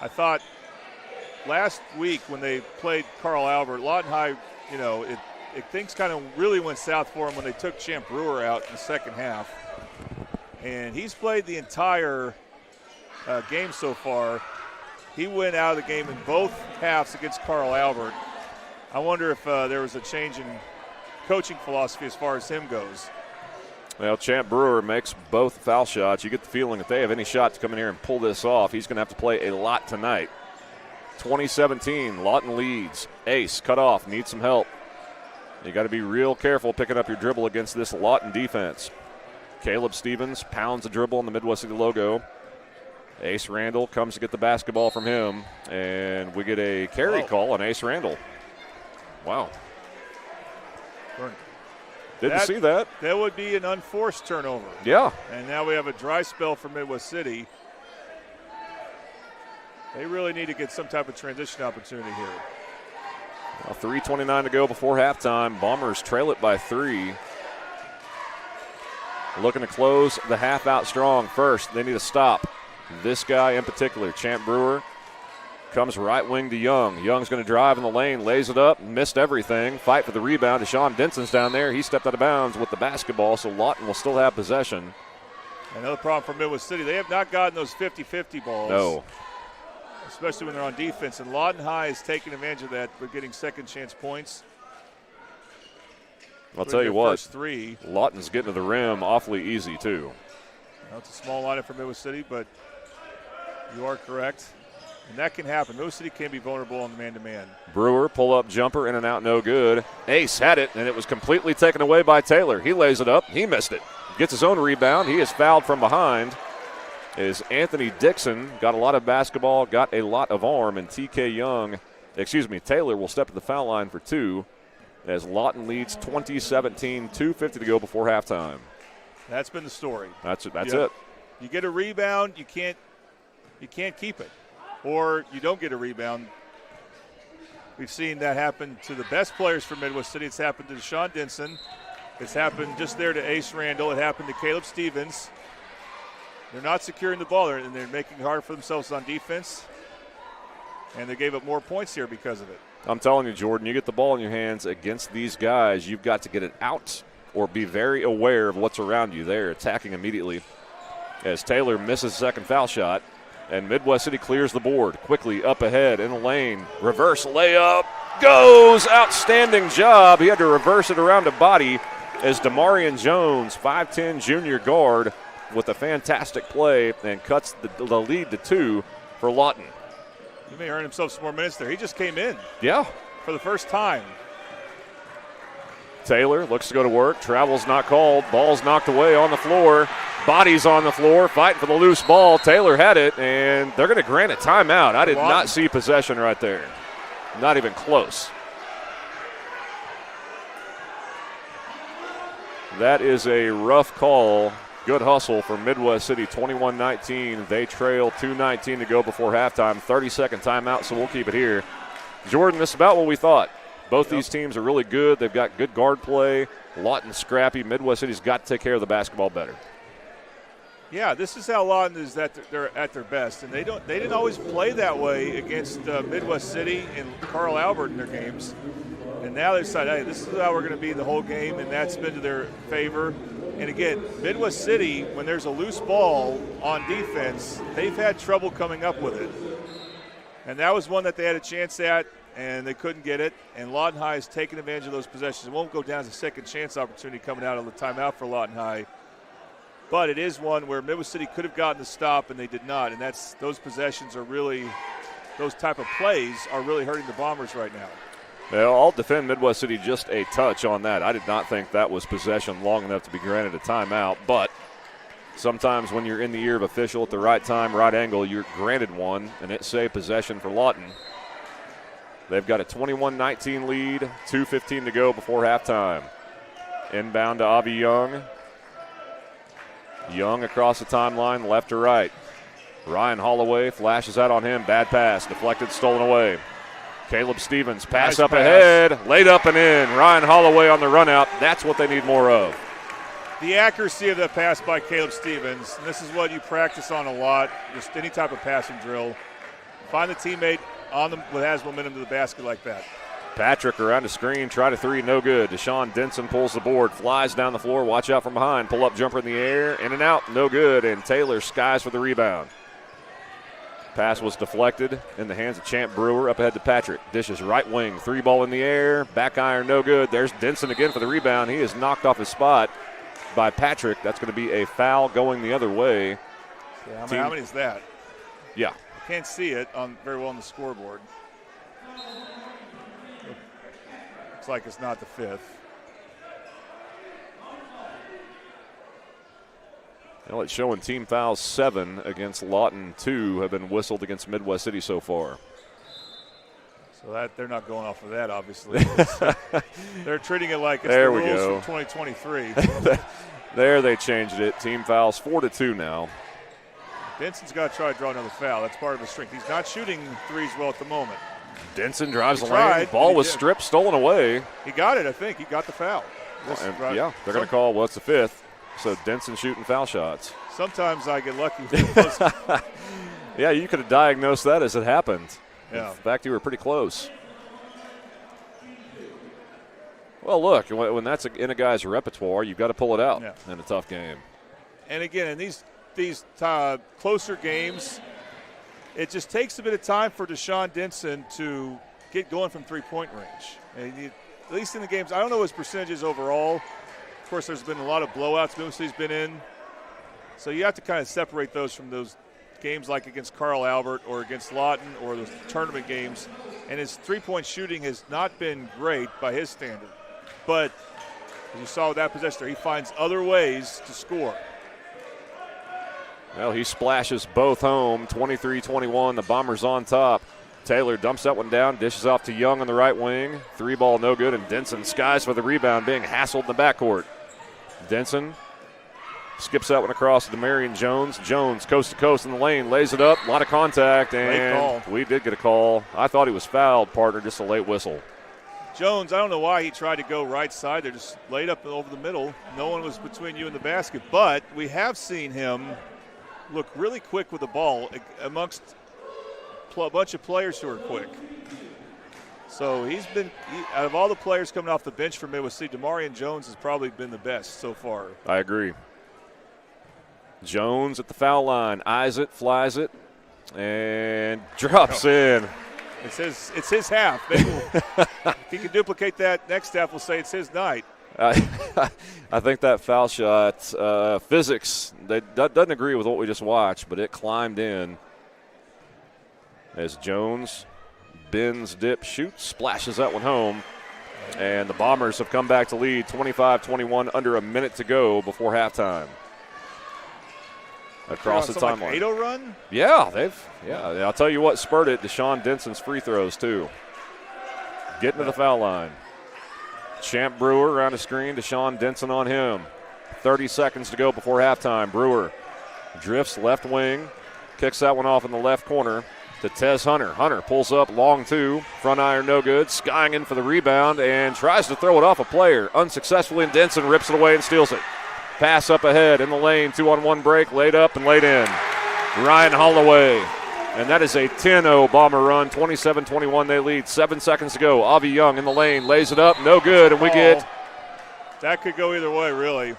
I thought last week when they played Carl Albert, Lawton High, things kind of really went south for him when they took Champ Brewer out in the second half. And he's played the entire game so far. He went out of the game in both halves against Carl Albert. I wonder if there was a change in coaching philosophy as far as him goes. Well, Champ Brewer makes both foul shots. You get the feeling if they have any shot to come in here and pull this off, he's going to have to play a lot tonight. 2017, Lawton leads. Ace, cut off, needs some help. You got to be real careful picking up your dribble against this Lawton defense. Caleb Stevens pounds the dribble on the Midwest City logo. Ace Randall comes to get the basketball from him, and we get a carry call on Ace Randall. Wow. Didn't see that. That would be an unforced turnover. Yeah. And now we have a dry spell for Midwest City. They really need to get some type of transition opportunity here. Well, 3:29 to go before halftime. Bombers trail it by 3. Looking to close the half out strong. First, they need to stop this guy in particular, Champ Brewer. Comes right wing to Young. Young's going to drive in the lane, lays it up, missed everything. Fight for the rebound. Deshaun Denson's down there. He stepped out of bounds with the basketball, so Lawton will still have possession. Another problem for Midwest City. They have not gotten those 50-50 balls. No. Especially when they're on defense. And Lawton High is taking advantage of that. We're getting second chance points. I'll tell you what, first three. Lawton's getting to the rim awfully easy, too. Well, it's a small lineup for Midwest City, but you are correct. And that can happen. Midwest City can be vulnerable on the man-to-man. Brewer, pull-up jumper, in and out, no good. Ace had it, and it was completely taken away by Taylor. He lays it up. He missed it. Gets his own rebound. He is fouled from behind. Is Anthony Dixon, got a lot of basketball, got a lot of arm, and Taylor will step to the foul line for 2 as Lawton leads 20-17, 2:50 to go before halftime. That's been the story. That's it. You get a rebound, you can't keep it. Or you don't get a rebound. We've seen that happen to the best players for Midwest City. It's happened to Deshaun Denson. It's happened just there to Ace Randall. It happened to Caleb Stevens. They're not securing the ball, and they're making it hard for themselves on defense. And they gave up more points here because of it. I'm telling you, Jordan, you get the ball in your hands against these guys, you've got to get it out or be very aware of what's around you. They're attacking immediately as Taylor misses the second foul shot. And Midwest City clears the board quickly up ahead in the lane. Reverse layup goes. Outstanding job. He had to reverse it around a body as Damarian Jones, 5'10 junior guard, with a fantastic play and cuts the lead to 2 for Lawton. He may earn himself some more minutes there. He just came in. Yeah. For the first time. Taylor looks to go to work. Travel's not called. Ball's knocked away on the floor. Bodies on the floor, fighting for the loose ball. Taylor had it, and they're going to grant a timeout. I did not see possession right there. Not even close. That is a rough call. Good hustle from Midwest City, 21-19. They trail 2:19 to go before halftime. 30-second timeout, so we'll keep it here. Jordan, this is about what we thought. Both these teams are really good. They've got good guard play. Lawton scrappy. Midwest City's got to take care of the basketball better. Yeah, this is how Lawton is they're at their best, and they didn't always play that way against Midwest City and Carl Albert in their games. And now they decide, hey, this is how we're going to be the whole game, and that's been to their favor. And again, Midwest City, when there's a loose ball on defense, they've had trouble coming up with it. And that was one that they had a chance at, and they couldn't get it. And Lawton High has taken advantage of those possessions. It won't go down as a second chance opportunity coming out of the timeout for Lawton High. But it is one where Midwest City could have gotten the stop, and they did not. And those possessions are really, those type of plays are really hurting the Bombers right now. Well, I'll defend Midwest City just a touch on that. I did not think that was possession long enough to be granted a timeout, but sometimes when you're in the ear of official at the right time, right angle, you're granted one, and it saved possession for Lawton. They've got a 21-19 lead, 2:15 to go before halftime. Inbound to Avi Young. Young across the timeline, left to right. Ryan Holloway flashes out on him. Bad pass, deflected, stolen away. Caleb Stevens, pass up ahead, laid up and in. Ryan Holloway on the run out. That's what they need more of. The accuracy of that pass by Caleb Stevens, and this is what you practice on a lot, just any type of passing drill. Find the teammate on them that has momentum to the basket like that. Patrick around the screen, try to three, no good. Deshaun Denson pulls the board, flies down the floor, watch out from behind, pull-up jumper in the air, in and out, no good, and Taylor skies for the rebound. Pass was deflected in the hands of Champ Brewer. Up ahead to Patrick. Dishes right wing. Three ball in the air. Back iron, no good. There's Denson again for the rebound. He is knocked off his spot by Patrick. That's going to be a foul going the other way. Yeah, how many is that? Yeah. I can't see it very well on the scoreboard. Looks like it's not the fifth. Well, it's showing team fouls 7 against Lawton. 2 have been whistled against Midwest City so far. So that they're not going off of that, obviously. They're treating it like it's there the we rules go. from 2023. There they changed it. Team fouls 4-2 now. Denson's got to try to draw another foul. That's part of his strength. He's not shooting threes well at the moment. Denson drives He the lane. tried, Ball he was did. stripped, stolen away. He got it, I think. He got the foul. Yeah, they're going to call what's the fifth. So Denson shooting foul shots. Sometimes I get lucky with those. Yeah, you could have diagnosed that as it happened. Yeah. In fact, you were pretty close. Well, look, when that's in a guy's repertoire, you've got to pull it out in a tough game. And again, in these closer games, it just takes a bit of time for Deshaun Denson to get going from three-point range. And at least in the games, I don't know his percentages overall. Of course, there's been a lot of blowouts Midwest City's been in. So you have to kind of separate those from those games like against Carl Albert or against Lawton or those tournament games. And his three-point shooting has not been great by his standard. But as you saw with that possession there, he finds other ways to score. Well, he splashes both home, 23-21. The Bombers on top. Taylor dumps that one down, dishes off to Young on the right wing. Three ball no good, and Denson skies for the rebound, being hassled in the backcourt. Denson skips that one across to Marion Jones. Jones coast to coast in the lane, lays it up, a lot of contact, and we did get a call. I thought he was fouled, partner, just a late whistle. Jones, I don't know why he tried to go right side. They're just laid up over the middle. No one was between you and the basket, but we have seen him look really quick with the ball amongst a bunch of players who are quick. So out of all the players coming off the bench for Midwest City, Demarion Jones has probably been the best so far. I agree. Jones at the foul line, eyes it, flies it, and drops in. It's his half. If he can duplicate that next half, we'll say it's his night. I think that foul shot, physics, doesn't agree with what we just watched, but it climbed in as Jones bends, dip, shoots, splashes that one home. And the Bombers have come back to lead 25-21, under a minute to go before halftime. Across the timeline. Like 8-0 run? Yeah, I'll tell you what spurred it, Deshaun Denson's free throws too. Getting to the foul line. Champ Brewer around the screen, Deshaun Denson on him. 30 seconds to go before halftime. Brewer drifts left wing, kicks that one off in the left corner to Tez Hunter. Hunter pulls up, long two, front iron no good, skying in for the rebound and tries to throw it off a player. Unsuccessfully, and Denson rips it away and steals it. Pass up ahead in the lane, 2-on-1 break, laid up and laid in. Ryan Holloway. And that is a 10-0 Bomber run. 27-21 they lead. 7 seconds to go. Avi Young in the lane, lays it up, no good, and we get. That could go either way, really.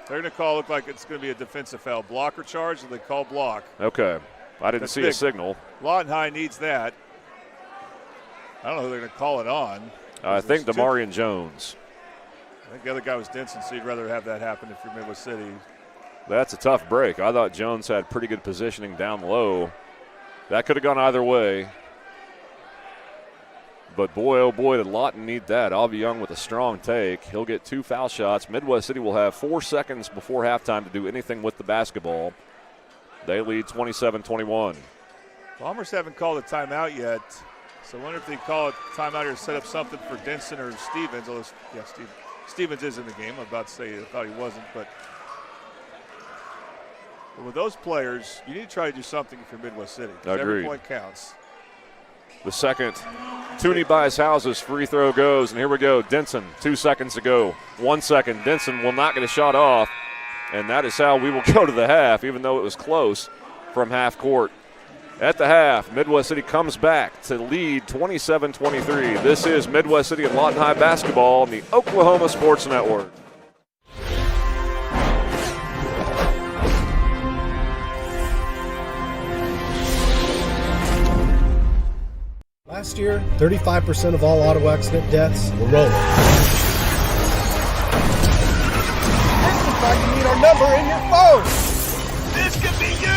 They're going to call, look like it's going to be a defensive foul. Blocker charge, and they call block. Okay. I didn't That's see big. a signal. Lawton High needs that. I don't know who they're going to call it on. I think Demarion Jones. I think the other guy was Denson, so you'd rather have that happen if you're Midwest City. That's a tough break. I thought Jones had pretty good positioning down low. That could have gone either way. But boy, oh boy, did Lawton need that. Alvy Young with a strong take. He'll get 2 foul shots. Midwest City will have 4 seconds before halftime to do anything with the basketball. They lead 27-21. Bombers haven't called a timeout yet, so I wonder if they call a timeout here to set up something for Denson or Stevens. Although, yeah, Stevens is in the game. I'm about to say I thought he wasn't, but with those players, you need to try to do something if you're Midwest City. Agreed. Every point counts. The second Tooney buys houses, free throw goes, and here we go. Denson, 2 seconds to go. 1 second. Denson will not get a shot off, and that is how we will go to the half, even though it was close from half court. At the half, Midwest City comes back to lead 27-23. This is Midwest City and Lawton High basketball on the Oklahoma Sports Network. Last year, 35% of all auto accident deaths were rolling. This looks like you need our number in your phone. This could be you!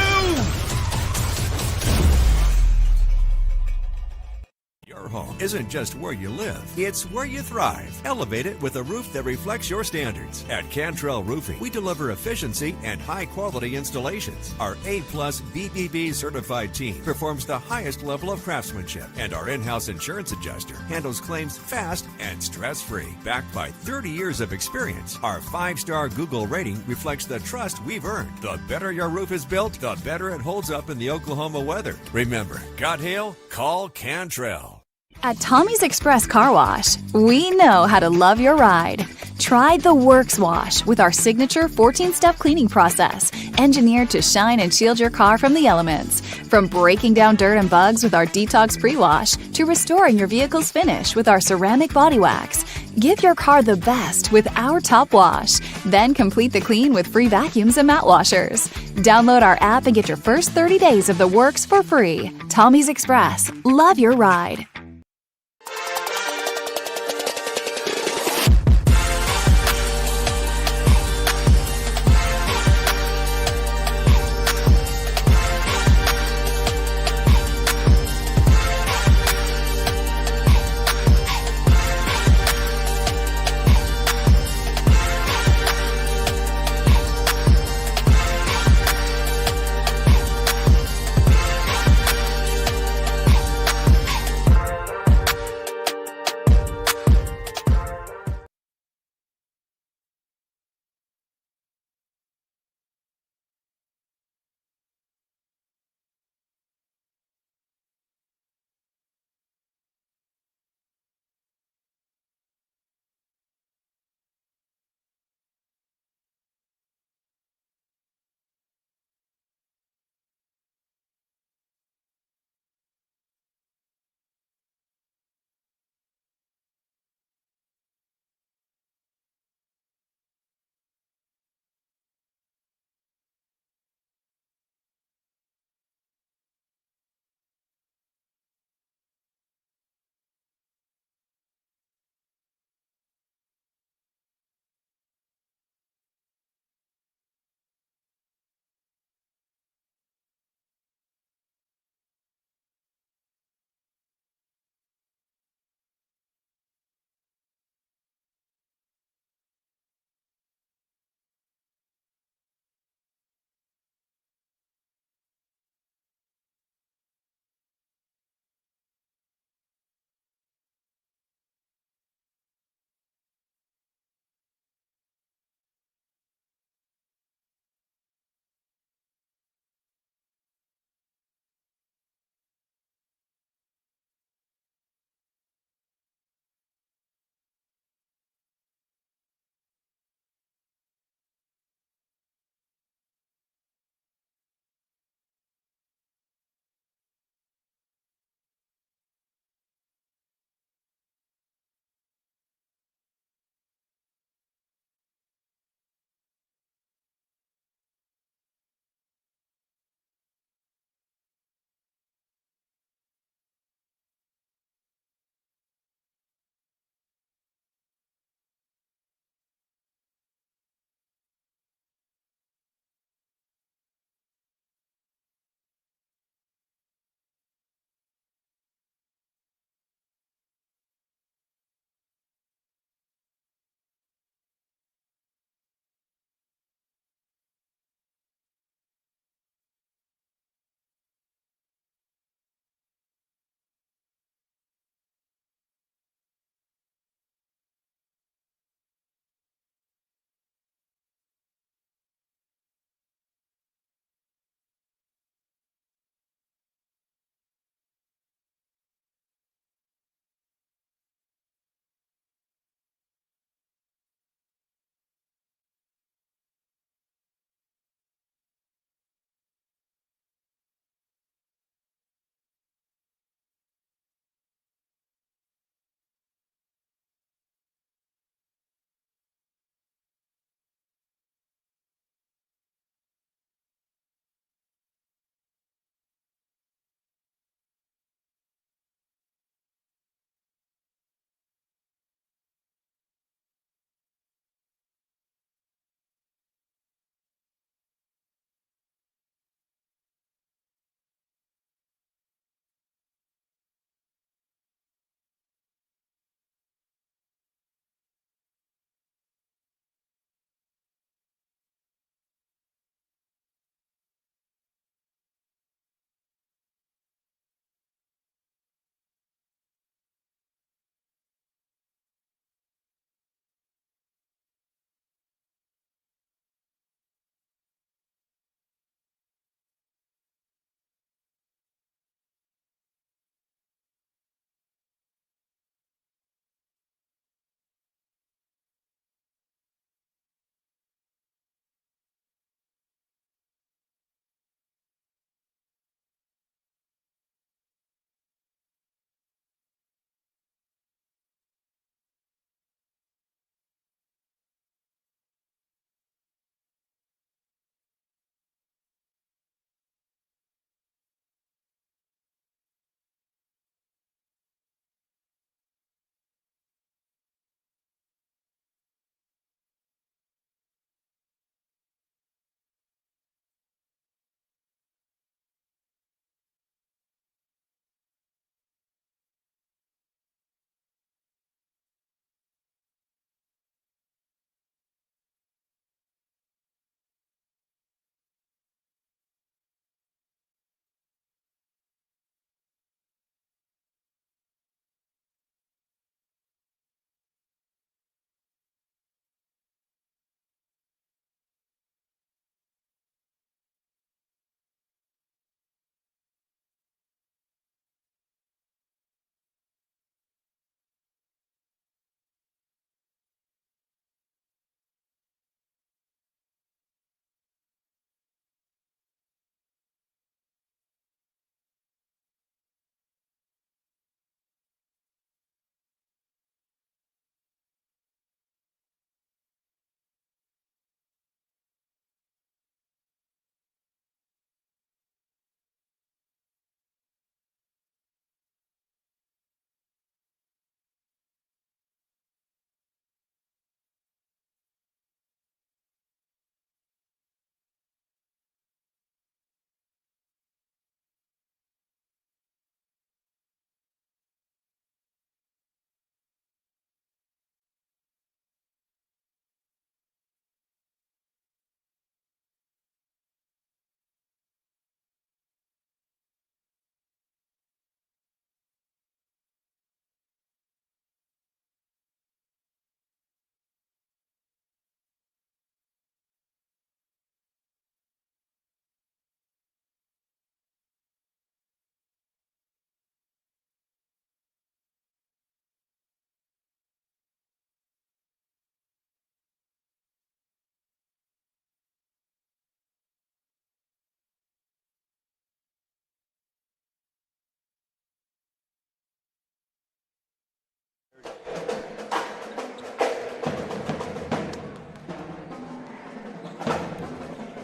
Your home isn't just where you live, it's where you thrive. Elevate it with a roof that reflects your standards. At Cantrell Roofing, we deliver efficiency and high-quality installations. Our A-plus BBB certified team performs the highest level of craftsmanship, and our in-house insurance adjuster handles claims fast and stress-free. Backed by 30 years of experience, our 5-star Google rating reflects the trust we've earned. The better your roof is built, the better it holds up in the Oklahoma weather. Remember, got hail? Call Cantrell. At Tommy's Express Car Wash, we know how to love your ride. Try the Works Wash with our signature 14-step cleaning process, engineered to shine and shield your car from the elements. From breaking down dirt and bugs with our Detox Pre-Wash to restoring your vehicle's finish with our ceramic body wax. Give your car the best with our Top Wash. Then complete the clean with free vacuums and mat washers. Download our app and get your first 30 days of the works for free. Tommy's Express. Love your ride.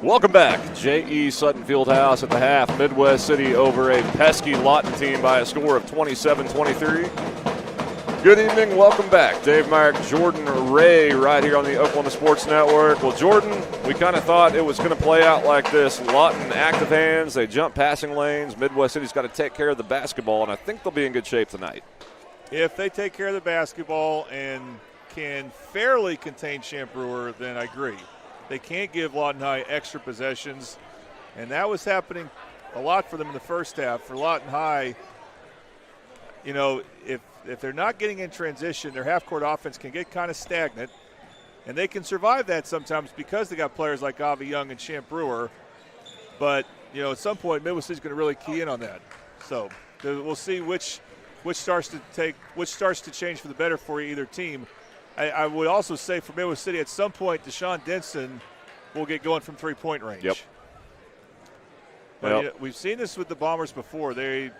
Welcome back. J.E. Sutton Fieldhouse at the half. Midwest City over a pesky Lawton team by a score of 27-23. Good evening. Welcome back. Dave Myrick, Jordan Ray right here on the Oklahoma Sports Network. Well, Jordan, we kind of thought it was going to play out like this. Lawton active hands. They jump passing lanes. Midwest City's got to take care of the basketball, and I think they'll be in good shape tonight. If they take care of the basketball and can fairly contain Champ Brewer, then I agree. They can't give Lawton High extra possessions, and that was happening a lot for them in the first half. For Lawton High, you know, if they're not getting in transition, their half-court offense can get kind of stagnant, and they can survive that sometimes because they got players like Avi Young and Champ Brewer. But, you know, at some point, Midwest City's going to really key in on that. So we'll see which starts to change for the better for either team. I would also say for Midwest City, at some point, Deshaun Denson will get going from three-point range. Yep. But you know, we've seen this with the Bombers before. They've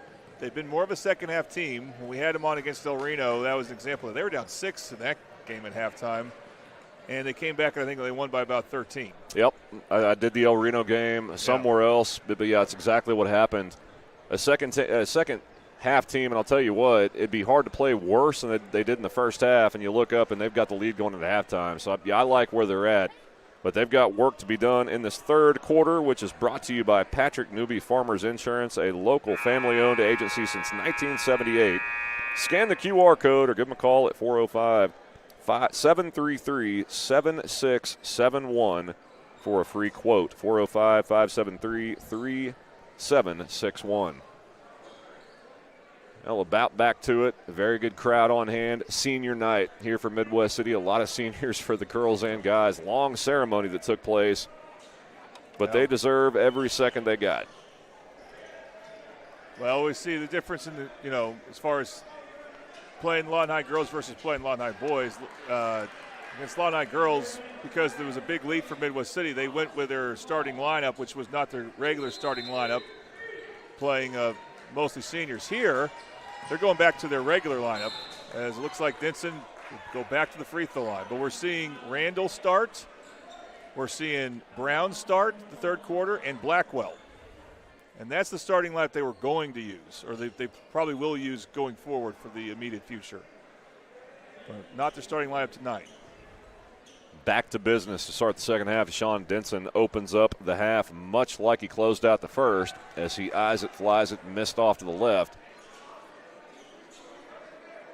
been more of a second-half team. When we had them on against El Reno, that was an example. They were down 6 in that game at halftime, and they came back, and I think they won by about 13. Yep. I did the El Reno game somewhere else, but yeah, it's exactly what happened. A second half team, and I'll tell you what, it'd be hard to play worse than they did in the first half, and you look up and they've got the lead going into halftime. So I like where they're at, but they've got work to be done in this third quarter, which is brought to you by Patrick Newby Farmers Insurance, a local family-owned agency since 1978. Scan the QR code or give them a call at 405-733-7671 for a free quote, 405-573-3761. Well, about back to it. A very good crowd on hand. Senior night here for Midwest City. A lot of seniors for the girls and guys. Long ceremony that took place, but they deserve every second they got. Well, we see the difference in the, you know, as far as playing Lawton High girls versus playing Lawton High boys. Against Lawton High girls, because there was a big lead for Midwest City, they went with their starting lineup, which was not their regular starting lineup, playing mostly seniors. Here, they're going back to their regular lineup, as it looks like Denson will go back to the free throw line. But we're seeing Randall start. We're seeing Brown start the third quarter, and Blackwell. And that's the starting lineup they were going to use, or they probably will use going forward for the immediate future. But not their starting lineup tonight. Back to business to start the second half. Sean Denson opens up the half much like he closed out the first as he eyes it, flies it, missed off to the left.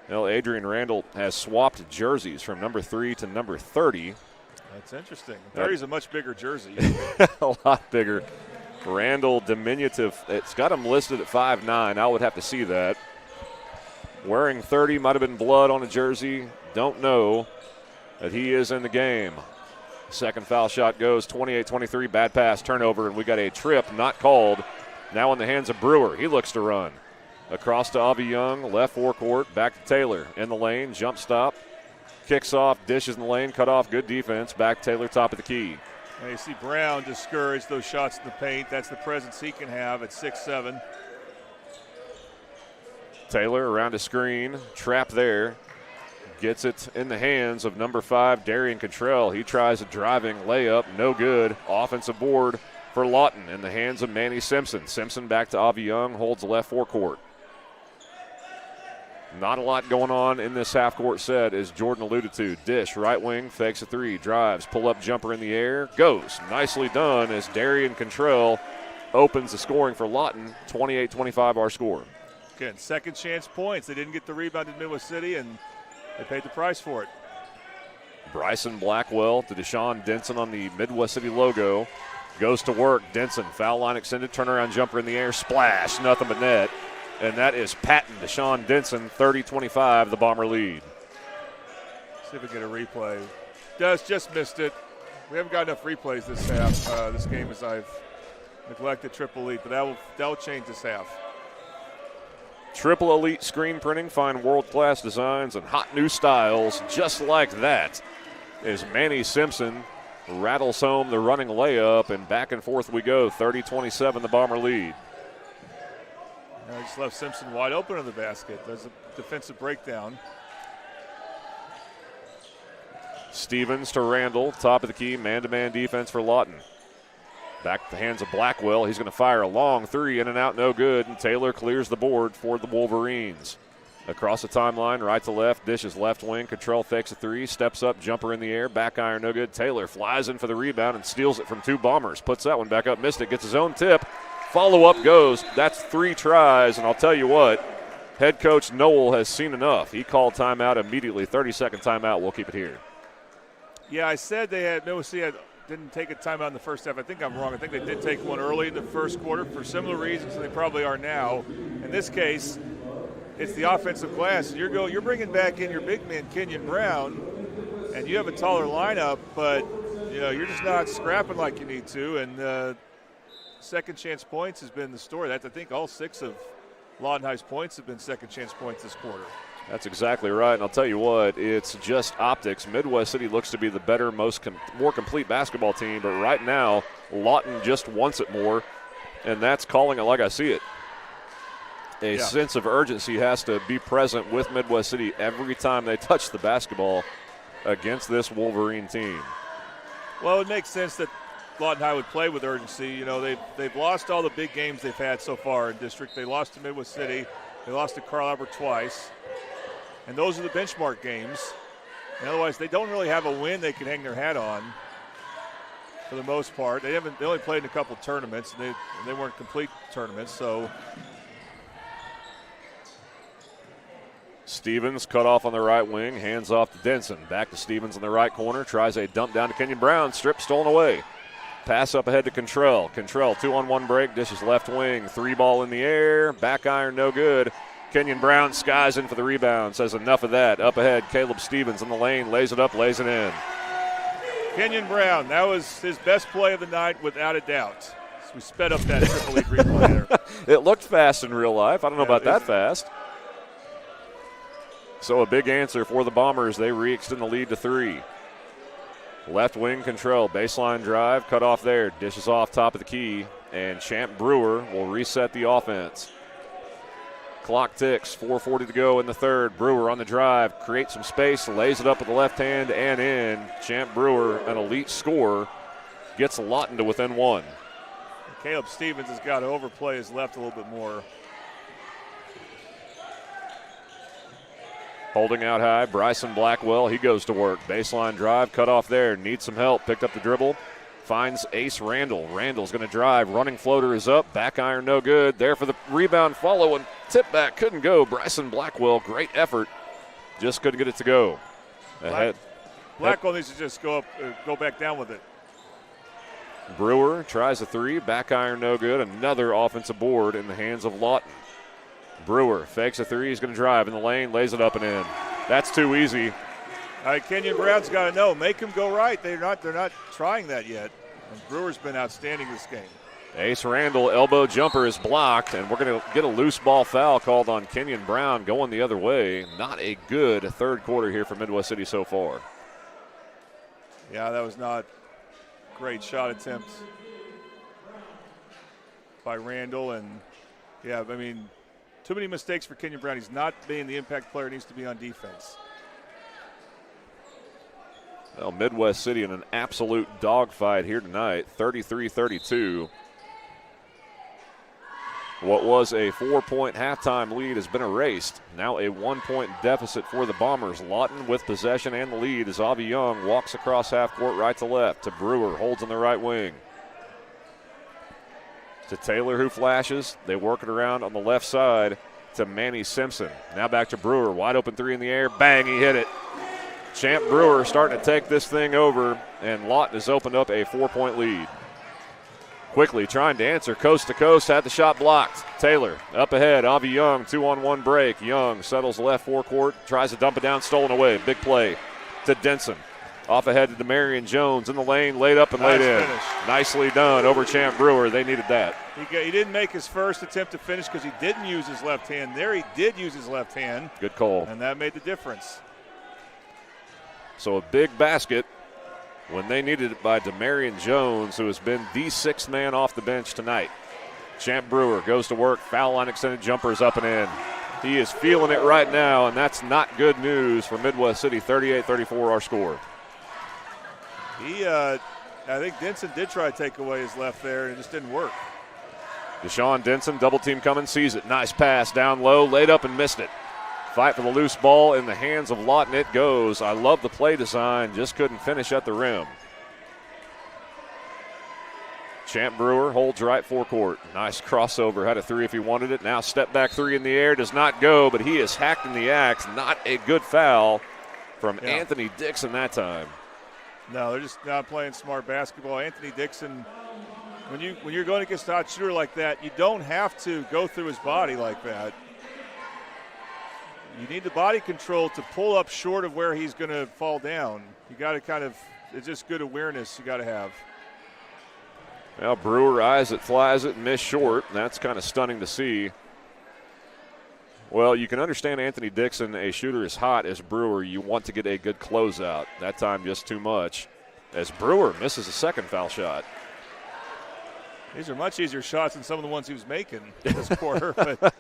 Well, Adrian Randall has swapped jerseys from number 3 to number 30. That's interesting. 30 is a much bigger jersey. A lot bigger. Randall, diminutive. It's got him listed at 5'9". I would have to see that. Wearing 30, might have been blood on a jersey. Don't know. But he is in the game. Second foul shot goes 28-23. Bad pass, turnover, and we got a trip not called. Now in the hands of Brewer. He looks to run. Across to Avi Young, left forecourt, back to Taylor. In the lane, jump stop. Kicks off, dishes in the lane, cut off, good defense. Back Taylor, top of the key. Now you see Brown discourage those shots in the paint. That's the presence he can have at 6'7". Taylor around a screen, trap there. Gets it in the hands of number 5, Darian Cottrell. He tries a driving layup, no good. Offensive board for Lawton in the hands of Manny Simpson. Simpson back to Avi Young, holds the left forecourt. Not a lot going on in this half-court set, as Jordan alluded to. Dish, right wing, fakes a three, drives, pull-up jumper in the air, goes. Nicely done as Darian Cottrell opens the scoring for Lawton. 28-25 our score. Again, second chance points. They didn't get the rebound in Midwest City, and they paid the price for it. Bryson Blackwell to Deshaun Denson on the Midwest City logo. Goes to work. Denson, foul line extended, turnaround jumper in the air, splash, nothing but net. And that is Patton. Deshaun Denson, 30-25, the Bomber lead. See if we get a replay. Just missed it. We haven't got enough replays this half, this game, as I've neglected Triple Elite, but that will change this half. Triple Elite screen printing, find world-class designs and hot new styles just like that. As Manny Simpson rattles home the running layup, and back and forth we go. 30-27, the Bomber lead. Now he just left Simpson wide open in the basket. There's a defensive breakdown. Stevens to Randall, top of the key, man-to-man defense for Lawton. Back to the hands of Blackwell. He's going to fire a long three, in and out, no good. And Taylor clears the board for the Wolverines. Across the timeline, right to left, dishes left wing. Control fakes a three, steps up, jumper in the air, back iron, no good. Taylor flies in for the rebound and steals it from two Bombers. Puts that one back up, missed it, gets his own tip. Follow-up goes. That's 3 tries, and I'll tell you what, head coach Noel has seen enough. He called timeout immediately. 30-second timeout. We'll keep it here. Yeah, I said they had didn't take a timeout in the first half. I think I'm wrong. I think they did take one early in the first quarter for similar reasons, and they probably are now. In this case, it's the offensive glass. You're bringing back in your big man, Kenyon Brown, and you have a taller lineup, but you're just not scrapping like you need to. And second chance points has been the story. I think all 6 of Lawton High's points have been second chance points this quarter. That's exactly right, and I'll tell you what, it's just optics. Midwest City looks to be the better, more complete basketball team, but right now, Lawton just wants it more, and that's calling it like I see it. A sense of urgency has to be present with Midwest City every time they touch the basketball against this Wolverine team. Well, it makes sense that Lawton High would play with urgency. They've lost all the big games they've had so far in district. They lost to Midwest City. They lost to Carl Albert twice. And those are the benchmark games. And otherwise, they don't really have a win they can hang their hat on for the most part. They only played in a couple of tournaments, and they weren't complete tournaments. So Stevens cut off on the right wing, hands off to Denson. Back to Stevens in the right corner, tries a dump down to Kenyon Brown, strip stolen away. Pass up ahead to Contrell. Contrell, 2-on-1 break, dishes left wing, 3-ball in the air, back iron, no good. Kenyon Brown skies in for the rebound, says enough of that. Up ahead, Caleb Stevens in the lane, lays it up, lays it in. Kenyon Brown, that was his best play of the night without a doubt. So we sped up that triple E replay there. It looked fast in real life. I don't know about that fast. So a big answer for the Bombers. They re-extend the lead to 3. Left wing Control, baseline drive, cut off there. Dishes off top of the key, and Champ Brewer will reset the offense. Clock ticks, 4:40 to go in the third. Brewer on the drive, creates some space, lays it up with the left hand and in. Champ Brewer, an elite scorer, gets Lawton to within 1. Caleb Stevens has got to overplay his left a little bit more. Holding out high, Bryson Blackwell, he goes to work. Baseline drive, cut off there, needs some help, picked up the dribble. Finds Ace Randall. Randall's going to drive. Running floater is up. Back iron no good. There for the rebound follow and tip back. Couldn't go. Bryson Blackwell, great effort. Just couldn't get it to go. Ahead. Blackwell needs to just go back down with it. Brewer tries a 3. Back iron no good. Another offensive board in the hands of Lawton. Brewer fakes a 3. He's going to drive in the lane. Lays it up and in. That's too easy. All right, Kenyon Brown's got to know. Make him go right. They're not trying that yet. And Brewer's been outstanding this game. Ace Randall, elbow jumper is blocked, and we're going to get a loose ball foul called on Kenyon Brown going the other way. Not a good third quarter here for Midwest City so far. Yeah, that was not a great shot attempt by Randall. And, too many mistakes for Kenyon Brown. He's not being the impact player he needs to be on defense. Well, Midwest City in an absolute dogfight here tonight, 33-32. What was a 4-point halftime lead has been erased. Now a 1-point deficit for the Bombers. Lawton with possession and the lead as Avi Young walks across half court right to left to Brewer, holds on the right wing. To Taylor, who flashes. They work it around on the left side to Manny Simpson. Now back to Brewer, wide open 3 in the air. Bang, he hit it. Champ Brewer starting to take this thing over, and Lawton has opened up a 4-point lead. Quickly trying to answer coast to coast, had the shot blocked. Taylor up ahead, Avi Young, 2-on-1 break. Young settles left forecourt, tries to dump it down, stolen away. Big play to Denson. Off ahead to Demarion Jones in the lane, laid up and laid in. Finish. Nicely done over Champ Brewer. They needed that. He didn't make his first attempt to finish because he didn't use his left hand. There he did use his left hand. Good call. And that made the difference. So a big basket when they needed it by Demarion Jones, who has been the 6th man off the bench tonight. Champ Brewer goes to work. Foul line extended jumpers up and in. He is feeling it right now, and that's not good news for Midwest City. 38-34 our score. I think Denson did try to take away his left there, and it just didn't work. Deshaun Denson, double team coming, sees it. Nice pass down low, laid up and missed it. Fight for the loose ball in the hands of Lawton. It goes. I love the play design, just couldn't finish at the rim. Champ Brewer holds right forecourt. Nice crossover, had a three if he wanted it. Now step back three in the air, does not go, but he is hacked in the act. Not a good foul from Anthony Dixon that time. No, they're just not playing smart basketball. Anthony Dixon, when you're going against a hot shooter like that, you don't have to go through his body like that. You need the body control to pull up short of where he's going to fall down. You got to it's just good awareness you got to have. Well, Brewer eyes it, flies it, and missed short. That's kind of stunning to see. Well, you can understand Anthony Dixon, a shooter as hot as Brewer. You want to get a good closeout. That time just too much, as Brewer misses a second foul shot. These are much easier shots than some of the ones he was making this quarter, but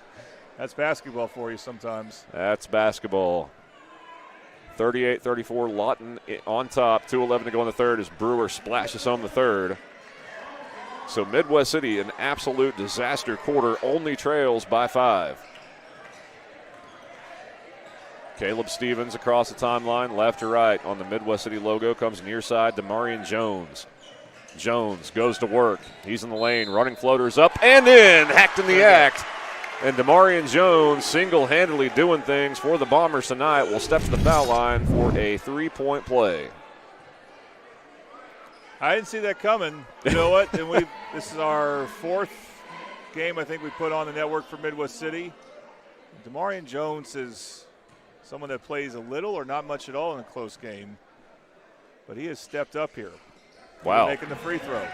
that's basketball for you sometimes. That's basketball. 38-34, Lawton on top, 2:11 to go in the third as Brewer splashes home the third. So Midwest City, an absolute disaster quarter, only trails by 5. Caleb Stevens across the timeline, left to right. On the Midwest City logo comes near side DeMarion Jones. Jones goes to work. He's in the lane, running floaters up and in, hacked in the act. And DeMarion Jones single-handedly doing things for the Bombers tonight will step to the foul line for a 3-point play. I didn't see that coming. You know what? And this is our 4th game I think we put on the network for Midwest City. DeMarion Jones is someone that plays a little or not much at all in a close game, but he has stepped up here. Wow. Making the free throw.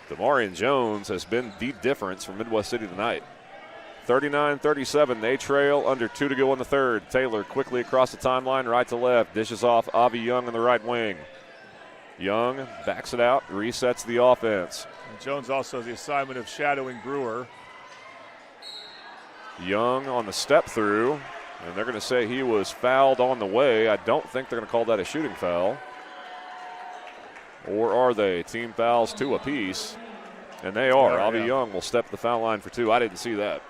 DeMarion Jones has been the difference for Midwest City tonight. 39-37, they trail, under 2 to go in the third. Taylor quickly across the timeline, right to left, dishes off Avi Young on the right wing. Young backs it out, resets the offense. And Jones also has the assignment of shadowing Brewer. Young on the step through, and they're going to say he was fouled on the way. I don't think they're going to call that a shooting foul. Or are they? Team fouls 2 apiece. And they are. Avi Young will step the foul line for 2. I didn't see that.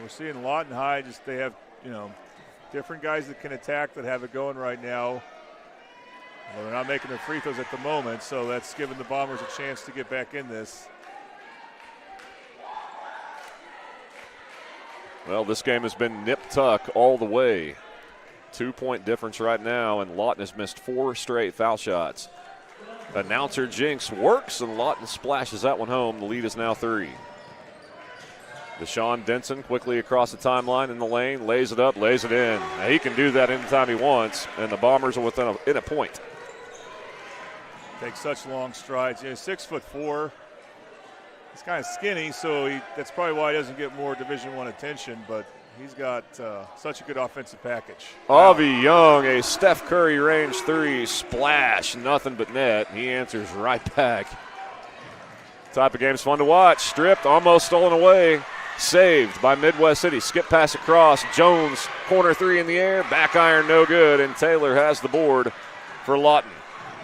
We're seeing Lawton High, they have, different guys that can attack that have it going right now. Well, they're not making their free throws at the moment, so that's giving the Bombers a chance to get back in this. Well, this game has been nip-tuck all the way. 2-point difference right now, and Lawton has missed 4 straight foul shots. Announcer jinx works, and Lawton splashes that one home. The lead is now 3. Deshaun Denson quickly across the timeline in the lane, lays it up, lays it in. Now, he can do that anytime he wants, and the Bombers are within a point. Takes such long strides. 6'4". He's kind of skinny, so that's probably why he doesn't get more Division I attention, but he's got such a good offensive package. Avi Young, a Steph Curry range 3, splash, nothing but net. He answers right back. Type of game's fun to watch. Stripped, almost stolen away. Saved by Midwest City. Skip pass across. Jones, corner 3 in the air. Back iron, no good. And Taylor has the board for Lawton.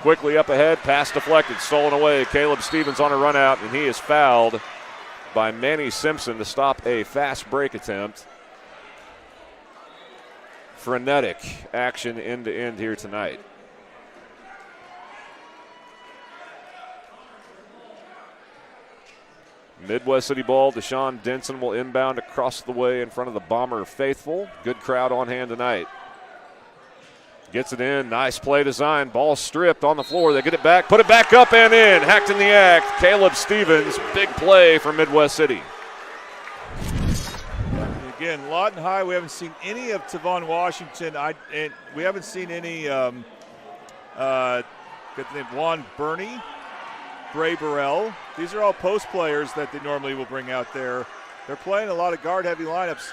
Quickly up ahead, pass deflected, stolen away. Caleb Stevens on a run out, and he is fouled by Manny Simpson to stop a fast break attempt. Frenetic action end to end here tonight. Midwest City ball. Deshaun Denson will inbound across the way in front of the Bomber faithful. Good crowd on hand tonight. Gets it in. Nice play design. Ball stripped on the floor. They get it back. Put it back up and in. Hacked in the act. Caleb Stevens. Big play for Midwest City. Again, Lawton High, we haven't seen any of Tavon Washington. And we haven't seen any Juan Burney, Bray Burrell. These are all post players that they normally will bring out there. They're playing a lot of guard-heavy lineups.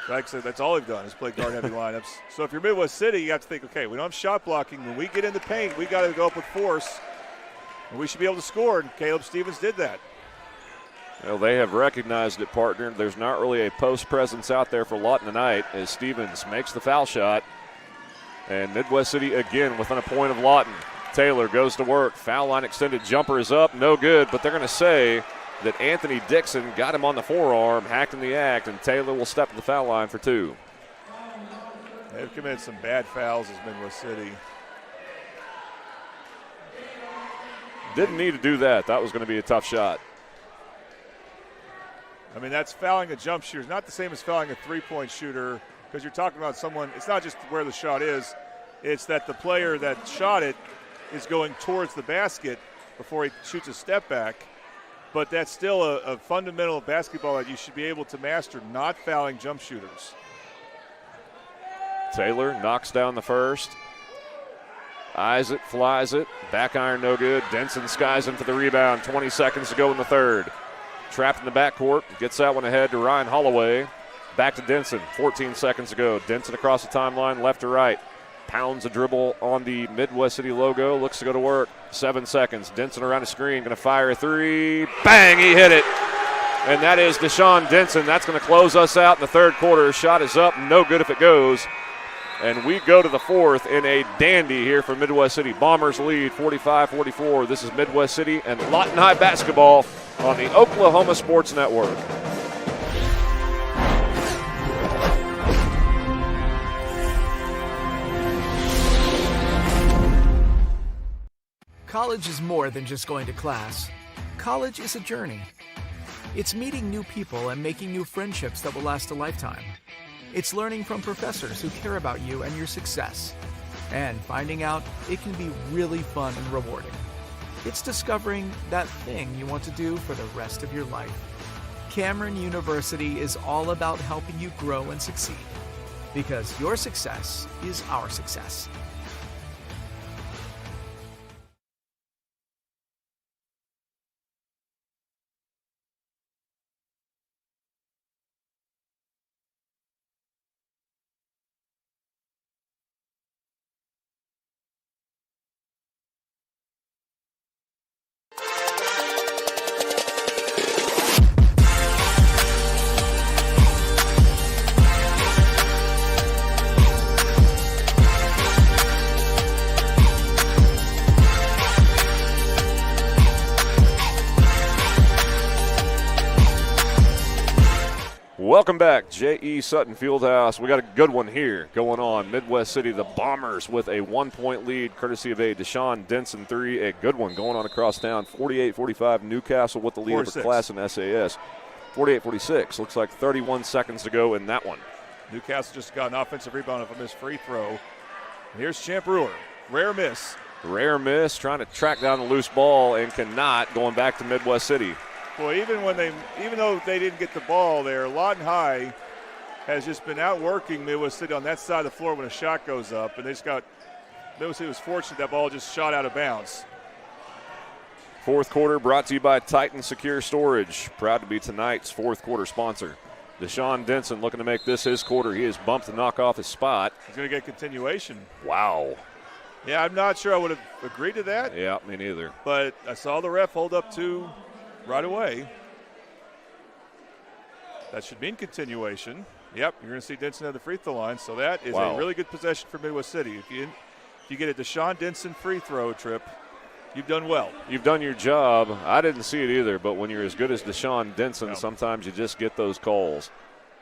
Like I said, that's all they've done is play guard-heavy lineups. So if you're Midwest City, you have to think, okay, we don't have shot blocking. When we get in the paint, we got to go up with force, and we should be able to score, and Caleb Stevens did that. Well, they have recognized it, partner. There's not really a post presence out there for Lawton tonight as Stevens makes the foul shot. And Midwest City again within a point of Lawton. Taylor goes to work. Foul line extended jumper is up. No good, but they're going to say that Anthony Dixon got him on the forearm, hacked in the act, and Taylor will step to the foul line for 2. They've committed some bad fouls as Midwest City. Didn't need to do that. That was going to be a tough shot. I mean, that's fouling a jump shooter. It's not the same as fouling a three-point shooter because you're talking about someone. It's not just where the shot is. It's that the player that shot it is going towards the basket before he shoots a step back. But that's still a fundamental of basketball that you should be able to master, not fouling jump shooters. Taylor knocks down the first. Eyes it, flies it. Back iron no good. Denson skies him for the rebound. 20 seconds to go in the third. Trapped in the backcourt. Gets that one ahead to Ryan Holloway. Back to Denson. 14 seconds to go. Denson across the timeline, left to right. Pounds a dribble on the Midwest City logo. Looks to go to work. 7 seconds. Denson around the screen. Going to fire a three. Bang! He hit it. And that is Deshaun Denson. That's going to close us out in the third quarter. Shot is up. No good if it goes. And we go to the fourth in a dandy here for Midwest City. Bombers lead 45-44. This is Midwest City and Lawton High basketball on the Oklahoma Sports Network. College is more than just going to class. College is a journey. It's meeting new people and making new friendships that will last a lifetime. It's learning from professors who care about you and your success. And finding out it can be really fun and rewarding. It's discovering that thing you want to do for the rest of your life. Cameron University is all about helping you grow and succeed. Because your success is our success. Welcome back, J.E. Sutton Fieldhouse. We got a good one here going on. Midwest City, the Bombers with a 1-point lead, courtesy of a Deshaun Denson three. A good one going on across town. 48-45, Newcastle with the lead of the class in SAS. 48-46, looks like 31 seconds to go in that one. Newcastle just got an offensive rebound of a missed free throw. And here's Champ Brewer. Rare miss. Rare miss, trying to track down the loose ball and cannot, going back to Midwest City. Boy, even though they didn't get the ball there, Lawton High has just been outworking Midwest City on that side of the floor when a shot goes up, and Midwest City was fortunate that ball just shot out of bounds. Fourth quarter brought to you by Titan Secure Storage, proud to be tonight's fourth quarter sponsor. Deshaun Denson looking to make this his quarter. He has bumped to knock off his spot. He's going to get continuation. Wow. Yeah, I'm not sure I would have agreed to that. Yeah, me neither. But I saw the ref hold up two right away. That should mean continuation. Yep, you're going to see Denson at the free throw line. So that is a really good possession for Midwest City. If you get a Deshaun Denson free throw trip, you've done well. You've done your job. I didn't see it either, but when you're as good as Deshaun Denson, sometimes you just get those calls.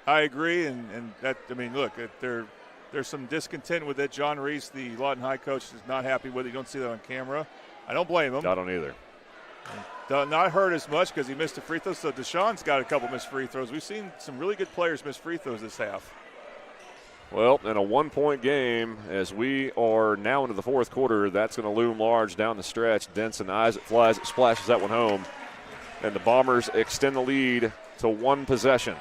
I agree, and that, I mean, look, there's some discontent with it. John Reese, the Lawton High coach, is not happy with it. You don't see that on camera. I don't blame him. I don't either. Not hurt as much because he missed a free throw. So Deshaun's got a couple missed free throws. We've seen some really good players miss free throws this half. Well, in a one-point game, as we are now into the fourth quarter, that's going to loom large down the stretch. Denson eyes it, flies it, splashes that one home. And the Bombers extend the lead to one possession.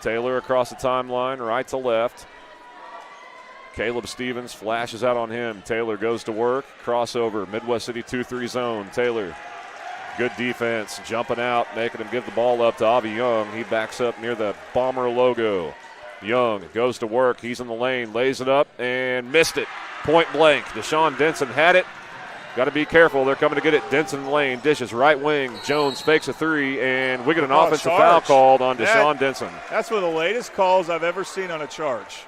Taylor across the timeline, right to left. Caleb Stevens flashes out on him. Taylor goes to work. Crossover. Midwest City 2-3 zone. Taylor, good defense. Jumping out, making him give the ball up to Avi Young. He backs up near the Bomber logo. Young goes to work. He's in the lane. Lays it up and missed it. Point blank. Deshaun Denson had it. Got to be careful. They're coming to get it. Denson lane. Dishes right wing. Jones fakes a three, and we get an offensive foul called on Deshaun Denson. That's one of the latest calls I've ever seen on a charge.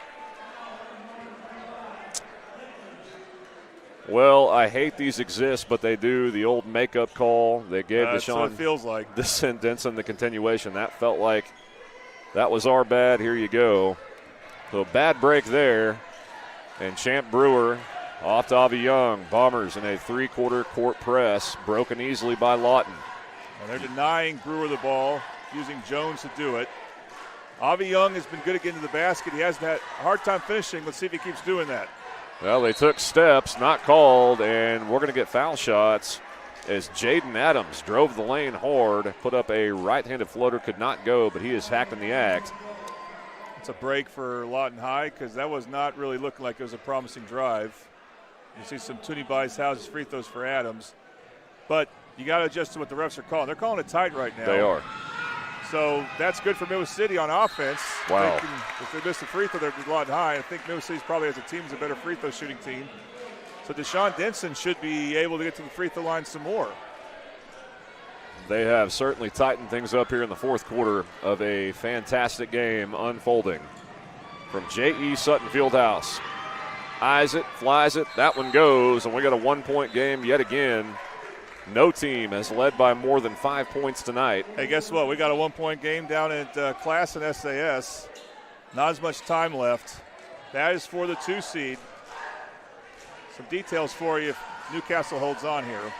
Well, I hate these exist, but they do. The old makeup call they gave That's what Deshaun it feels like. Denson the continuation. That felt like that was our bad. Here you go. So bad break there. And Champ Brewer off to Avi Young. Bombers in a 3-quarter court press, broken easily by Lawton. And they're denying Brewer the ball, using Jones to do it. Avi Young has been good at getting to the basket. He hasn't had a hard time finishing. Let's see if he keeps doing that. Well, they took steps, not called, and we're going to get foul shots as Jaden Adams drove the lane hard, put up a right-handed floater, could not go, but he is hacked in the act. It's a break for Lawton High because that was not really looking like it was a promising drive. You see some Toonie buys houses free throws for Adams. But you got to adjust to what the refs are calling. They're calling it tight right now. They are. So that's good for Middle City on offense. Wow. If they miss the free throw, they're Lawton High. I think Middle City's probably as a team is a better free throw shooting team. So Deshaun Denson should be able to get to the free throw line some more. They have certainly tightened things up here in the fourth quarter of a fantastic game unfolding from J.E. Sutton Fieldhouse. Eyes it, flies it, that one goes, and we got a 1-point game yet again. No team has led by more than 5 points tonight. Hey, guess what? We got a 1-point game down at Class and SAS. Not as much time left. That is for the 2 seed. Some details for you if Newcastle holds on here.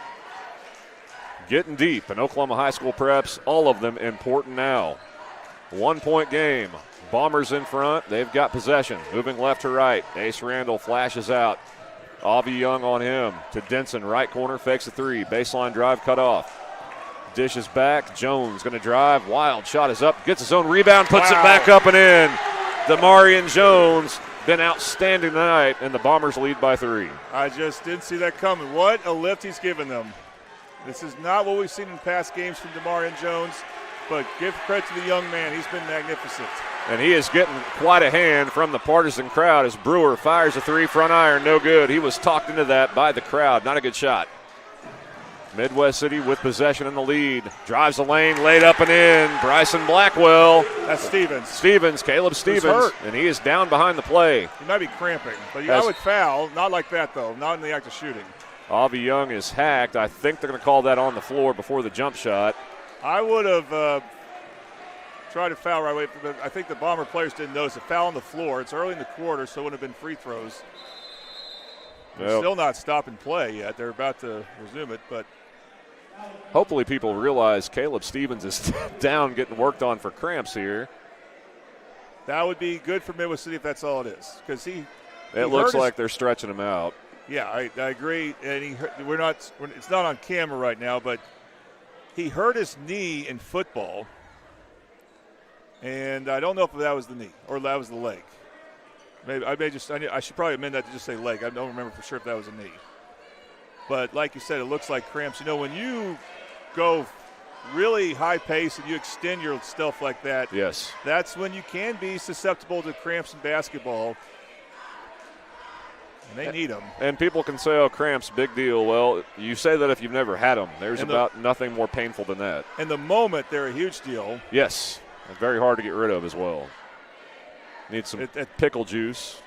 Getting deep in Oklahoma high school preps, all of them important now. 1-point game. Bombers in front. They've got possession. Moving left to right. Ace Randall flashes out. Avi Young on him to Denson. Right corner, fakes a 3. Baseline drive cut off. Dishes back. Jones going to drive. Wild shot is up. Gets his own rebound. Puts it back up and in. Demarion Jones been outstanding tonight, and the Bombers lead by 3. I just didn't see that coming. What a lift he's given them. This is not what we've seen in past games from Demarion Jones, but give credit to the young man. He's been magnificent. And he is getting quite a hand from the partisan crowd as Brewer fires a 3, front iron, no good. He was talked into that by the crowd. Not a good shot. Midwest City with possession in the lead. Drives the lane, laid up and in. Bryson Blackwell. That's Caleb Stevens. And he is down behind the play. He might be cramping, but I would foul. Not like that, though. Not in the act of shooting. Avi Young is hacked. I think they're going to call that on the floor before the jump shot. I would have tried to foul right away, but I think the Bomber players didn't notice a foul on the floor. It's early in the quarter, so it wouldn't have been free throws. They're still not stopping play yet. They're about to resume it, but hopefully people realize Caleb Stevens is down getting worked on for cramps here. That would be good for Midwest City if that's all it is, because it looks like they're stretching him out. Yeah, I agree, and it's not on camera right now, but he hurt his knee in football, and I don't know if that was the knee or that was the leg. Maybe I should probably amend that to just say leg. I don't remember for sure if that was a knee. But like you said, it looks like cramps. You know, when you go really high pace and you extend your stuff like that, yes, that's when you can be susceptible to cramps in basketball. And they need them. And people can say, oh, cramps, big deal. Well, you say that if you've never had them. There's about nothing more painful than that. In the moment, they're a huge deal. Yes, and very hard to get rid of as well. Need some pickle juice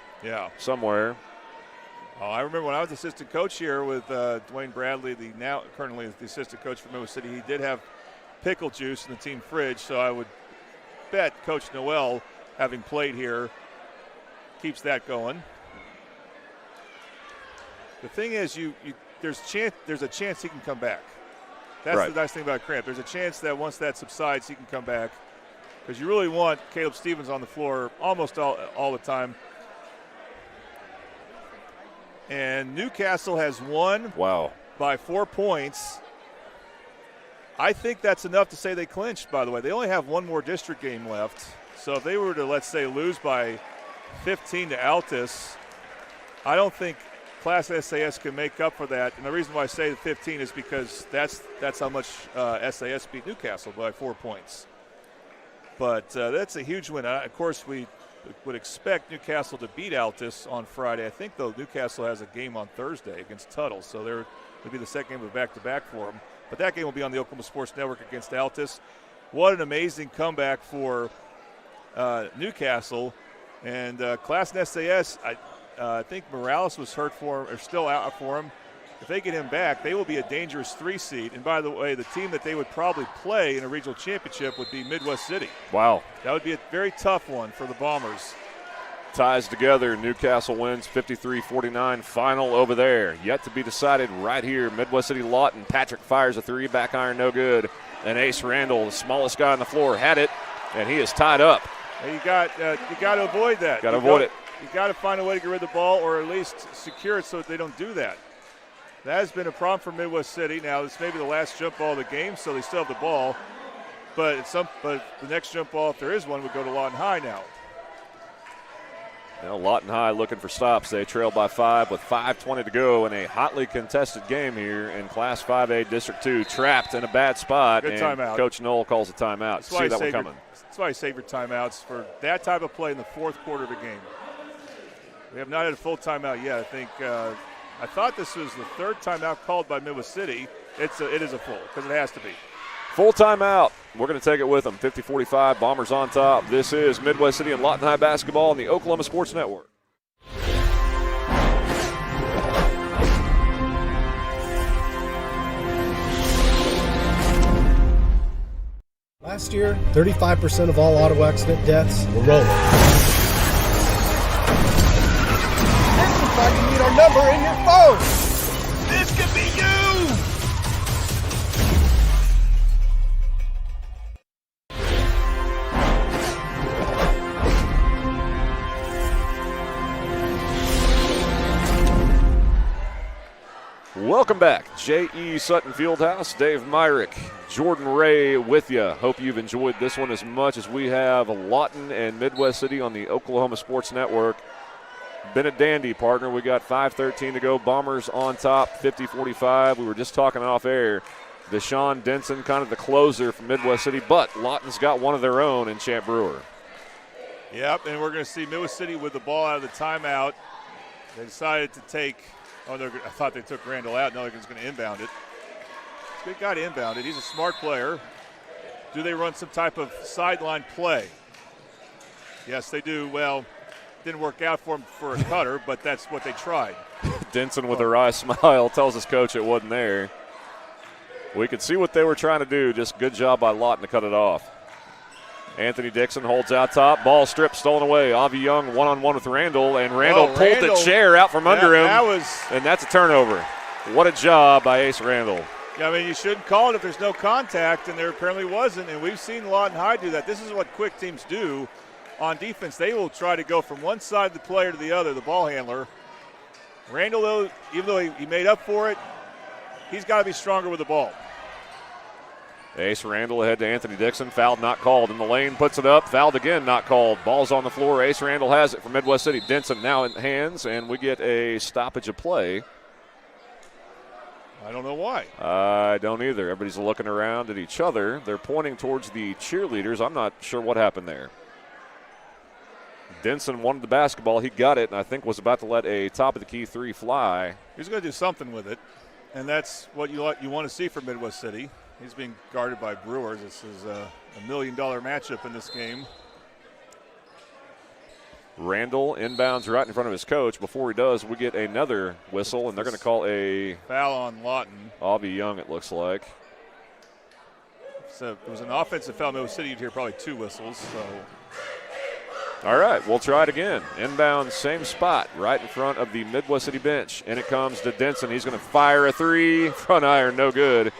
somewhere. Oh, I remember when I was assistant coach here with Dwayne Bradley, currently the assistant coach for Midwest City, he did have pickle juice in the team fridge, so I would bet Coach Noel, having played here, keeps that going. The thing is, there's a chance he can come back. That's the nice thing about cramp. There's a chance that once that subsides, he can come back, because you really want Caleb Stevens on the floor almost all the time. And Newcastle has won by 4 points. I think that's enough to say they clinched, by the way. They only have one more district game left. So if they were to, let's say, lose by 15 to Altus, I don't think Class SAS can make up for that. And the reason why I say 15 is because that's how much SAS beat Newcastle by 4 points. But that's a huge win. Of course, we would expect Newcastle to beat Altus on Friday. I think, though, Newcastle has a game on Thursday against Tuttle, so there would be the second game of back-to-back for them. But that game will be on the Oklahoma Sports Network against Altus. What an amazing comeback for Newcastle. And Class and SAS, I think Morales was hurt for him, or still out for him. If they get him back, they will be a dangerous 3 seed. And by the way, the team that they would probably play in a regional championship would be Midwest City. Wow. That would be a very tough one for the Bombers. Ties together. Newcastle wins 53-49. Final over there. Yet to be decided right here. Midwest City Lawton. Patrick fires a 3. Back iron no good. And Ace Randall, the smallest guy on the floor, had it. And he is tied up. And you got to avoid that. Got to avoid it. You got to find a way to get rid of the ball, or at least secure it so that they don't do that. That has been a problem for Midwest City. Now, this may be the last jump ball of the game, so they still have the ball. But the next jump ball, if there is one, would go to Lawton High now. Now Lawton High looking for stops. They trail by 5 with 5:20 to go in a hotly contested game here in Class 5A District 2. Trapped in a bad spot. Good timeout. Coach Knoll calls a timeout. See that one coming. That's why I save your timeouts for that type of play in the fourth quarter of a game. We have not had a full timeout yet. I think I thought this was the third timeout called by Midwest City. It is a full because it has to be. Full timeout. We're going to take it with them. 50-45, Bombers on top. This is Midwest City and Lawton High basketball on the Oklahoma Sports Network. Last year, 35% of all auto accident deaths were rolling. This looks like you need our number in your phone. This could be you! Welcome back. J.E. Sutton Fieldhouse, Dave Myrick, Jordan Ray with you. Hope you've enjoyed this one as much as we have. Lawton and Midwest City on the Oklahoma Sports Network. Been a dandy, partner. We got 5:13 to go. Bombers on top, 50-45. We were just talking off air. Deshaun Denson, kind of the closer for Midwest City, but Lawton's got one of their own in Champ Brewer. Yep, and we're going to see Midwest City with the ball out of the timeout. They decided to take – I thought they took Randall out. No, they're just going to inbound it. They got to inbound it. He's a smart player. Do they run some type of sideline play? Yes, they do. Well, didn't work out for him for a cutter, but that's what they tried. Denson with a wry smile tells his coach it wasn't there. We could see what they were trying to do. Just good job by Lawton to cut it off. Anthony Dixon holds out top. Ball stripped, stolen away. Avi Young one-on-one with Randall, and Randall pulled the chair out from under him. And that's a turnover. What a job by Ace Randall. Yeah, I mean, you shouldn't call it if there's no contact, and there apparently wasn't. And we've seen Lawton High do that. This is what quick teams do on defense. They will try to go from one side of the player to the other, the ball handler. Randall, though, even though he made up for it, he's got to be stronger with the ball. Ace Randall ahead to Anthony Dixon. Foul not called. In the lane, puts it up. Fouled again, not called. Ball's on the floor. Ace Randall has it for Midwest City. Denson now in hands, and we get a stoppage of play. I don't know why. I don't either. Everybody's looking around at each other. They're pointing towards the cheerleaders. I'm not sure what happened there. Denson wanted the basketball. He got it, and I think was about to let a top-of-the-key 3 fly. He's going to do something with it, and that's what you want to see from Midwest City. He's being guarded by Brewers. This is a $1 million matchup in this game. Randall inbounds right in front of his coach. Before he does, we get another whistle, and they're going to call a foul on Lawton. Avi Young, it looks like. So it was an offensive foul. Midwest City, you'd hear probably 2 whistles. So. All right, we'll try it again. Inbound, same spot, right in front of the Midwest City bench. And it comes to Denson. He's going to fire a 3. Front iron, no good.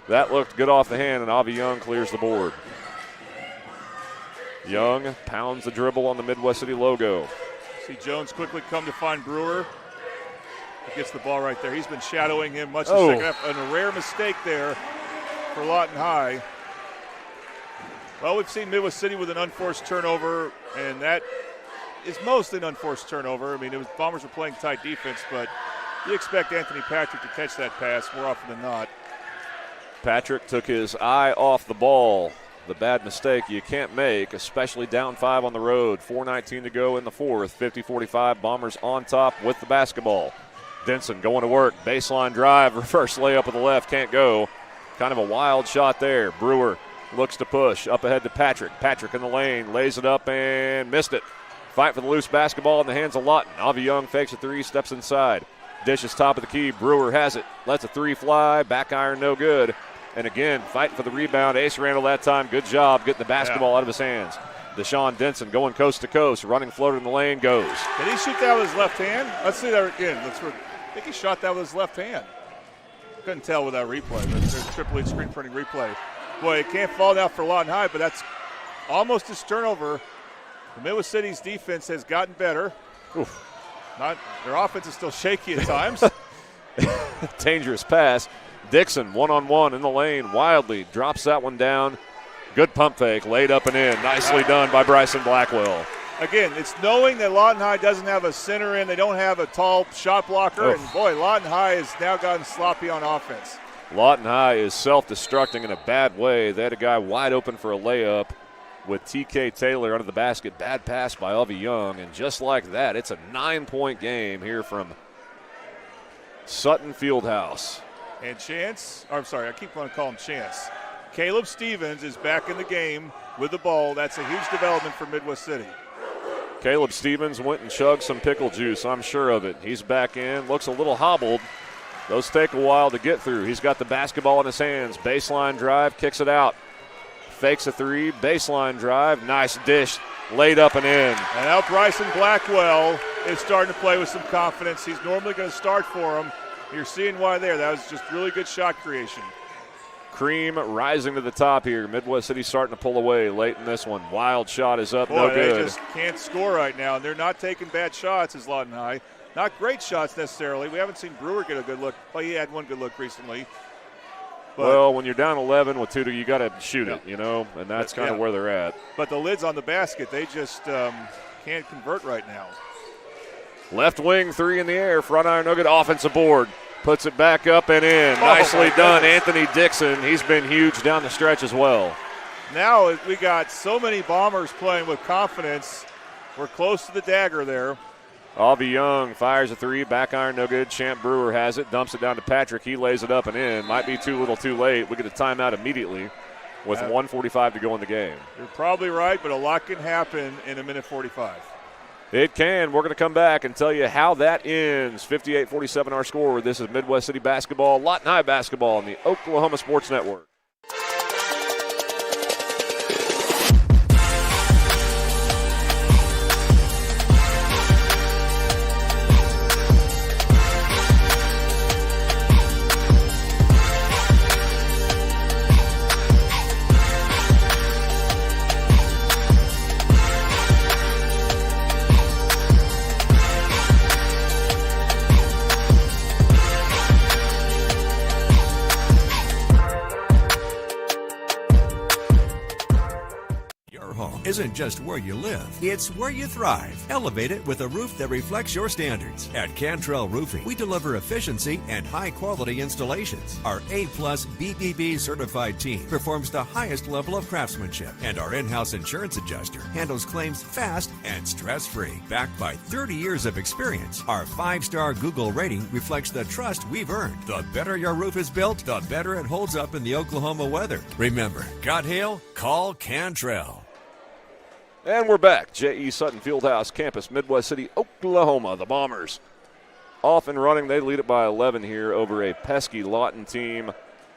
That looked good off the hand, and Avi Young clears the board. Young pounds the dribble on the Midwest City logo. See Jones quickly come to find Brewer. He gets the ball right there. He's been shadowing him much the second half. And a rare mistake there for Lawton High. Well, we've seen Midwest City with an unforced turnover, and that is mostly an unforced turnover. I mean, Bombers were playing tight defense, but you expect Anthony Patrick to catch that pass more often than not. Patrick took his eye off the ball. The bad mistake you can't make, especially down 5 on the road. 4:19 to go in the fourth. 50-45, Bombers on top with the basketball. Denson going to work. Baseline drive, reverse layup with the left, can't go. Kind of a wild shot there. Brewer looks to push. Up ahead to Patrick. Patrick in the lane, lays it up and missed it. Fight for the loose basketball in the hands of Lawton. Avi Young fakes a three, steps inside. Dish is top of the key. Brewer has it. Lets a three fly. Back iron, no good. And again, fighting for the rebound. Ace Randall that time. Good job getting the basketball out of his hands. Deshaun Denson going coast to coast. Running floater in the lane, goes. Did he shoot that with his left hand? Let's see that again. I think he shot that with his left hand. Couldn't tell with that replay, but there's Triple H screen printing replay. Boy, it can't fall now for Lawton High, but that's almost his turnover. The Midwest City's defense has gotten better. Oof. Their offense is still shaky at times. Dangerous pass. Dixon one-on-one in the lane. Wildly drops that one down. Good pump fake. Laid up and in. Nicely done by Bryson Blackwell. Again, it's knowing that Lawton High doesn't have a center in. They don't have a tall shot blocker. Oof. And, boy, Lawton High has now gotten sloppy on offense. Lawton High is self-destructing in a bad way. They had a guy wide open for a layup with T.K. Taylor under the basket. Bad pass by Avi Young. And just like that, it's a 9-point game here from Sutton Fieldhouse. And Chance, I keep wanting to call him Chance. Caleb Stevens is back in the game with the ball. That's a huge development for Midwest City. Caleb Stevens went and chugged some pickle juice, I'm sure of it. He's back in, looks a little hobbled. Those take a while to get through. He's got the basketball in his hands. Baseline drive, kicks it out. Fakes a three, baseline drive, nice dish, laid up and in. And now Bryson Blackwell is starting to play with some confidence. He's normally going to start for him. You're seeing why there. That was just really good shot creation. Cream rising to the top here. Midwest City starting to pull away late in this one. Wild shot is up, no good. They just can't score right now, and they're not taking bad shots as Lawton High. Not great shots necessarily. We haven't seen Brewer get a good look. Well, he had one good look recently. But, well, when you're down 11 with 2, you got to shoot it, and that's kind of where they're at. But the lid's on the basket. They just can't convert right now. Left wing, three in the air. Front iron, no good. Offensive board. Puts it back up and in. Nicely done, Anthony Dixon. He's been huge down the stretch as well. Now we got so many Bombers playing with confidence. We're close to the dagger there. Avi Young fires a three, back iron, no good. Champ Brewer has it, dumps it down to Patrick. He lays it up and in. Might be too little too late. We get a timeout immediately with 1:45 to go in the game. You're probably right, but a lot can happen in a minute 45. It can. We're going to come back and tell you how that ends. 58-47 our score. This is Midwest City basketball, Lawton High basketball on the Oklahoma Sports Network. Isn't just where you live, it's where you thrive. Elevate it with a roof that reflects your standards. At Cantrell Roofing, we deliver efficiency and high-quality installations. Our A-plus BBB certified team performs the highest level of craftsmanship, and our in-house insurance adjuster handles claims fast and stress-free. Backed by 30 years of experience, our 5-star Google rating reflects the trust we've earned. The better your roof is built, the better it holds up in the Oklahoma weather. Remember, got hail? Call Cantrell. And we're back. J.E. Sutton Fieldhouse campus, Midwest City, Oklahoma. The Bombers off and running. They lead it by 11 here over a pesky Lawton team.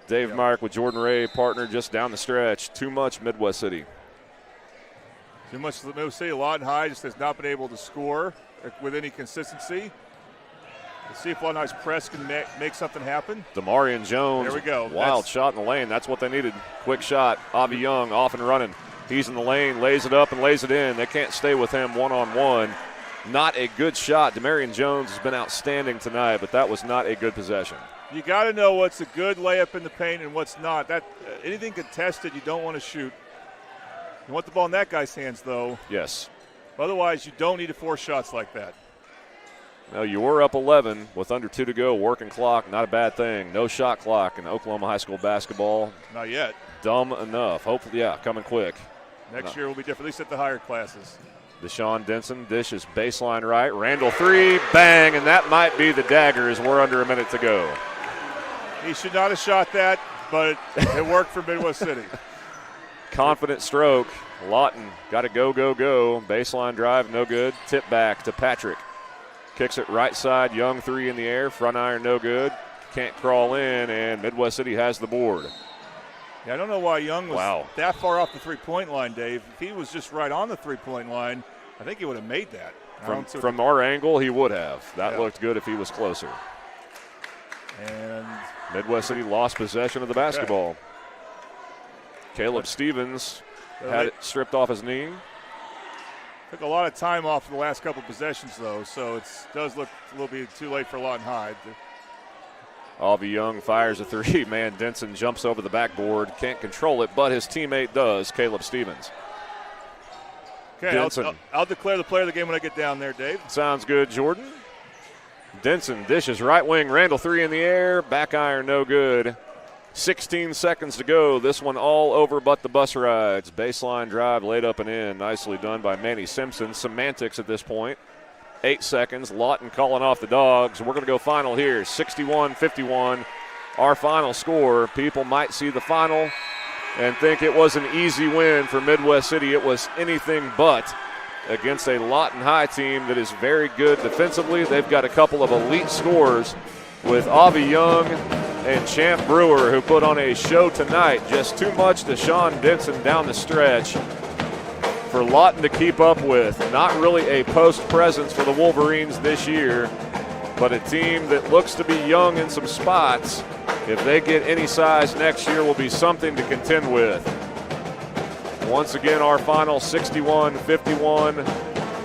Dave Myrick with Jordan Ray, partner just down the stretch. Too much Midwest City. Too much Midwest City. Lawton High just has not been able to score with any consistency. Let's see if Lawton High's press can make something happen. Demarion Jones. There we go. Wild shot in the lane. That's what they needed. Quick shot. Avi Young off and running. He's in the lane, lays it up and lays it in. They can't stay with him one-on-one. Not a good shot. Demarion Jones has been outstanding tonight, but that was not a good possession. You got to know what's a good layup in the paint and what's not. That anything contested, you don't want to shoot. You want the ball in that guy's hands, though. Yes. Otherwise, you don't need to force shots like that. Now, you were up 11 with under 2 to go. Working clock, not a bad thing. No shot clock in Oklahoma high school basketball. Not yet. Dumb enough. Hopefully, coming quick. Next year will be different, at least at the higher classes. Deshaun Denson dishes baseline right. Randall three, bang, and that might be the dagger as we're under a minute to go. He should not have shot that, but it worked for Midwest City. confident stroke. Lawton got to go. Baseline drive, no good. Tip back to Patrick. Kicks it right side. Young three in the air. Front iron, no good. Can't crawl in, and Midwest City has the board. Yeah, I don't know why Young was that far off the three-point line, Dave. If he was just right on the three-point line, I think he would have made that. From our angle, he would have. That looked good if he was closer. And Midwest City lost possession of the basketball. Caleb Stevens had it stripped off his knee. Took a lot of time off the last couple possessions, though, so it does look a little bit too late for Lawton High. Avi Young fires a three. Man, Denson jumps over the backboard. Can't control it, but his teammate does, Caleb Stevens. Okay, I'll declare the player of the game when I get down there, Dave. Sounds good, Jordan. Denson dishes right wing. Randall three in the air. Back iron, no good. 16 seconds to go. This one all over but the bus rides. Baseline drive laid up and in. Nicely done by Manny Simpson. Semantics at this point. 8 seconds. Lawton calling off the Dogs. We're going to go final here. 61-51. Our final score. People might see the final and think it was an easy win for Midwest City. It was anything but against a Lawton High team that is very good defensively. They've got a couple of elite scorers with Avi Young and Champ Brewer, who put on a show tonight. Just too much to Sean Denson down the stretch for Lawton to keep up with. Not really a post presence for the Wolverines this year, but a team that looks to be young in some spots. If they get any size next year, will be something to contend with. Once again, our final 61-51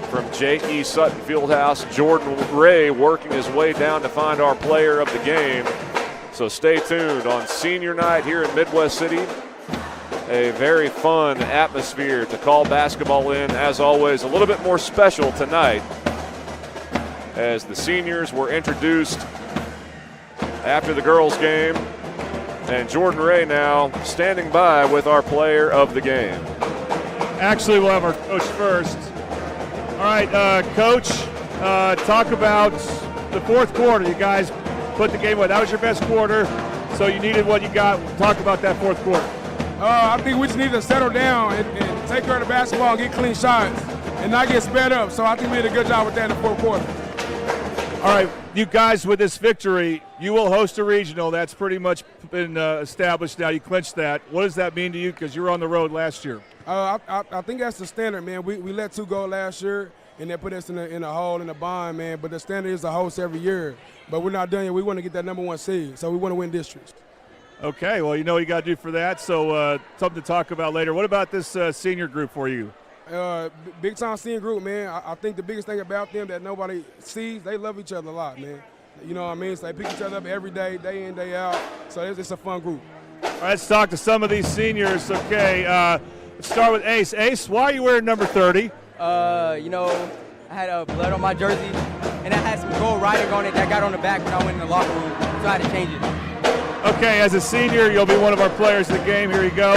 from J.E. Sutton Fieldhouse. Jordan Ray working his way down to find our player of the game. So stay tuned on senior night here in Midwest City. A very fun atmosphere to call basketball in. As always, a little bit more special tonight as the seniors were introduced after the girls' game. And Jordan Ray now standing by with our player of the game. Actually, we'll have our coach first. All right, Coach, talk about the fourth quarter. You guys put the game away. That was your best quarter, so you needed what you got. Talk about that fourth quarter. I think we just need to settle down and take care of the basketball and get clean shots and not get sped up. So I think we did a good job with that in the fourth quarter. All right, you guys, with this victory, you will host a regional. That's pretty much been established now. You clinched that. What does that mean to you? Because you were on the road last year. I think that's the standard, man. We let 2 go last year, and that put us in a hole in a bind, man. But the standard is to host every year. But we're not done yet. We want to get that number 1 seed, so we want to win districts. Okay, well, you know what you got to do for that, so something to talk about later. What about this senior group for you? Big-time senior group, man. I think the biggest thing about them that nobody sees, they love each other a lot, man. You know what I mean? So they pick each other up every day in, day out. So it's a fun group. All right, let's talk to some of these seniors. Okay, let's start with Ace. Ace, why are you wearing number 30? You know, I had blood on my jersey, and I had some gold writing on it that got on the back when I went in the locker room, so I had to change it. Okay, as a senior, you'll be one of our players of the game. Here you go.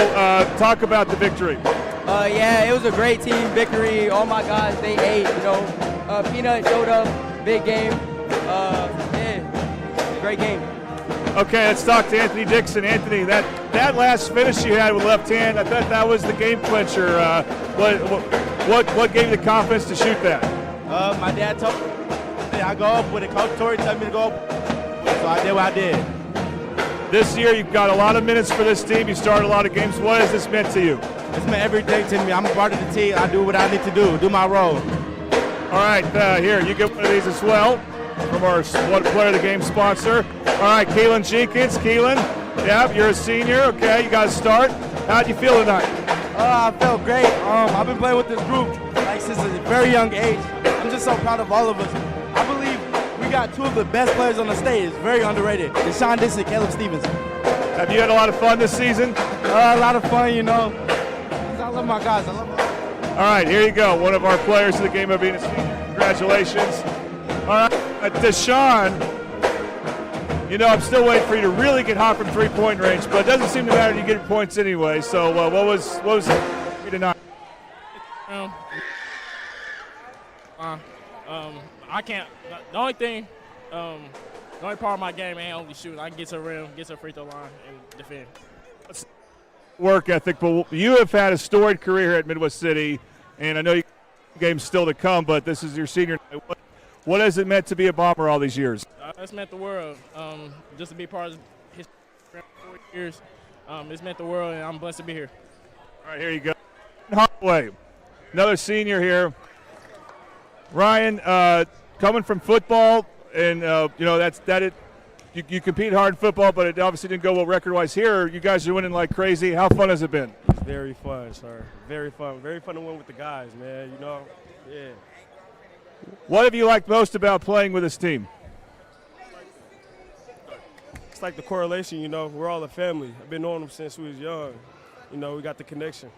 Talk about the victory. Yeah, it was a great team victory. All my guys, they ate, you know. Peanut showed up, big game. Yeah, great game. Okay, let's talk to Anthony Dixon. Anthony, that last finish you had with left hand, I thought that was the game clincher. What gave you the confidence to shoot that? My dad told me I go up with it. Coach Torrey told me to go up, so I did what I did. This year, you've got a lot of minutes for this team. You started a lot of games. What has this meant to you? It's meant everything to me. I'm a part of the team. I do what I need to do my role. All right, here, you get one of these as well from our What Player of the Game sponsor. All right, Keelan Jenkins. Keelan, yeah, you're a senior. Okay, you got to start. How'd you feel tonight? I felt great. I've been playing with this group since a very young age. I'm just so proud of all of us. I believe we got 2 of the best players on the stage. It's very underrated. It's Sean Denson and Caleb Stevens. Have you had a lot of fun this season? A lot of fun, you know. I love my guys. I love my guys. All right, here you go. One of our players of the game of being a senior. Congratulations. All right, Deshaun, you know, I'm still waiting for you to really get hot from three-point range, but it doesn't seem to matter you get points anyway. So what was it tonight? I can't. The only thing, the only part of my game ain't only shooting. I can get to the rim, get to the free throw line, and defend. work ethic, but you have had a storied career here at Midwest City, and I know you games still to come, but this is your senior night. What has it meant to be a Bomber all these years? It's meant the world. Just to be part of his 4 years, it's meant the world, and I'm blessed to be here. All right, here you go. Holloway, another senior here. Ryan, coming from football, and you compete hard in football, but it obviously didn't go well record-wise here. You guys are winning like crazy. How fun has it been? It's very fun, sir. Very fun. Very fun to win with the guys, man. Yeah. What have you liked most about playing with this team? It's like the correlation, we're all a family. I've been knowing them since we was young. We got the connection.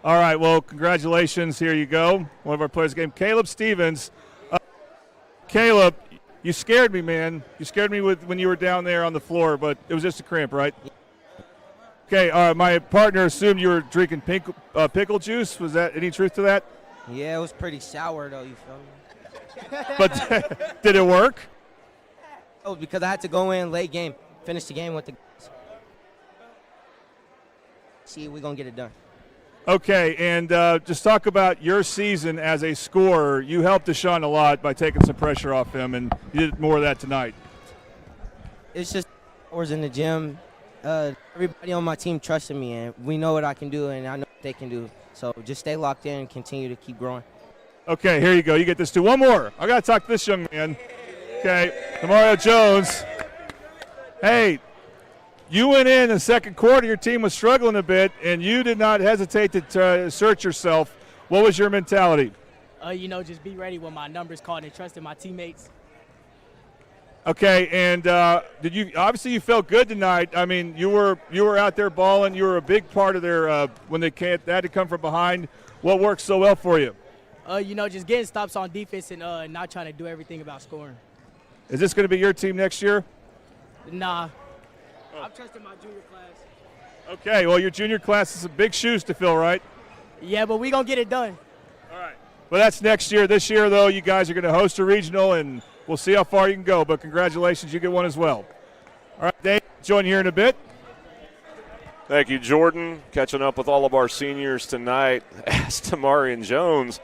All right, well, congratulations. Here you go. One of our players game, Caleb Stevens. Caleb, you scared me, man. You scared me when you were down there on the floor, but it was just a cramp, right? Okay, my partner assumed you were drinking pickle juice. Was that any truth to that? Yeah, it was pretty sour, though, you feel me? But did it work? Oh, because I had to go in late game, finish the game with the guys. See, we're going to get it done. Okay, and just talk about your season as a scorer. You helped Deshaun a lot by taking some pressure off him, and you did more of that tonight. It's just hours in the gym. Everybody on my team trusted me, and we know what I can do, and I know what they can do. So just stay locked in and continue to keep growing. Okay, here you go. You get this too. One more. I got to talk to this young man. Okay, Demario Jones. Hey, you went in the second quarter. Your team was struggling a bit, and you did not hesitate to assert yourself. What was your mentality? Just be ready when my number's called and trust in my teammates. Okay, and did you obviously you felt good tonight? I mean, you were out there balling. You were a big part of their when they had to come from behind. What worked so well for you? Just getting stops on defense and not trying to do everything about scoring. Is this going to be your team next year? Nah. I'm trusting my junior class. Okay, well, your junior class is some big shoes to fill, right? Yeah, but we going to get it done. All right. Well, that's next year. This year, though, you guys are going to host a regional, and we'll see how far you can go. But congratulations, you get one as well. All right, Dave, join here in a bit. Thank you, Jordan. Catching up with all of our seniors tonight. Asked Damarian Jones,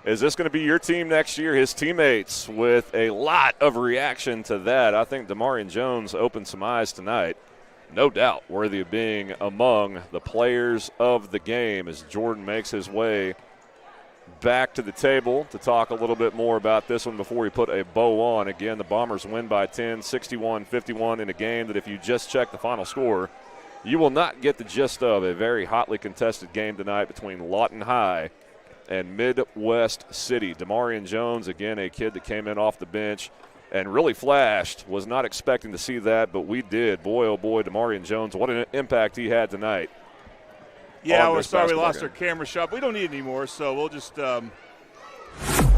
is this going to be your team next year? His teammates with a lot of reaction to that. I think Damarian Jones opened some eyes tonight. No doubt worthy of being among the players of the game as Jordan makes his way back to the table to talk a little bit more about this one before we put a bow on. Again, the Bombers win by 10, 61-51 in a game that if you just check the final score, you will not get the gist of. A very hotly contested game tonight between Lawton High and Midwest City. Damarian Jones, again, a kid that came in off the bench and really flashed. Was not expecting to see that, but we did. Boy, oh boy, Damarian Jones, what an impact he had tonight. Yeah, we're sorry we lost our camera shot. We don't need it anymore, so we'll just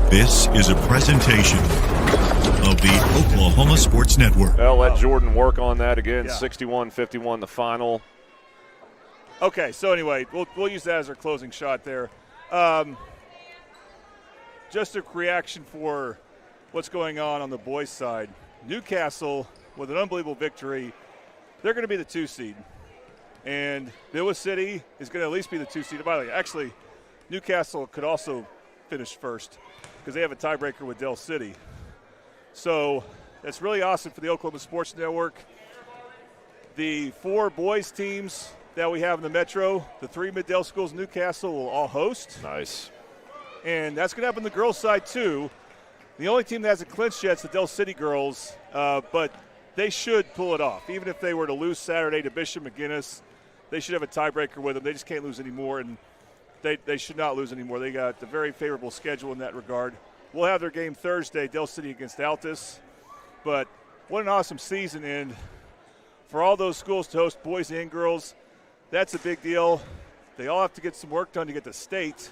This is a presentation of the Oklahoma Sports Network. I'll let Jordan work on that again. Yeah. 61-51 the final. Okay, so anyway, we'll use that as our closing shot there. Just a reaction for what's going on the boys' side. Newcastle, with an unbelievable victory, they're going to be the 2 seed. And Midwest City is going to at least be the 2 seed. By the way, actually, Newcastle could also finish first because they have a tiebreaker with Dell City. So that's really awesome for the Oklahoma Sports Network. The 4 boys teams that we have in the Metro, the 3 Mid-Dell schools in Newcastle will all host. Nice. And that's going to happen on the girls' side, too. The only team that hasn't clinched yet is the Dell City girls, but they should pull it off. Even if they were to lose Saturday to Bishop McGinnis, they should have a tiebreaker with them. They just can't lose anymore, and they should not lose anymore. They got a very favorable schedule in that regard. We'll have their game Thursday, Dell City against Altus. But what an awesome season, and for all those schools to host boys and girls, that's a big deal. They all have to get some work done to get to state.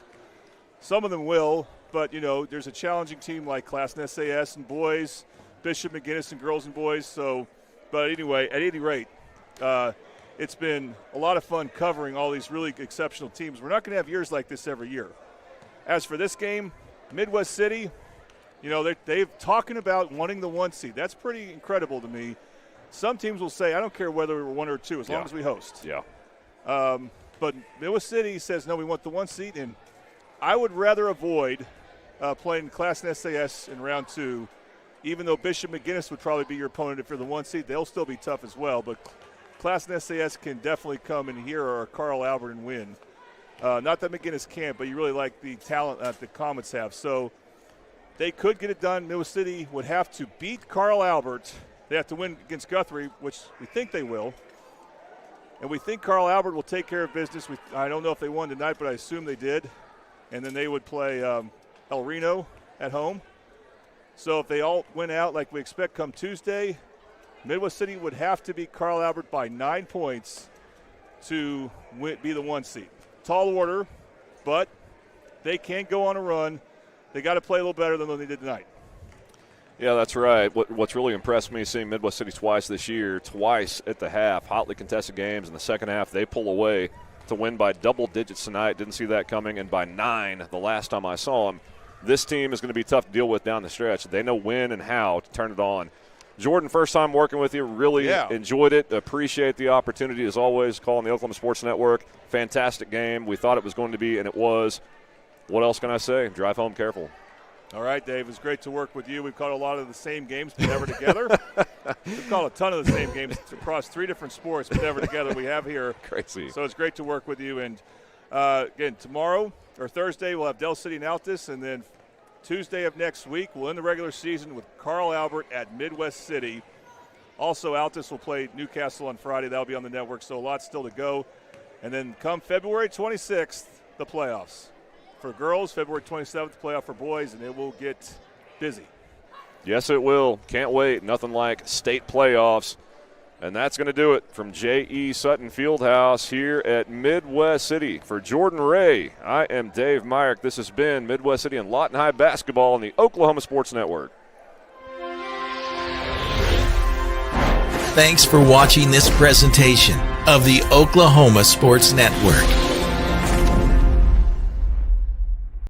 Some of them will, but, there's a challenging team like Class and SAS and boys, Bishop McGinnis and girls and boys. So, but anyway, at any rate, it's been a lot of fun covering all these really exceptional teams. We're not going to have years like this every year. As for this game, Midwest City, they're talking about wanting the 1 seed. That's pretty incredible to me. Some teams will say, I don't care whether we're 1 or 2 as long as we host. Yeah. But Midwest City says, no, we want the 1 seed, and I would rather avoid playing Class and SAS in round 2, even though Bishop McGinnis would probably be your opponent if you're the 1 seed. They'll still be tough as well, but Class and SAS can definitely come in here or Carl Albert and win. Not that McGinnis can't, but you really like the talent that the Comets have. So they could get it done. Midwest City would have to beat Carl Albert. They have to win against Guthrie, which we think they will. And we think Carl Albert will take care of business. I don't know if they won tonight, but I assume they did. And then they would play El Reno at home. So if they all went out like we expect come Tuesday, Midwest City would have to beat Carl Albert by 9 points to be the 1 seed. Tall order, but they can go on a run. They got to play a little better than they did tonight. Yeah, that's right. What's really impressed me seeing Midwest City twice this year, twice at the half, hotly contested games. In the second half, they pull away to win by double digits tonight. Didn't see that coming, and by 9 the last time I saw them. This team is going to be tough to deal with down the stretch. They know when and how to turn it on. Jordan, first time working with you, really enjoyed it. Appreciate the opportunity, as always, calling the Oklahoma Sports Network. Fantastic game. We thought it was going to be, and it was. What else can I say? Drive home careful. All right, Dave. It was great to work with you. We've caught a lot of the same games, but never together. We've caught a ton of the same games across 3 different sports, but never together. We have here. Crazy. So it's great to work with you. And, again, tomorrow or Thursday we'll have Del City and Altus, and then Tuesday of next week we'll end the regular season with Carl Albert at Midwest City. Also, Altus will play Newcastle on Friday. That'll be on the network, so a lot still to go. And then come February 26th, the playoffs. For girls, February 27th, playoff for boys, and it will get busy. Yes, it will. Can't wait. Nothing like state playoffs. And that's going to do it from J.E. Sutton Fieldhouse here at Midwest City. For Jordan Ray, I am Dave Myrick. This has been Midwest City and Lawton High basketball on the Oklahoma Sports Network. Thanks for watching this presentation of the Oklahoma Sports Network.